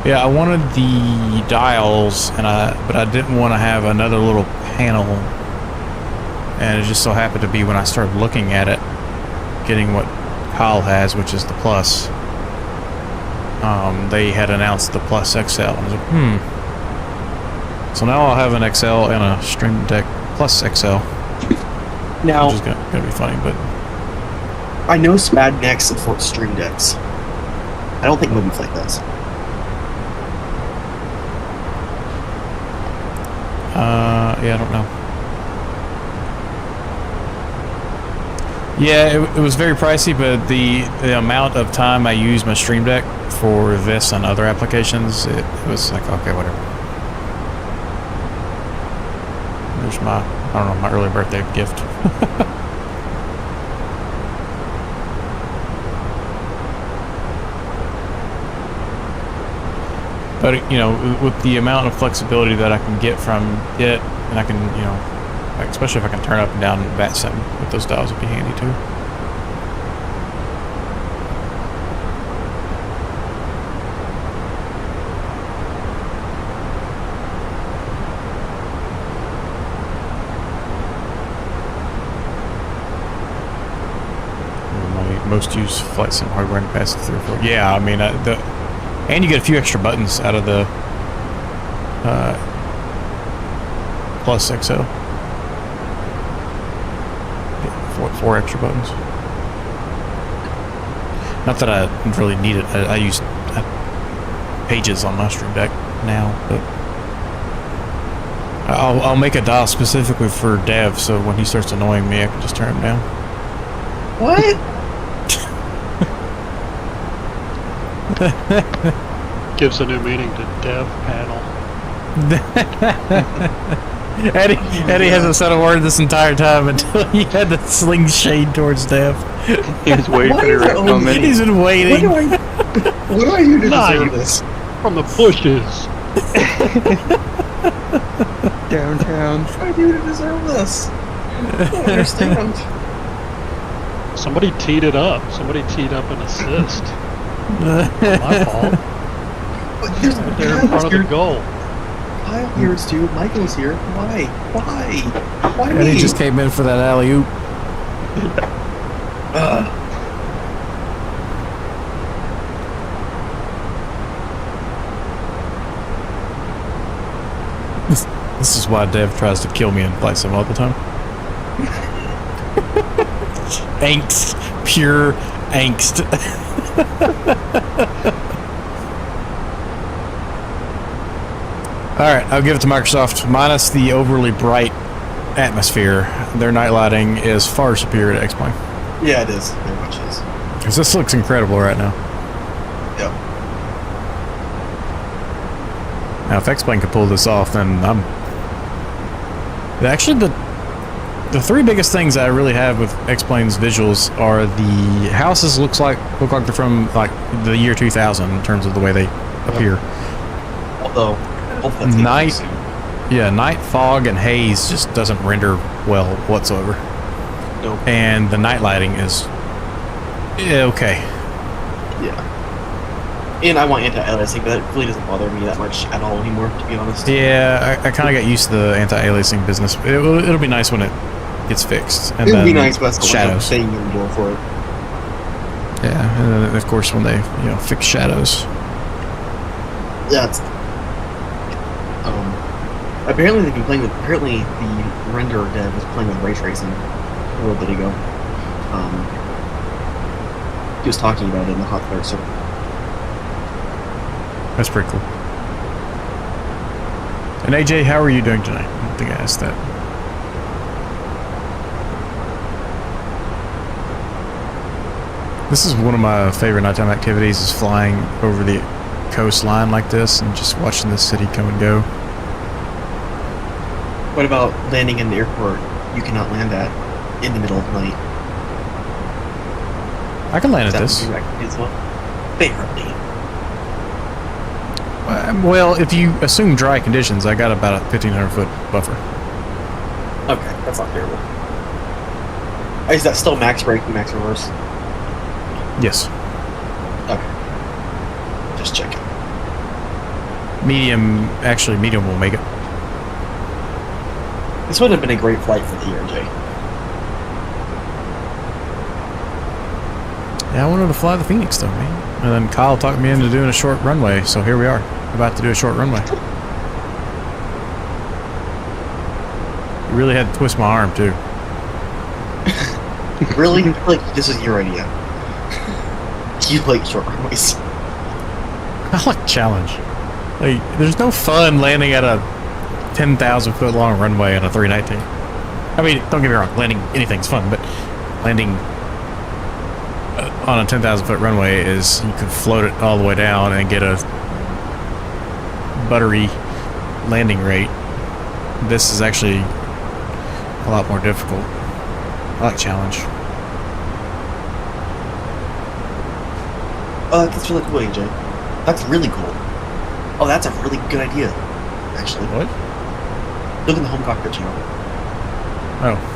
Yeah, I wanted the dials, but I didn't want to have another little panel. And it just so happened to be when I started looking at it, getting what Kyle has, which is the Plus. They had announced the Plus XL, and I was like, So now I'll have an XL and a Stream Deck Plus XL. Now, which is gonna be funny, but I know SPAD Next supports Stream Decks. I don't think MovieFlight does. yeah, I don't know. Yeah, it was very pricey, but the amount of time I use my Stream Deck for this and other applications, it was like, okay, whatever. There's my, I don't know, my early birthday gift. But, you know, with the amount of flexibility that I can get from it, and I can, you know, like, especially if I can turn up and down bat sim with those dials, would be handy too. My most used flight sim hardware in the past 3 or 4. Yeah, I mean, and you get a few extra buttons out of the Plus XL. Four extra buttons. Not that I really need it. I use Pages on my Stream Deck now, but I'll make a dial specifically for Dev, so when he starts annoying me, I can just turn him down. What? Gives a new meaning to dev panel. Eddie hasn't said a word this entire time until he had to sling shade towards Dev. He was waiting for the right moment. He's been waiting. What do I do to deserve this? From the bushes. Downtown. What do I do to deserve this? I don't understand. Somebody teed it up. Somebody teed up an assist. My fault. But there's They're in front of the goal. Kyle here is too. Michael's here. Why? Why? Why And me? he just came in for that alley-oop. This is why Dev tries to kill me in flight sim all the time. Angst. Pure angst. Alright, I'll give it to Microsoft. Minus the overly bright atmosphere, their night lighting is far superior to X-Plane. Yeah, it is. Very much is. Because this looks incredible right now. Yep. Now, if X-Plane could pull this off, then I'm... Actually, the three biggest things I really have with X-Plane's visuals are the houses look like they're from, like, the year 2000 in terms of the way they appear. Although, night, night fog and haze just doesn't render well whatsoever. Nope. And the night lighting is okay. Yeah. And I want anti-aliasing, but that really doesn't bother me that much at all anymore, to be honest. Yeah, I kind of got used to the anti-aliasing business. It'll be nice when it gets fixed. And It would be then nice, but that's shadows. thing you endure for it. Yeah, and then of course when they fix shadows. Yeah, it's... apparently they've been playing with... Apparently the render dev was playing with ray tracing a little bit ago. He was talking about it in the hot fire circle. That's pretty cool. And AJ, how are you doing tonight? I don't think I asked that. This is one of my favorite nighttime activities, is flying over the coastline like this and just watching the city come and go. What about landing in the airport you cannot land at in the middle of the night? I can land Is at that this. what you recommend as well? Favorably. Well, if you assume dry conditions, I got about a 1,500-foot buffer. Okay, that's not terrible. Is that still max brake and max reverse? Yes. Okay. Just checking. Medium will make it. This would have been a great flight for the ERJ. Yeah, I wanted to fly the Phoenix though, man. And then Kyle talked me into doing a short runway, so here we are, about to do a short runway. You really had to twist my arm too. Really? Like, this is your idea. You like short runways. I like challenge. Like, there's no fun landing at a 10,000-foot long runway on a 319. I mean, don't get me wrong, landing anything's fun, but landing on a 10,000-foot runway is, you can float it all the way down and get a buttery landing rate. This is actually a lot more difficult. I like challenge. Oh, that's really cool, AJ. That's really cool. Oh, that's a really good idea, actually. What? Look at the home cockpit channel. Oh.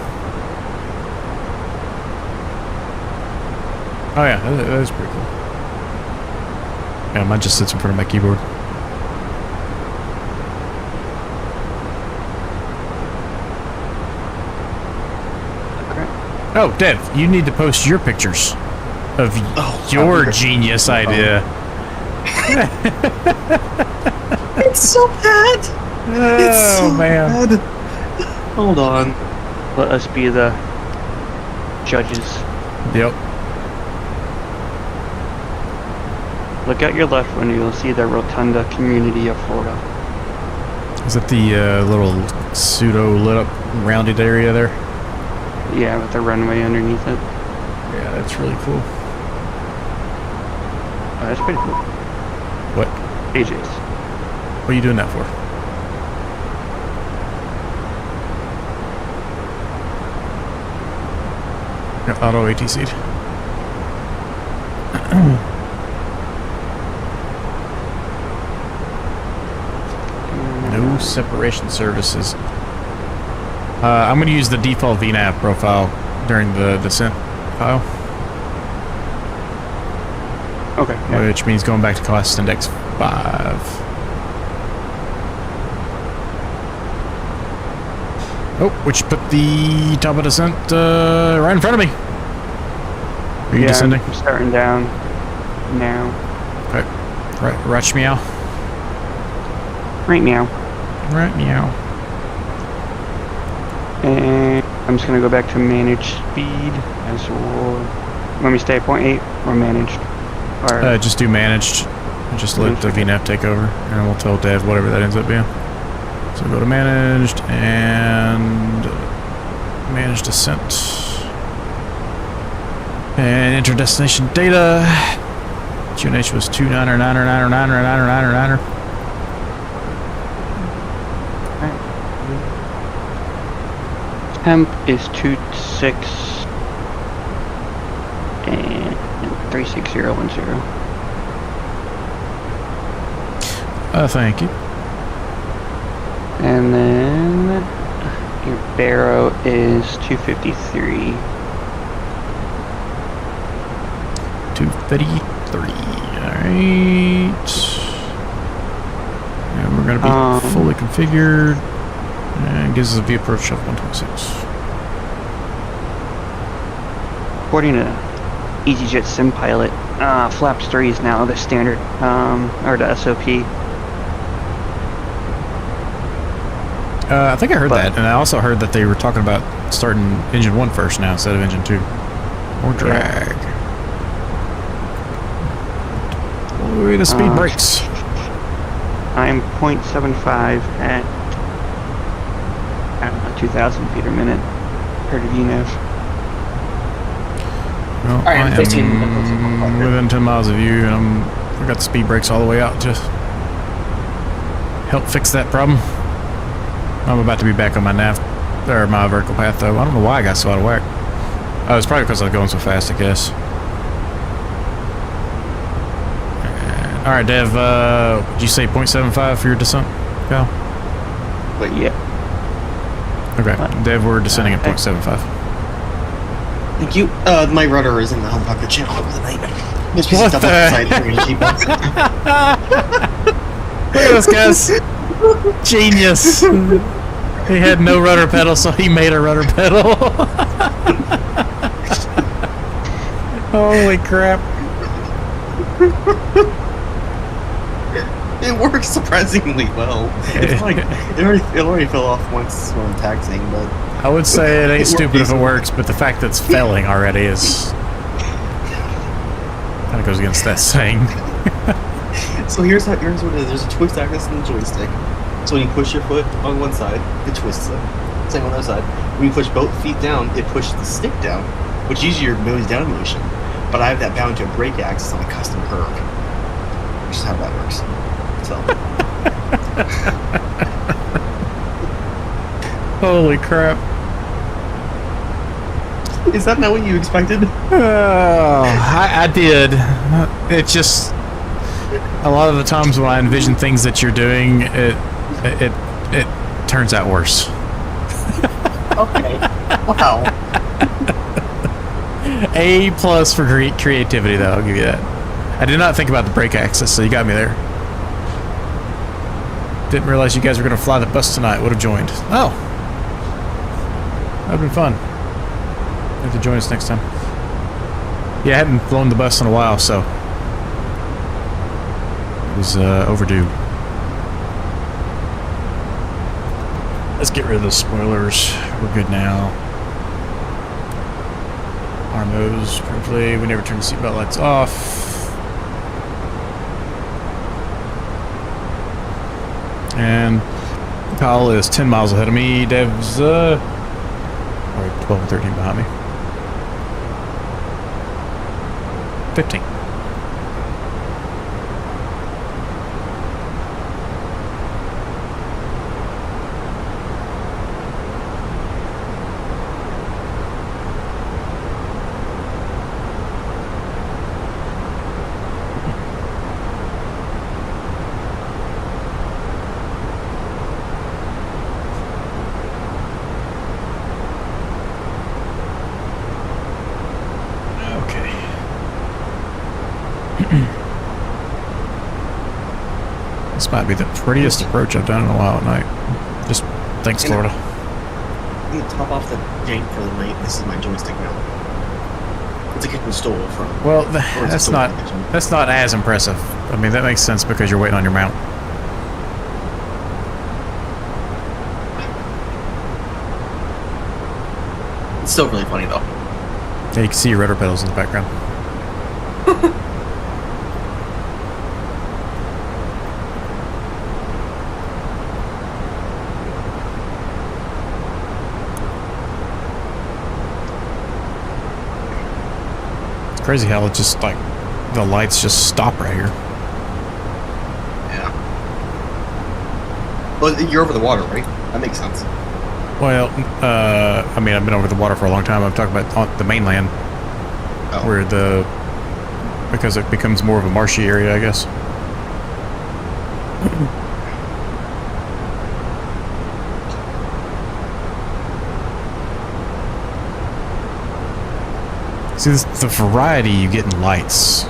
Oh yeah, that is pretty cool. Yeah, mine just sits in front of my keyboard. Okay. Oh, Dev, you need to post your pictures of your genius idea. It's so bad! It's so man. bad! Hold on. Let us be the judges. Yep. Look out your left when you'll see the Rotunda community of Florida. Is that the little pseudo lit up rounded area there? Yeah, with the runway underneath it. Yeah, that's really cool. Oh, that's pretty cool. What? AJ's. What are you doing that for? Auto ATC'd. No separation services. I'm going to use the default VNAV profile during the descent file. Okay. Yeah. Which means going back to cost index 5. Oh, which put the top of descent right in front of me. Are you descending? I'm starting down now. Okay. Right, Ratch meow. Right now. Right now. And I'm just gonna go back to managed speed as well. Let me stay at 0.8 or managed. Or Just do managed. Just let the VNAV take over, and we'll tell Dev whatever that ends up being. So go to managed and manage descent. And enter destination data. QNH was 29er. temp is 26 and 36010. Thank you. And then your barrow is 253. 233. Alright. And we're going to be fully configured. And gives us a view approach of 126. According to EasyJet SimPilot, flaps 3 is now the standard, or the SOP. I think I heard that, and I also heard that they were talking about starting engine 1 first now instead of engine 2. More drag. Ooh, the speed brakes. I'm 0.75 at 2,000 feet a minute per the VNAV. Well, Alright, I'm 15 am within 10 miles of you, and I got the speed brakes all the way out to help fix that problem. I'm about to be back on my nav, or my vertical path though. I don't know why I got so out of whack. Oh, it's probably because I was going so fast, I guess. Alright, Dev, did you say 0.75 for your descent? Cal? But yeah. Okay, Dev, we're descending at 0.75. Thank you. My rudder is in the humbucker channel over the night. There's What stuff the- outside for me to keep up. Look at this, guys. Genius. He had no rudder pedal, so he made a rudder pedal. Holy crap. It works surprisingly well. It's like it already fell off once when taxiing, but I would say it ain't It stupid if it works. works, but the fact that it's failing already is kind of goes against that saying. so here's what it is. There's a twist axis in the joystick. So when you push your foot on one side, it twists it. Same on the other side. When you push both feet down, it pushes the stick down, which uses your nose down motion. But I have that bound to a brake axis on a custom curve, which is how that works. So. Holy crap. Is that not what you expected? Oh, I did. It just... A lot of the times when I envision things that you're doing, it turns out worse. Okay. Wow. A plus for creativity, though. I'll give you that. I did not think about the brake axis, so you got me there. Didn't realize you guys were going to fly the bus tonight. Would have joined. Oh. That would have been fun. You have to join us next time. Yeah, I hadn't flown the bus in a while, so it was overdue. Let's get rid of those spoilers. We're good now. Arm those briefly. We never turn the seatbelt lights off. And Kyle is 10 miles ahead of me. Dev's 12 and 13 behind me. 15. This might be the prettiest approach I've done in a while at night. Just thanks, Florida. You top off the jank for the night. This is my joystick now. It's a kitchen stool from. Well, or it's a that's stool not from the kitchen. that's not as impressive. I mean, that makes sense because you're waiting on your mount. It's still really funny though. Yeah, you can see your rudder pedals in the background. It's crazy how it just like the lights just stop right here. Yeah. Well, you're over the water, right? That makes sense. Well, I mean, I've been over the water for a long time. I'm talking about on the mainland, where because it becomes more of a marshy area, I guess. See, the variety you get in lights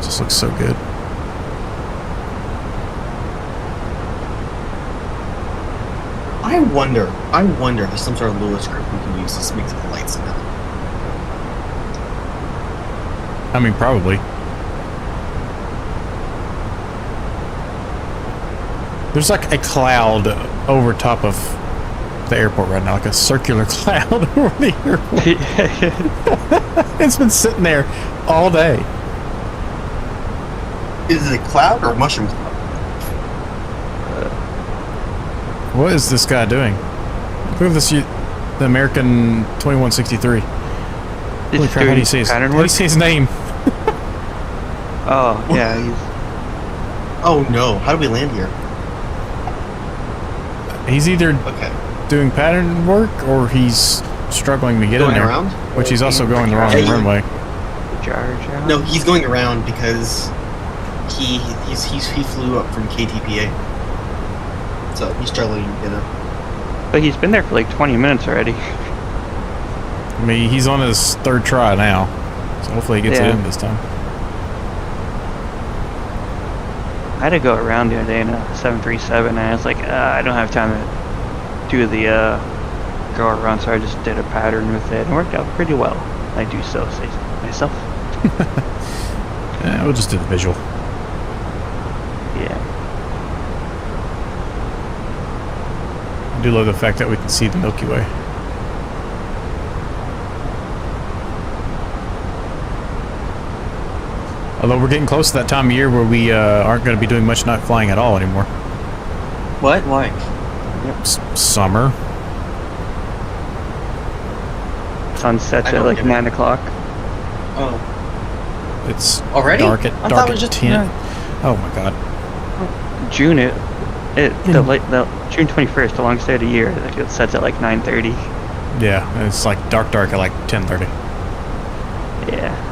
just looks so good. I wonder if there's some sort of Lewis group we can use to make the lights now. I mean, probably. There's like a cloud over top of the airport right now, like a circular cloud over the airport. It's been sitting there all day. Is it a cloud or a mushroom cloud? What is this guy doing? Look at this, the American 2163. Holy crap, how do you say his name? Oh, yeah, he's... Oh no, how do we land here? He's either Okay. doing pattern work or he's struggling to get in there. Around? Which he's also going the wrong runway. No, he's going around because he flew up from KTPA. So he's struggling to get up. But he's been there for like 20 minutes already. I mean, he's on his third try now. So hopefully he gets it in this time. I had to go around the other day in a 737 and I was like, I don't have time to do the go around, so I just did a pattern with it and it worked out pretty well. I do so say myself. Yeah, we'll just do the visual. Yeah. I do love the fact that we can see the Milky Way. Although we're getting close to that time of year where we aren't going to be doing much night flying at all anymore. What? Why? Summer. Sun sets at like 9 o'clock. Oh. It's already dark at I thought it was just 10. Oh my god. June the June 21st, the longest day of the year, like it sets at like 9:30. Yeah, and it's like dark at like 10:30. Yeah.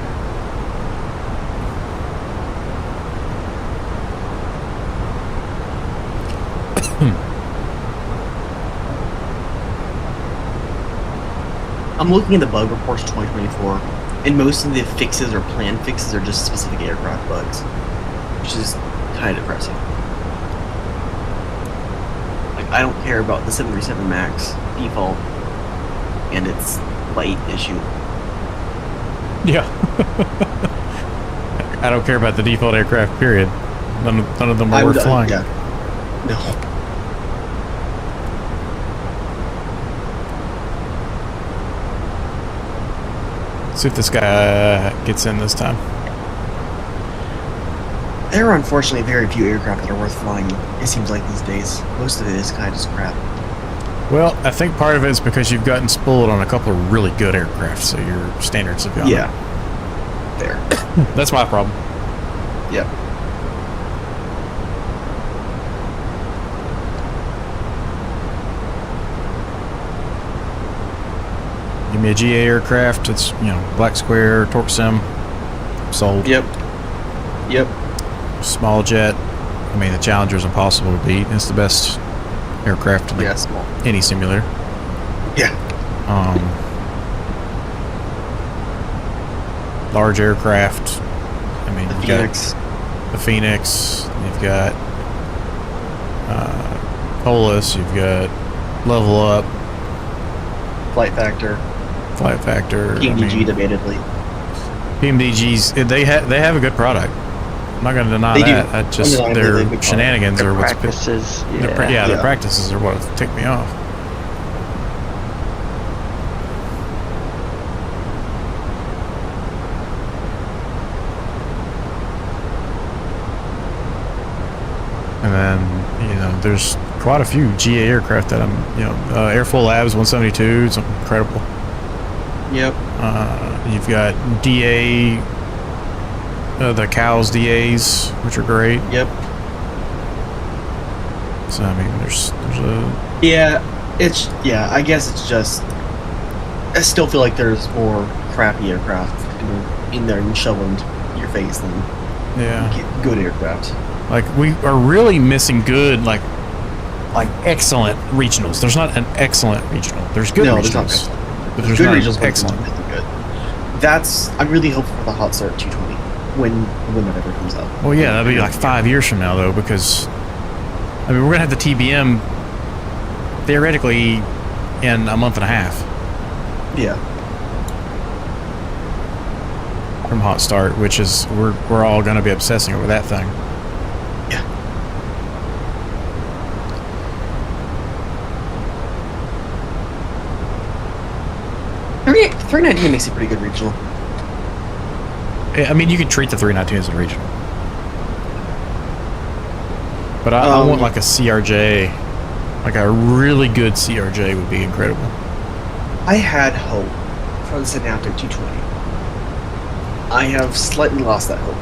I'm looking at the bug reports 2024, and most of the fixes or planned fixes are just specific aircraft bugs, which is kind of depressing. Like, I don't care about the 737 MAX default and its light issue. Yeah. I don't care about the default aircraft, period. None of them are worth flying. Yeah. No. See if this guy gets in this time. There are unfortunately very few aircraft that are worth flying, it seems like these days. Most of it is kind of just crap. Well, I think part of it is because you've gotten spoiled on a couple of really good aircraft, so your standards have gone up. Yeah. There. That's my problem. Yep. Give me a GA aircraft, it's, you know, black square, torque sim, sold. Yep. Yep. Small jet, I mean, the Challenger's impossible to beat. It's the best aircraft in Small. any simulator. Yeah. Large aircraft, I mean, The you've Fenix. got the Fenix, you've got Polis, you've got Level Up, Flight Factor. PMDG, debatedly. PMDGs, they have a good product. I'm not going to deny They do. that. I just Undeniably, their they do. shenanigans are what's Practices, their practices are what tick me off. And then, you know, there's quite a few GA aircraft that I'm, you know, Airflow Labs 172, it's incredible. Yep. You've got DA, the cows DAs, which are great. Yep. So I mean, there's a Yeah, I guess it's just, I still feel like there's more crappy aircraft in there and shoveling your face than good aircraft. like we are really missing good like excellent regionals. There's not an excellent regional. There's good regionals, but there's good not regionals, excellent. Really good. I'm really hopeful for the Hot Start 220 when that ever comes out. Well, yeah, that'll be like 5 years from now though, because I mean we're gonna have the TBM theoretically in a month and a half. Yeah. From Hot Start, which is we're all going to be obsessing over that thing. Yeah. $319 makes a pretty good regional. I mean, you could treat the 319 as a regional, but I want like a CRJ, like a really good CRJ would be incredible. I had hope for the Synaptic 220. I have slightly lost that hope.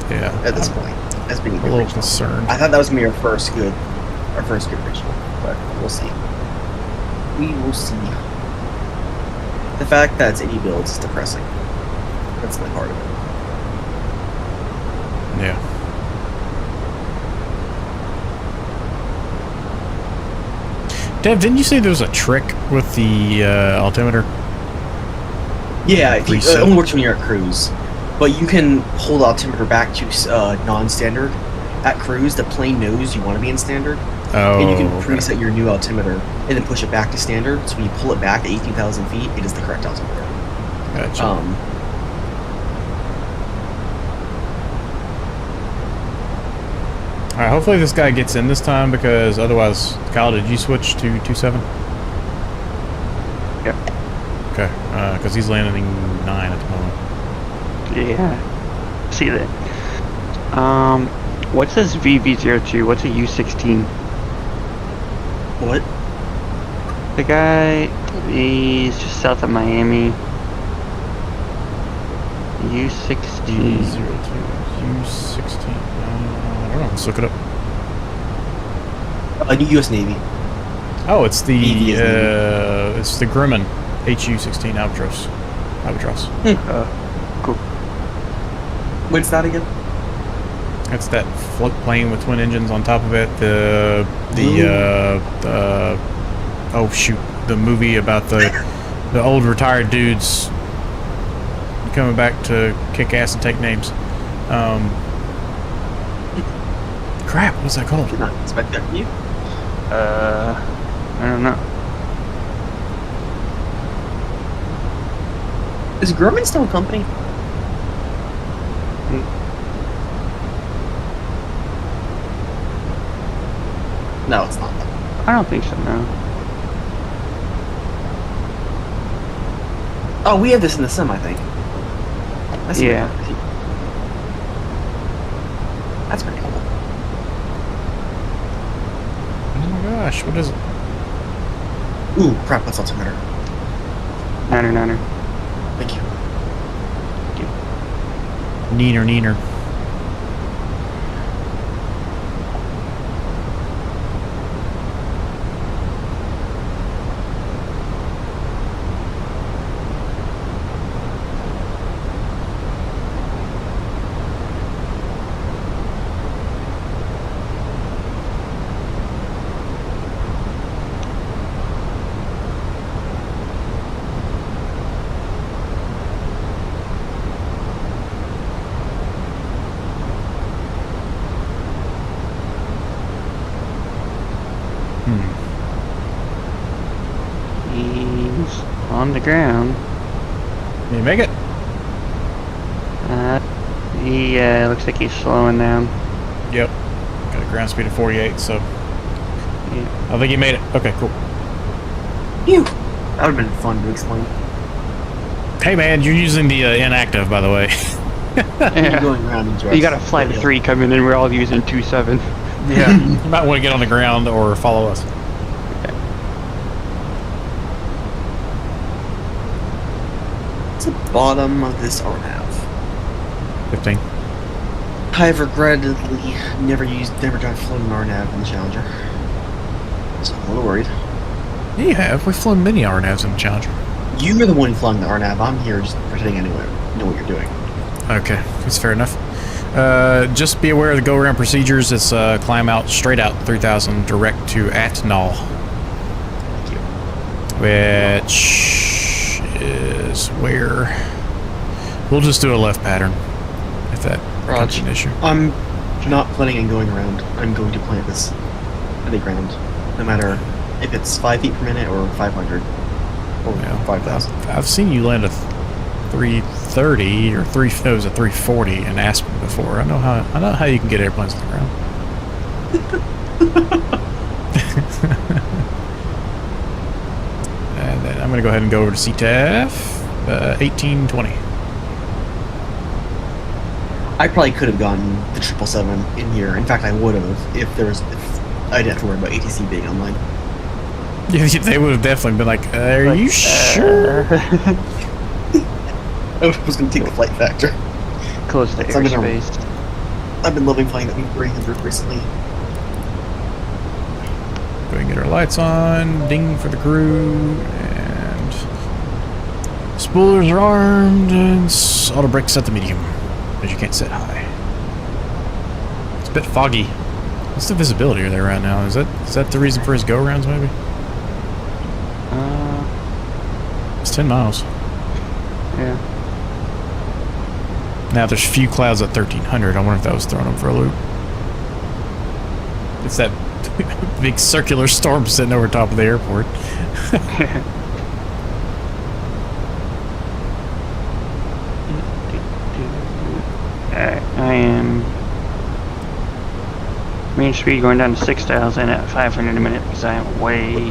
Yeah. At this point, as being a little concerned. I thought that was gonna be our first good regional, but we'll see. We will see. The fact that it's 80 builds is depressing. That's the part of it. Yeah. Dev, didn't you say there was a trick with the altimeter? Yeah, it only works when you're at cruise. But you can hold altimeter back to non-standard. At cruise, the plane knows you want to be in standard. Oh, and you can preset your new altimeter and then push it back to standard. So when you pull it back to 18,000 feet, it is the correct altimeter. Gotcha. Alright, hopefully this guy gets in this time, because otherwise, Kyle, did you switch to 27? Yep. Okay, because he's landing 9 at the moment. Yeah. See that. What's this VV02? What's a U16? What? The guy, he's just south of Miami. U16. U16. I don't know. Let's look it up. U.S. Navy. Oh, it's the VV Grumman HU-16 Albatross. Cool. What's that again? That's that float plane with twin engines on top of it. Oh shoot, the movie about the old retired dudes coming back to kick ass and take names. Crap, what's that called? Did not expect that from you. I don't know. Is Grumman still a company? No, it's not. I don't think so, no. Oh, we have this in the sim, I think. That's Yeah. That's pretty cool. Oh my gosh, what is it? Ooh, crap, that's altimeter. Niner. Thank you. Neener. He's on the ground. Can you make it? He looks like he's slowing down. Yep. Got a ground speed of 48, so Yeah. I think he made it. Okay, cool. Phew! That would have been fun to explain. Hey man, you're using the inactive, by the way. You're going around in You got a flight of 3 coming in, we're all using 27. Yeah. You might want to get on the ground or follow us. What's the bottom of this RNAV? 15. I've regrettably never flown an RNAV in the Challenger. So I'm a little worried. Yeah, you have. We've flown many RNAVs in the Challenger. You were the one flying the RNAV. I'm here just pretending I know what you're doing. Okay, that's fair enough. Just be aware of the go-around procedures. It's climb out, straight out 3000, direct to Atnall. Thank you. Which is where... We'll just do a left pattern, if that becomes an issue. I'm not planning on going around. I'm going to plant this at the ground, no matter if it's 5 feet per minute or 500 or Yeah, 5,000. I've seen you land a 330 or it was a 340 in Aspen before. I know how you can get airplanes on the ground. And then I'm going to go ahead and go over to CTAF 1820. I probably could have gotten the 777 in here. In fact, I would have if I didn't have to worry about ATC being online. Yeah, they would have definitely been like, "Are you sure?" I was going to take the flight factor. Close to So I'm gonna- airspace. I've been loving flying that V300 recently. Go ahead and get our lights on. Ding for the crew. And spoolers are armed. And auto brake set to medium, because you can't set high. It's a bit foggy. What's the visibility there right now? Is that the reason for his go-rounds, maybe? It's 10 miles. Yeah. Now there's few clouds at 1300. I wonder if that was throwing him for a loop. It's that big circular storm sitting over top of the airport. I am main speed going down to 6,000 at 500 a minute because I am way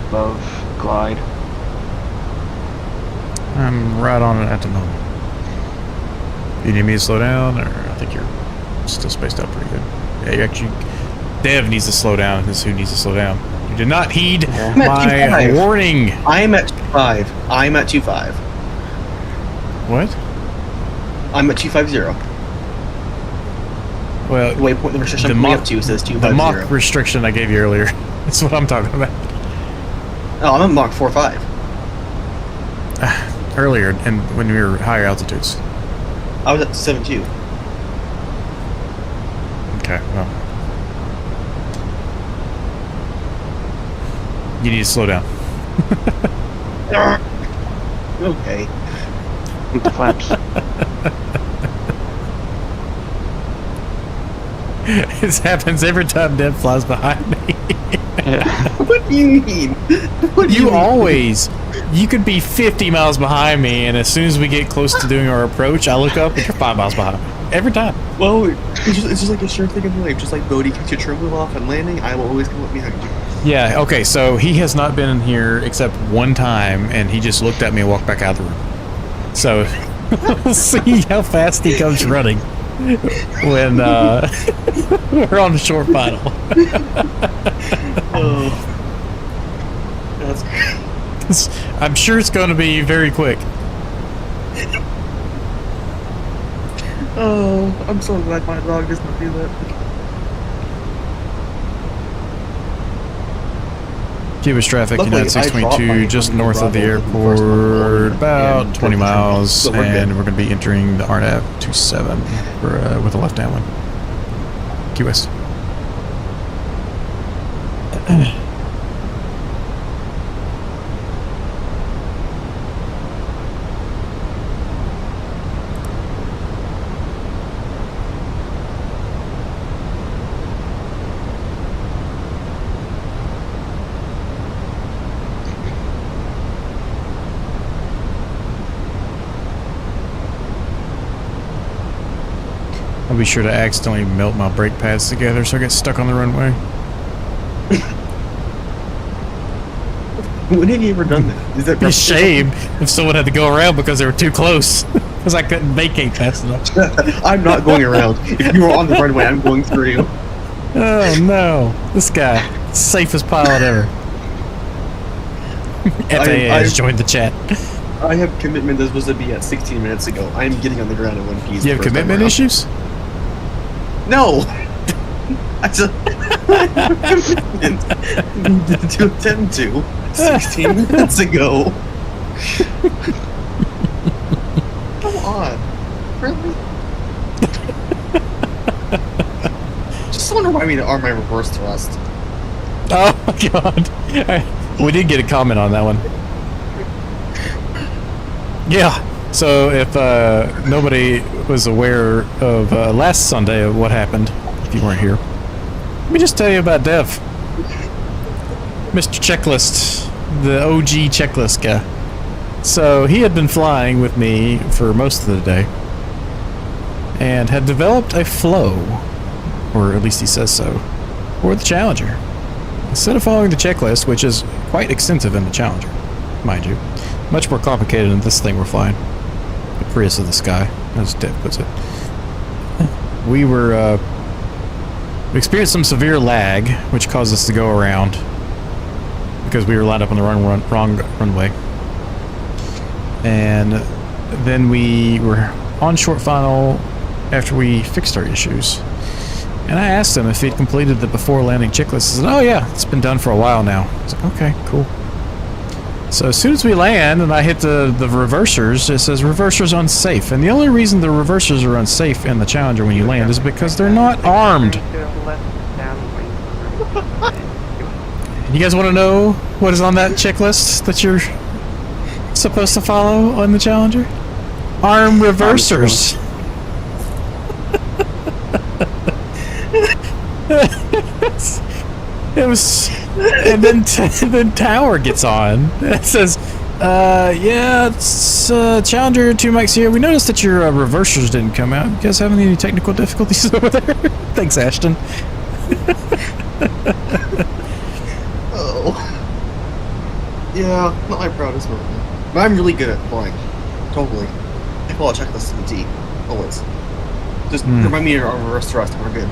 above glide. I'm right on it at the moment. You need me to slow down, or I think you're still spaced out pretty good. Yeah, you actually... Dev needs to slow down. This is who needs to slow down. You did not heed I'm at my 2.5. warning. I'm at 2.5. I'm at 2.5. What? I'm at 250. Well, The waypoint, the restriction the I'm coming Mach- up to says the 250. Mach restriction I gave you earlier. That's what I'm talking about. Oh, I'm at Mach 4.5. Earlier, and when we were at higher altitudes. I was at 7.2. Okay, well. You need to slow down. Okay. The flaps. This happens every time Dev flies behind me. Yeah. What do you mean? What do You mean? always, you could be 50 miles behind me, and as soon as we get close to doing our approach, I look up and you're 5 miles behind me. Every time. Well, it's just like a sure thing in life. Just like Bodhi kicks your trim wheel off and landing, I will always come up behind you. Yeah, okay, so he has not been in here except one time, and he just looked at me and walked back out of the room. So, we'll see how fast he comes running when we're on the short final. Oh. That's I'm sure it's going to be very quick. Oh, I'm so glad my dog does not do that. Cuba's traffic, Luckily, United I dropped 622, my just Bravo north of the looking for airport, first about and 20 miles, so we're good. and we're going to be entering the RNAV 27 with a left-hand one. QS. I'll be sure to accidentally melt my brake pads together so I get stuck on the runway. When have you ever done that? Is that Be a shame if someone had to go around because they were too close. Because I couldn't vacate fast enough. I'm not going around. If you were on the runway, I'm going through. Oh no. This guy. Safest pilot ever. FAA has joined the chat. I have commitment that was supposed to be at 16 minutes ago. I am getting on the ground in one piece. You have commitment issues? No! I just commitment to attend to 16 minutes ago. Come on. Really? Just someone remind me to arm my reverse thrust. Oh my god. We did get a comment on that one. Yeah. So if nobody was aware of last Sunday of what happened, if you weren't here, let me just tell you about Dev. Mr. Checklist, the OG checklist guy. So he had been flying with me for most of the day and had developed a flow, or at least he says so, for the Challenger. Instead of following the checklist, which is quite extensive in the Challenger, mind you, much more complicated than this thing we're flying, the Prius of the sky, as Dev puts it. We experienced some severe lag, which caused us to go around because we were lined up on the wrong runway. And then we were on short final after we fixed our issues. And I asked him if he'd completed the before landing checklist. He said, oh yeah, it's been done for a while now. I was like, okay, cool. So as soon as we land and I hit the reversers, it says reversers unsafe. And the only reason the reversers are unsafe in the Challenger when you land is because they're not armed. You guys want to know what is on that checklist that you're supposed to follow on the Challenger? Arm reversers. It was, and then Tower gets on. It says, yeah, it's Challenger 2 mics here. We noticed that your reversers didn't come out. You guys having any technical difficulties over there? Thanks, Ashton. Oh. Yeah, not my proudest moment. But I'm really good at flying. Totally. I follow a checklist to the T. Always. Just remind me to reverse thrust and we're good.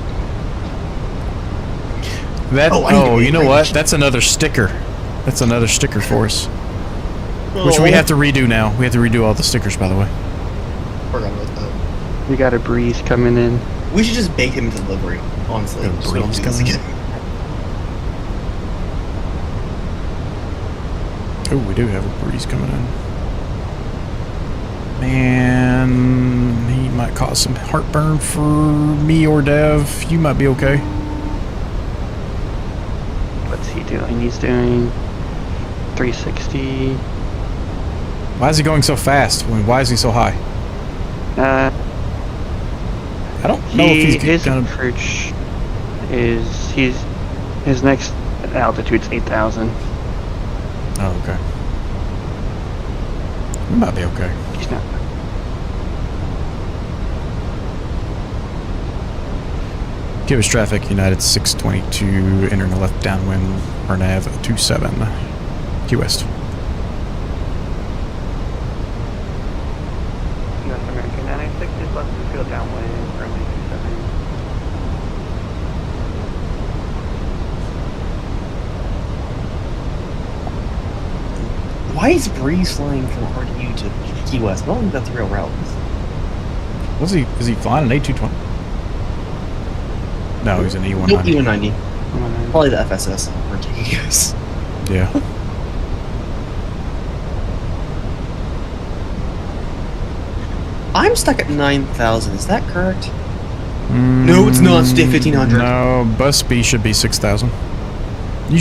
That, oh, you know what? That's another sticker. That's another sticker for us. Which we have to redo now. We have to redo all the stickers, by the way. Forgot about that. We got a breeze coming in. We should just bake him into delivery, honestly. A Just don't breeze do this coming in? again. Oh, we do have a breeze coming in. Man, he might cause some heartburn for me or Dev. You might be okay. What's he doing? He's doing 360. Why is he going so fast? Why is he so high? I don't know if he's his gonna... approach is his next altitude's 8,000. Oh, okay. We might be okay. He's not. KIAH traffic, United 622, entering the left downwind, RNAV 27, Key West. North American 996 is left to field downwind, runway 27. Why is Breeze flying from RDU to Key West? I don't think that's the real route. Is he flying an A220? No, he's an E190. Nope, E190. Probably the FSS we're taking us. Yeah. I'm stuck at 9,000. Is that correct? No, it's not. Stay 1,500. No, bus B should be 6,000. You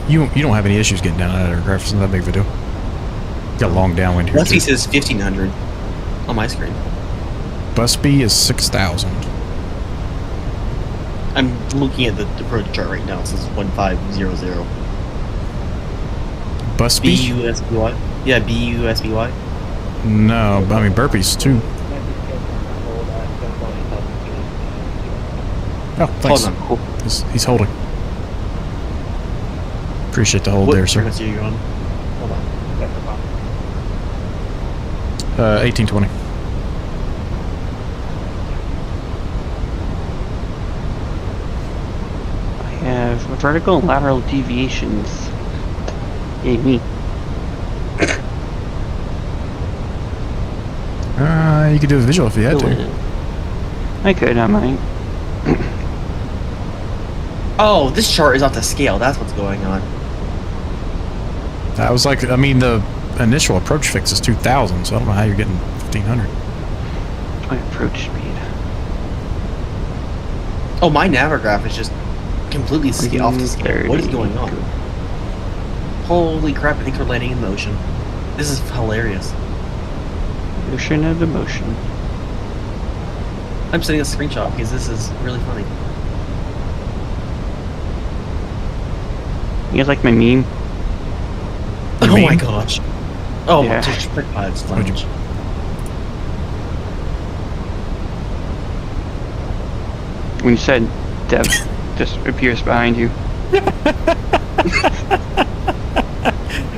don't have any issues getting down that aircraft. It's not that big of a deal. Got a long downwind here. Bus B says 1,500 on my screen. Bus B is 6,000. I'm looking at the approach chart right now. It says 1500. Bus B? BUSBY? Yeah, BUSBY. No, I mean burpees too. Oh, thanks. Hold on. He's holding. Appreciate the hold What there, sir. frequency are you on? 1820. I have vertical and lateral deviations. Yay me. You could do a visual if you had to. I could, I might. Oh, this chart is off the scale. That's what's going on. That was like, I mean, the initial approach fix is 2,000, so I don't know how you're getting 1,500. My approach speed. Oh, my Navigraph is just completely off the scale. What is going on? Holy crap, I think we're landing in the ocean. This is hilarious. Ocean of emotion. I'm sending a screenshot because this is really funny. You guys like my meme? Oh meme? my gosh. Oh Yeah. my gosh, it's What'd you- fun. When you said Dev just appears behind you.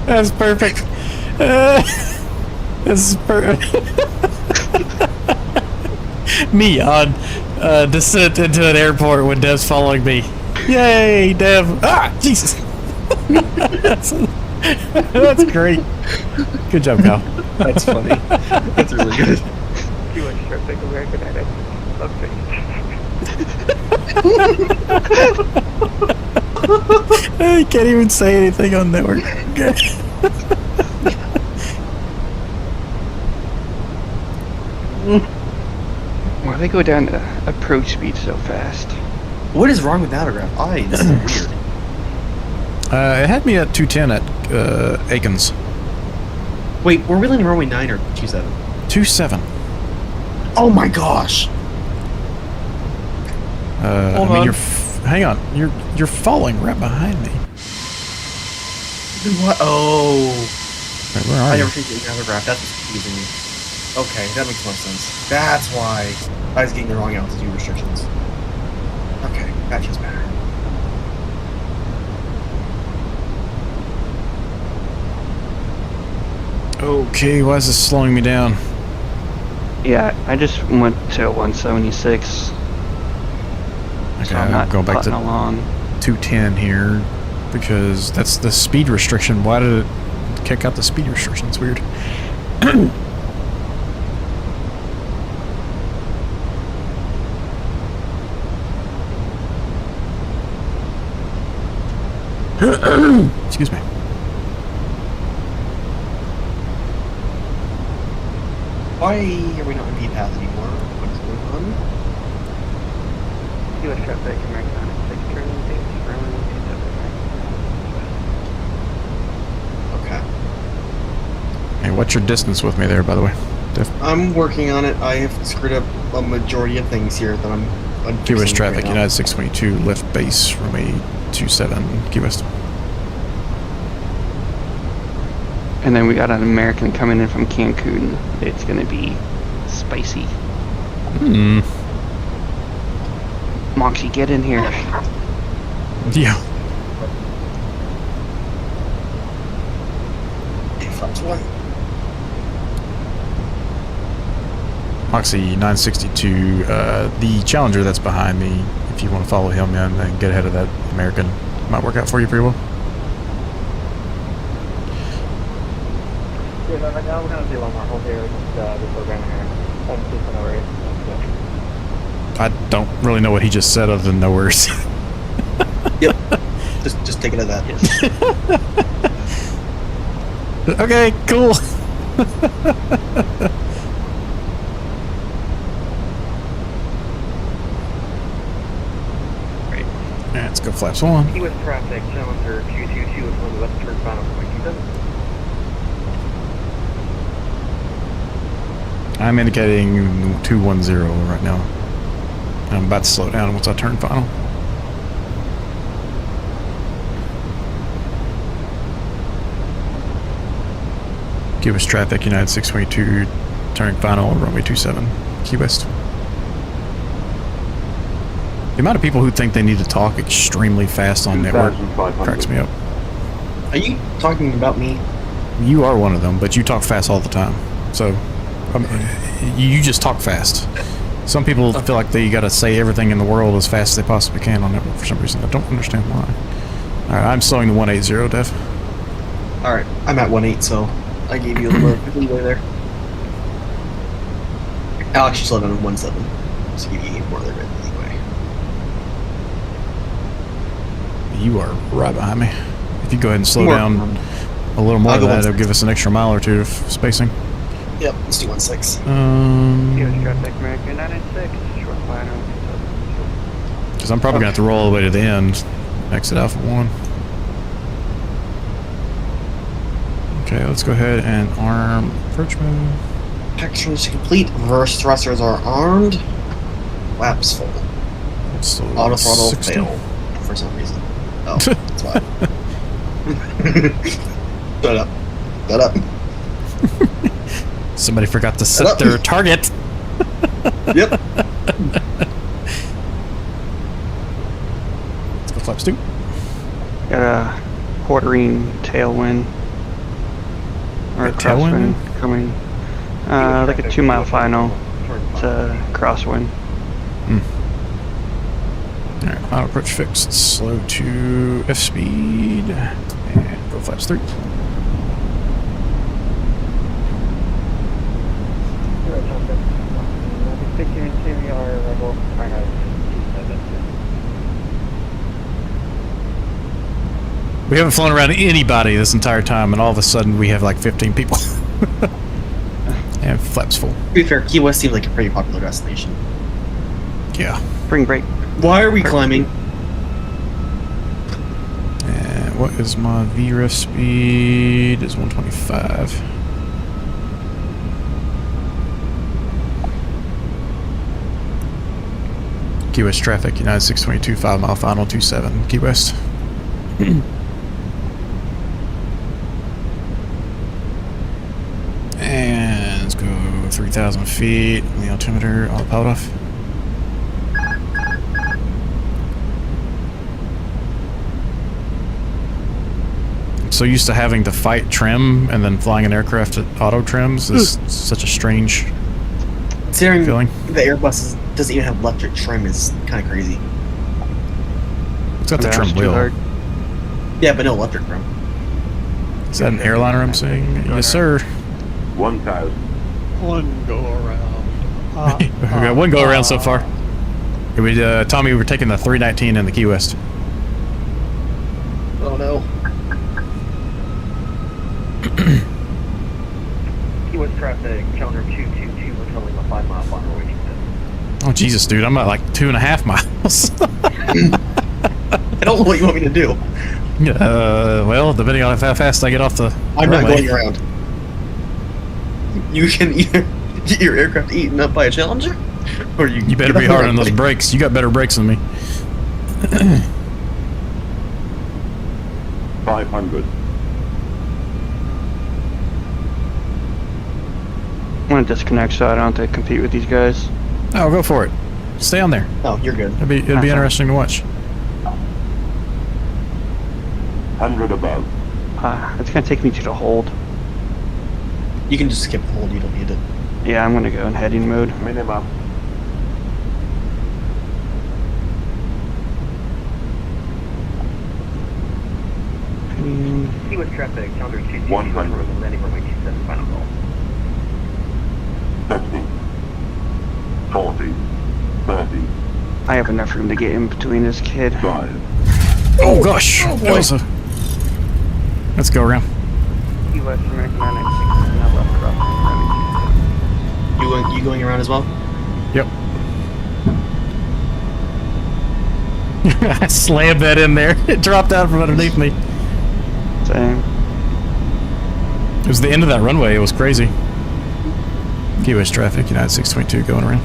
That's perfect. This is perfect. Me on descent into an airport when Dev's following me. Yay, Dev! Ah, Jesus! That's great. Good job, Kyle. That's funny. That's really good. You went traffic American Airlines. You can't even say anything on network. Why do they go down to approach speed so fast? What is wrong with Navigraph? This is weird. It had me at 210 at Aikens. Wait, we're really in runway 9 or 27? 27. Oh my gosh! I mean, hang on. You're falling right behind me. What? Oh. Wait, where are I you? never figured Navigraph. That's what's confusing me. Okay, that makes more sense. That's why I was getting the wrong altitude restrictions. Okay, that feels better. Okay, why is this slowing me down? Yeah, I just went to 176. Okay, So I'm I'm not going back to putting along. 210 here because that's the speed restriction. Why did it kick out the speed restriction? It's weird. Excuse me. Why are we not in V-Path anymore? What is going on? US traffic American Airlines 6 turning dates runway 27. Okay. Hey, what's your distance with me there, by the way? I'm working on it. I have screwed up a majority of things here that I'm Key West fixing traffic, right now. United 622, lift base, runway 27, Key West. And then we got an American coming in from Cancun. It's gonna be spicy. Moxie, get in here. Yeah. Flaps 1. Moxie 962, the Challenger that's behind me, if you want to follow him in and get ahead of that American, might work out for you pretty well. Yeah, right now we're going to do one more hold here with the program here. Please no worries. I don't really know what he just said other than no worries. Yep. Just take it as that. Okay, cool. Great. Alright, let's go flaps 1. Key West traffic, Challenger 222 is on the western final point. I'm indicating 210 right now. I'm about to slow down once I turn final. Key West traffic, United 622, turning final, runway 27, Key West. The amount of people who think they need to talk extremely fast on network cracks me up. Are you talking about me? You are one of them, but you talk fast all the time. So, You just talk fast. Some people feel like they gotta say everything in the world as fast as they possibly can on it, but for some reason I don't understand why. Alright, I'm slowing to 180, Dev. Alright, I'm at 1.8, so I gave you a little bit of leeway there. I'll actually slow down to 1.7, so give you 8 more there anyway. You are right behind me. If you go ahead and slow More. down a little more I'll than go that, it'll 1.6. give us an extra mile or two of spacing. Yep, let's do 1.6. US traffic, American 996, short final. Because I'm probably going to have to roll all the way to the end. Exit Alpha 1. Okay, let's go ahead and arm approach move. Textures complete. Reverse thrusters are armed. Flaps full. So Auto throttle 60. fail for some reason. Oh, that's why. Shut up. Shut up. Somebody forgot to Shut set up. their target. Yep. Let's go flaps 2. Got a quartering tailwind. Or A tailwind? crosswind coming. Like a 2 mile final. It's a crosswind. Alright, final approach fixed. Slow to F speed. And go flaps 3. We haven't flown around anybody this entire time, and all of a sudden we have like 15 people. And flaps full. To be fair, Key West seems like a pretty popular destination. Yeah. Spring break. Why are we climbing? And what is my VREF speed? Is 125. Key West traffic, United 622, 5 mile final, 27. Key West. And let's go 3,000 feet. The altimeter, all powered off. I'm so used to having to fight trim and then flying an aircraft at auto trims is such a strange Considering feeling. the Airbus doesn't even have electric trim is kind of crazy. It's got the Yeah, trim it's too wheel. hard. Yeah, but no electric trim. Is that an airliner I'm seeing? Yes, sir. 1,000. One go around. We got one go around so far. Tommy, we're taking the 319 in the Key West. Oh no. Key West traffic, calendar 222, we're traveling a 5 mile final waiting set. Oh Jesus, dude, I'm at like 2.5 miles. I don't know what you want me to do. Well, depending on how fast I get off the I'm not runway. going around. You can either get your aircraft eaten up by a Challenger, or You better be hard on those brakes. You got better brakes than me. 500. I'm gonna disconnect so I don't have to compete with these guys. Oh, go for it. Stay on there. No, you're good. It'd be interesting to watch. 100 above. It's gonna take me to the hold. You can just skip the hold. You don't need it. Yeah, I'm gonna go in heading mode. Minimum. Heading- Key West traffic, calendar 222, 100. we're landing runway 27, final call. 50. 40. 30. I have enough room to get in between this kid. 5. Oh gosh. Oh, boy. That was a... Let's go around. Key West American 996, now left crossing. You going around as well? Yep. I slammed that in there. It dropped out from underneath me. Same. It was the end of that runway. It was crazy. Key West traffic, United 622 going around.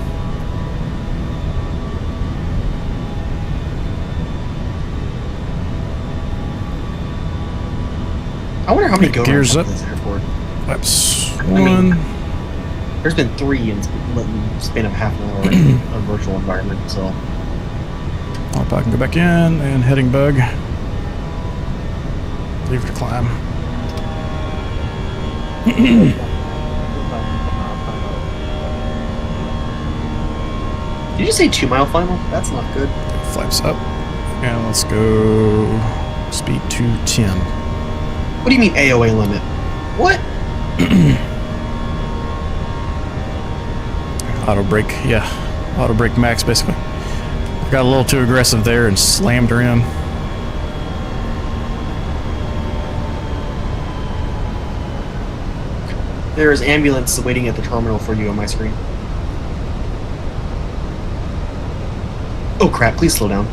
I wonder how many go Gears arounds up. at this airport. Laps mean- 1. There's been 3 in the span of half an hour in a virtual environment, so If I can go back in and heading bug. Leave it to climb. Did you say 2 mile final? That's not good. Flaps up. And let's go speed 210. What do you mean AOA limit? What? Auto brake, yeah. Auto brake max, basically. Got a little too aggressive there and slammed her in. There is ambulance waiting at the terminal for you on my screen. Oh crap, please slow down.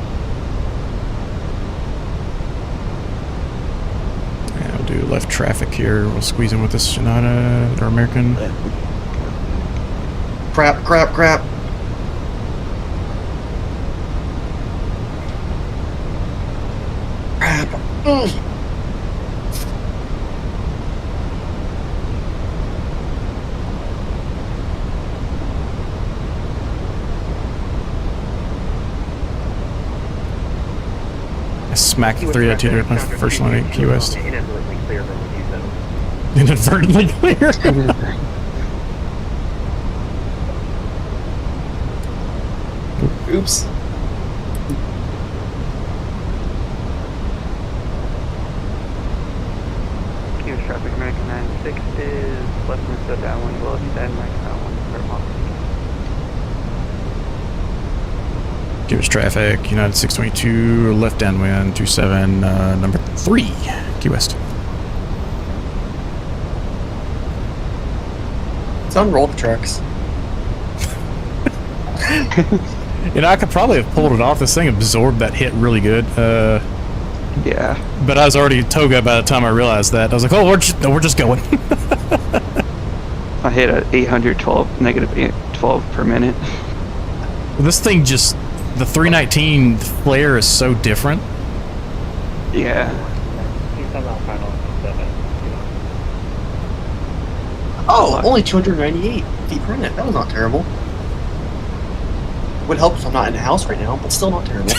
Yeah, we'll do left traffic here. We'll squeeze in with this United or American. Crap, crap, crap. Crap. Ugh. I smacked the 302 to my first line at Key West. Inadvertently clear from Houston. Inadvertently clear. Oops. KEYW traffic American 96 is left and so downwind will extend American 1 for Mach. Give us traffic, United 622, left downwind, 27, number 3, Key West. It's on roll the trucks. You know, I could probably have pulled it off. This thing absorbed that hit really good. Yeah. But I was already toga by the time I realized that. I was like, oh, we're just going. I hit a 812, negative 812 per minute. This thing just, the 319 flare is so different. Yeah. Houston on final 7. Oh, only 298 feet per minute. That was not terrible. Would help if I'm not in the house right now, but still not terrible.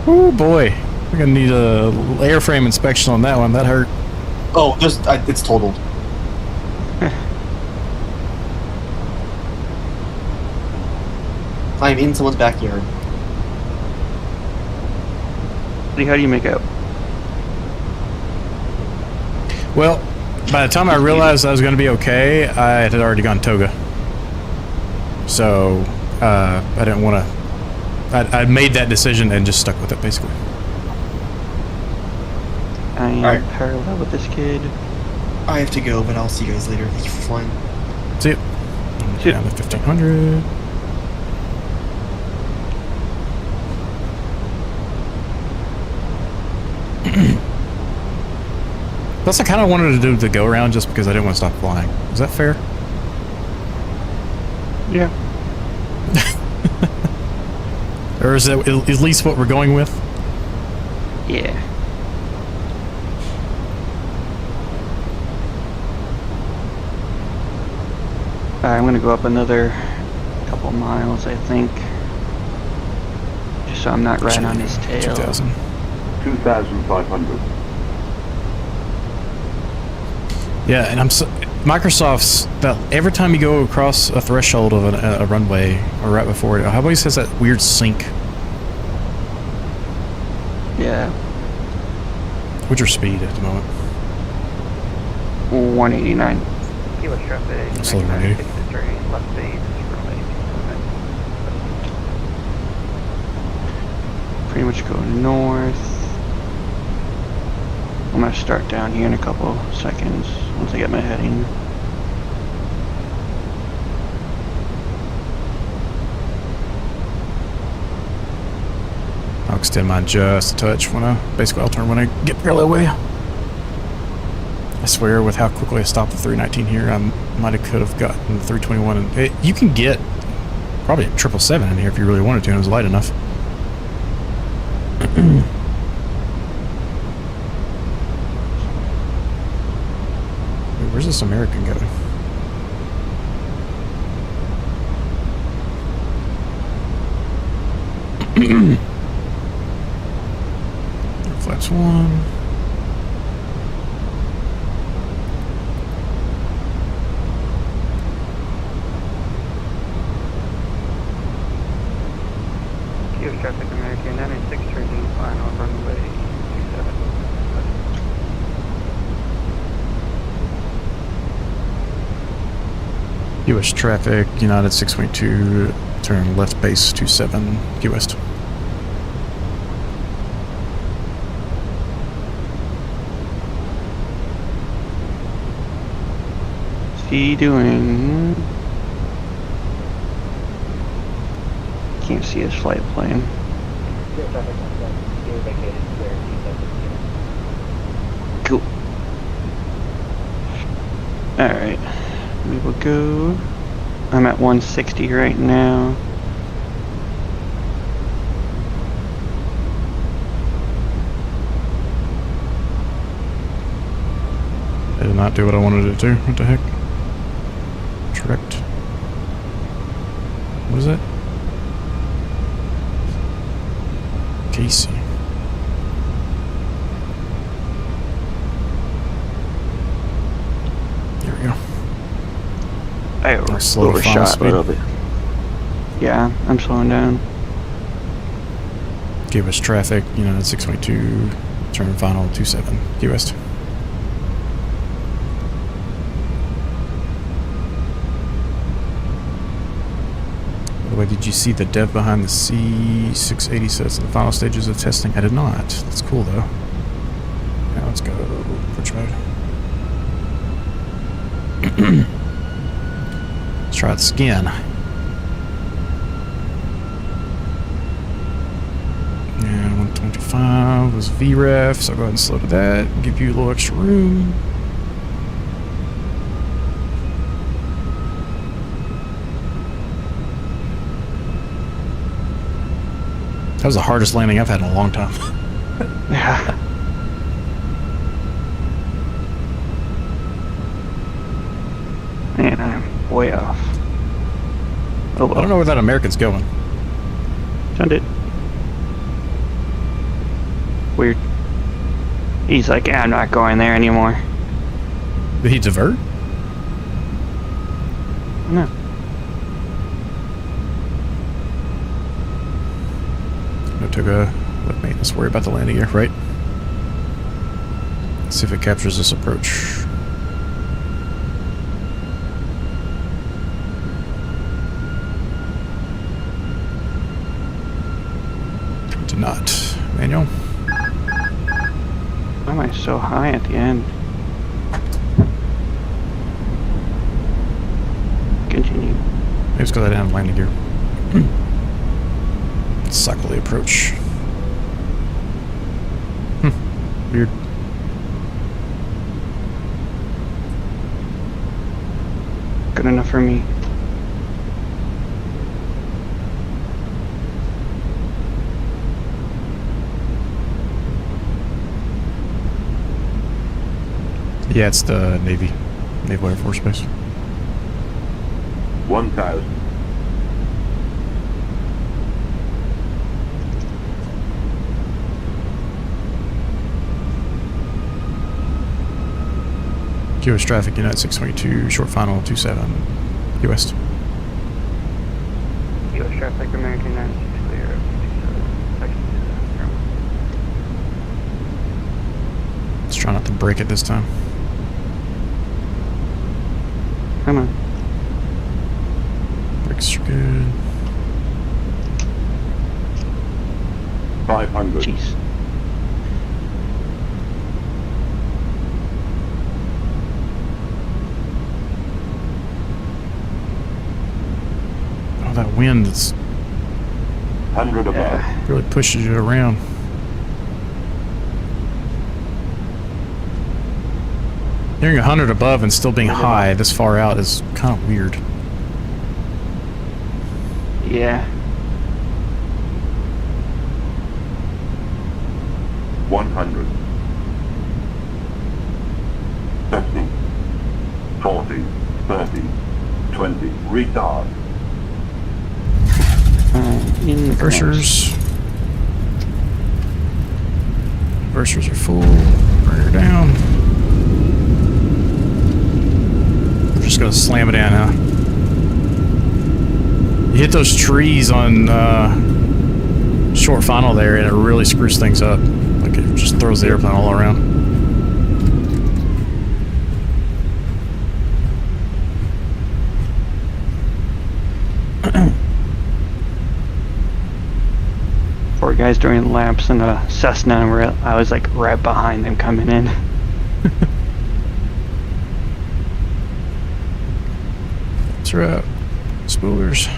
Oh boy, we're gonna need a airframe inspection on that one. That hurt. Oh, it's totaled. I'm in someone's backyard. How do you make out? Well, by the time I realized I was gonna be okay, I had already gone toga. So, I didn't want to... I made that decision and just stuck with it, basically. I am Alright. parallel with this kid. I have to go, but I'll see you guys later. Thank you for flying. See it. See ya. Down to 1500. Plus, I kind of wanted to do the go around just because I didn't want to stop flying. Is that fair? Yeah. Or is that at least what we're going with? Yeah. Alright, I'm gonna go up another couple miles, I think. Just so I'm not right on his tail. 2000. 2,500. Yeah, and Microsoft's that every time you go across a threshold of a runway or right before it, always has that weird sync. Yeah. What's your speed at the moment? 189. Kilo traffic. Slow 180. Left base. Runway 27. Pretty much go north. I'm gonna start down here in a couple seconds once I get my heading. I'll extend mine just a touch basically I'll turn when I get parallel with you. I swear with how quickly I stopped the 319 here, I could have gotten the 321. And you can get probably a 777 in here if you really wanted to, and it was light enough. Where's this American going? Flaps 1. US traffic American 996 turning final runway 27. US traffic, United 622, turn left base 27, Key West. What's he doing? Can't see his flight plane. US traffic 17, you're vacated clear, Cool. Alright. We will go. I'm at 160 right now. I did not do what I wanted it to. What the heck? Direct. What is it? Casey. There we go. I slow to final overshot a little bit. Yeah, I'm slowing down. Key West traffic, United 622, turn final 27, Key West. By the way, did you see the dev behind the C680 sets in the final stages of testing? I did not. That's cool though. Now let's go approach mode. Let's try the skin. And 125 was VREF, so I'll go ahead and slow to that. Give you a little extra room. That was the hardest landing I've had in a long time. Yeah. Man, I'm way off. Oh well. I don't know where that American's going. Turned it. Weird. He's like, yeah, I'm not going there anymore. Did he divert? No. No, took a let me. Let's worry about the landing gear, right? Let's see if it captures this approach. Did not. Manual. Why am I so high at the end? Continue. Maybe it's because I didn't have landing gear. Suckily approach. Weird. Good enough for me. Yeah, it's the Navy. Naval Air Force Base. 1,000. US traffic, United 622, short final 27, US. US traffic, American 96 clear. 27. Let's try not to break it this time. Come on. Brakes are good. 500. Jeez. Oh, that wind that's 100 above. really pushes you around. Hearing 100 above and still being high this far out is kind of weird. Yeah. 100. 50. 40. 30. 20. Retard. In the Inversers. Inversers are full. Bring her down. We're just gonna slam it in, huh? You hit those trees on short final there, and it really screws things up. Like it just throws the airplane all around. Four guys doing laps in a Cessna, and I was like right behind them coming in. That's right. Spoilers.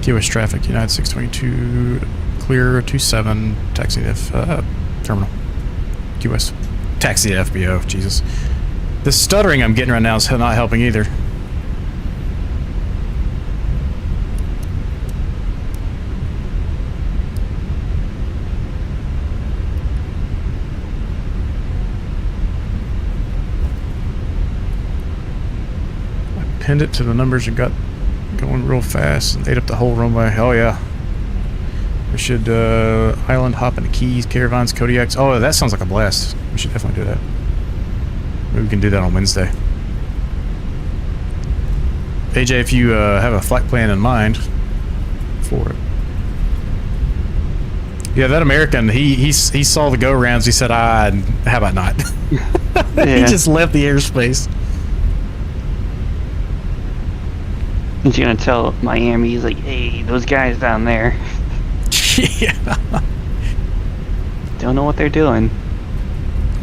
KEYW traffic, United 622, clear 27, taxi to terminal. QS. Taxi to FBO, Jesus. The stuttering I'm getting right now is not helping either. I pinned it to the numbers and got going real fast and ate up the whole runway. Oh yeah. We should island hop into Keys, Caravans, Kodiaks. Oh, that sounds like a blast. We should definitely do that. Maybe we can do that on Wednesday. AJ, if you have a flight plan in mind for it. Yeah, that American, he saw the go rounds. He said, how about not? He just left the airspace. He's gonna tell Miami, he's like, hey, those guys down there. Yeah. Don't know what they're doing.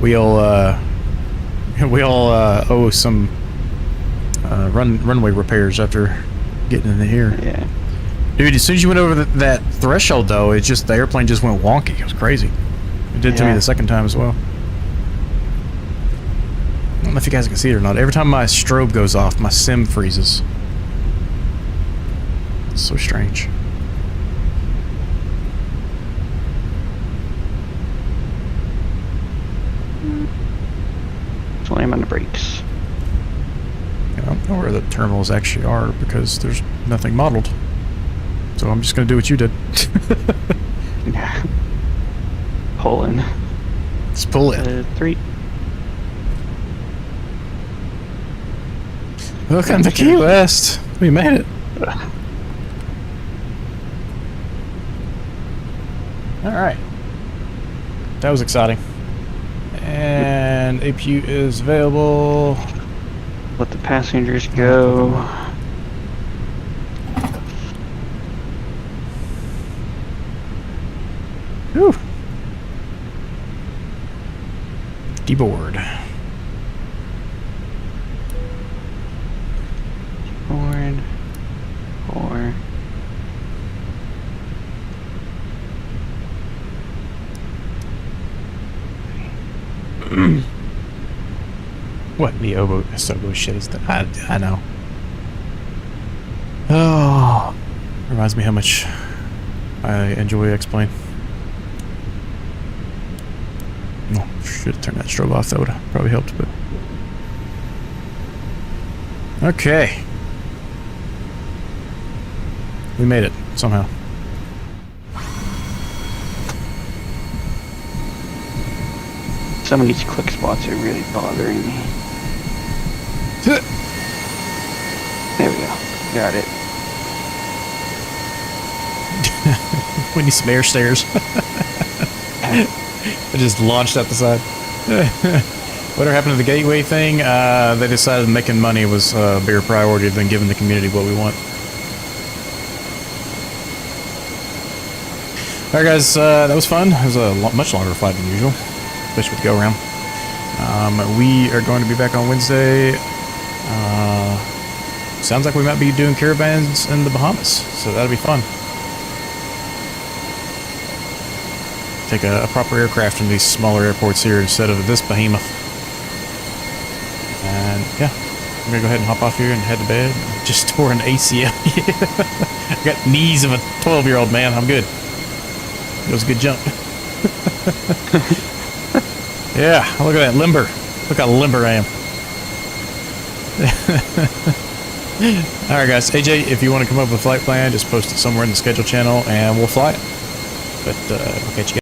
We all owe some runway repairs after getting in here. Yeah. Dude, as soon as you went over that threshold, though, it just the airplane just went wonky. It was crazy. It did to me the second time as well. I don't know if you guys can see it or not. Every time my strobe goes off, my sim freezes. It's so strange. Slam on the brakes. I don't know where the terminals actually are because there's nothing modeled. So I'm just going to do what you did. Yeah. Pull in. Let's pull in. 3. Welcome to Key West. We made it. Alright. That was exciting. And APU is available. Let the passengers go. Whew. Deboard. Board. 4. What the Sobo shit is that? I know. Oh, reminds me how much I enjoy X-Plane. Oh, should have turned that strobe off. That would have probably helped, but okay, we made it somehow. Some of these click spots are really bothering me. There we go. Got it. We need some air stairs. I just launched out the side. Whatever happened to the gateway thing? They decided making money was a bigger priority than giving the community what we want. Alright guys, that was fun. It was a much longer flight than usual, especially with the go-around. We are going to be back on Wednesday. Sounds like we might be doing caravans in the Bahamas, so that'll be fun. Take a proper aircraft from these smaller airports here instead of this behemoth. And yeah, I'm gonna go ahead and hop off here and head to bed. Just tore an ACL. I got knees of a 12-year-old man. I'm good. It was a good jump. Yeah, look at that limber. Look how limber I am. Alright guys, AJ, if you want to come up with a flight plan, just post it somewhere in the schedule channel and we'll fly it. But we'll catch you guys.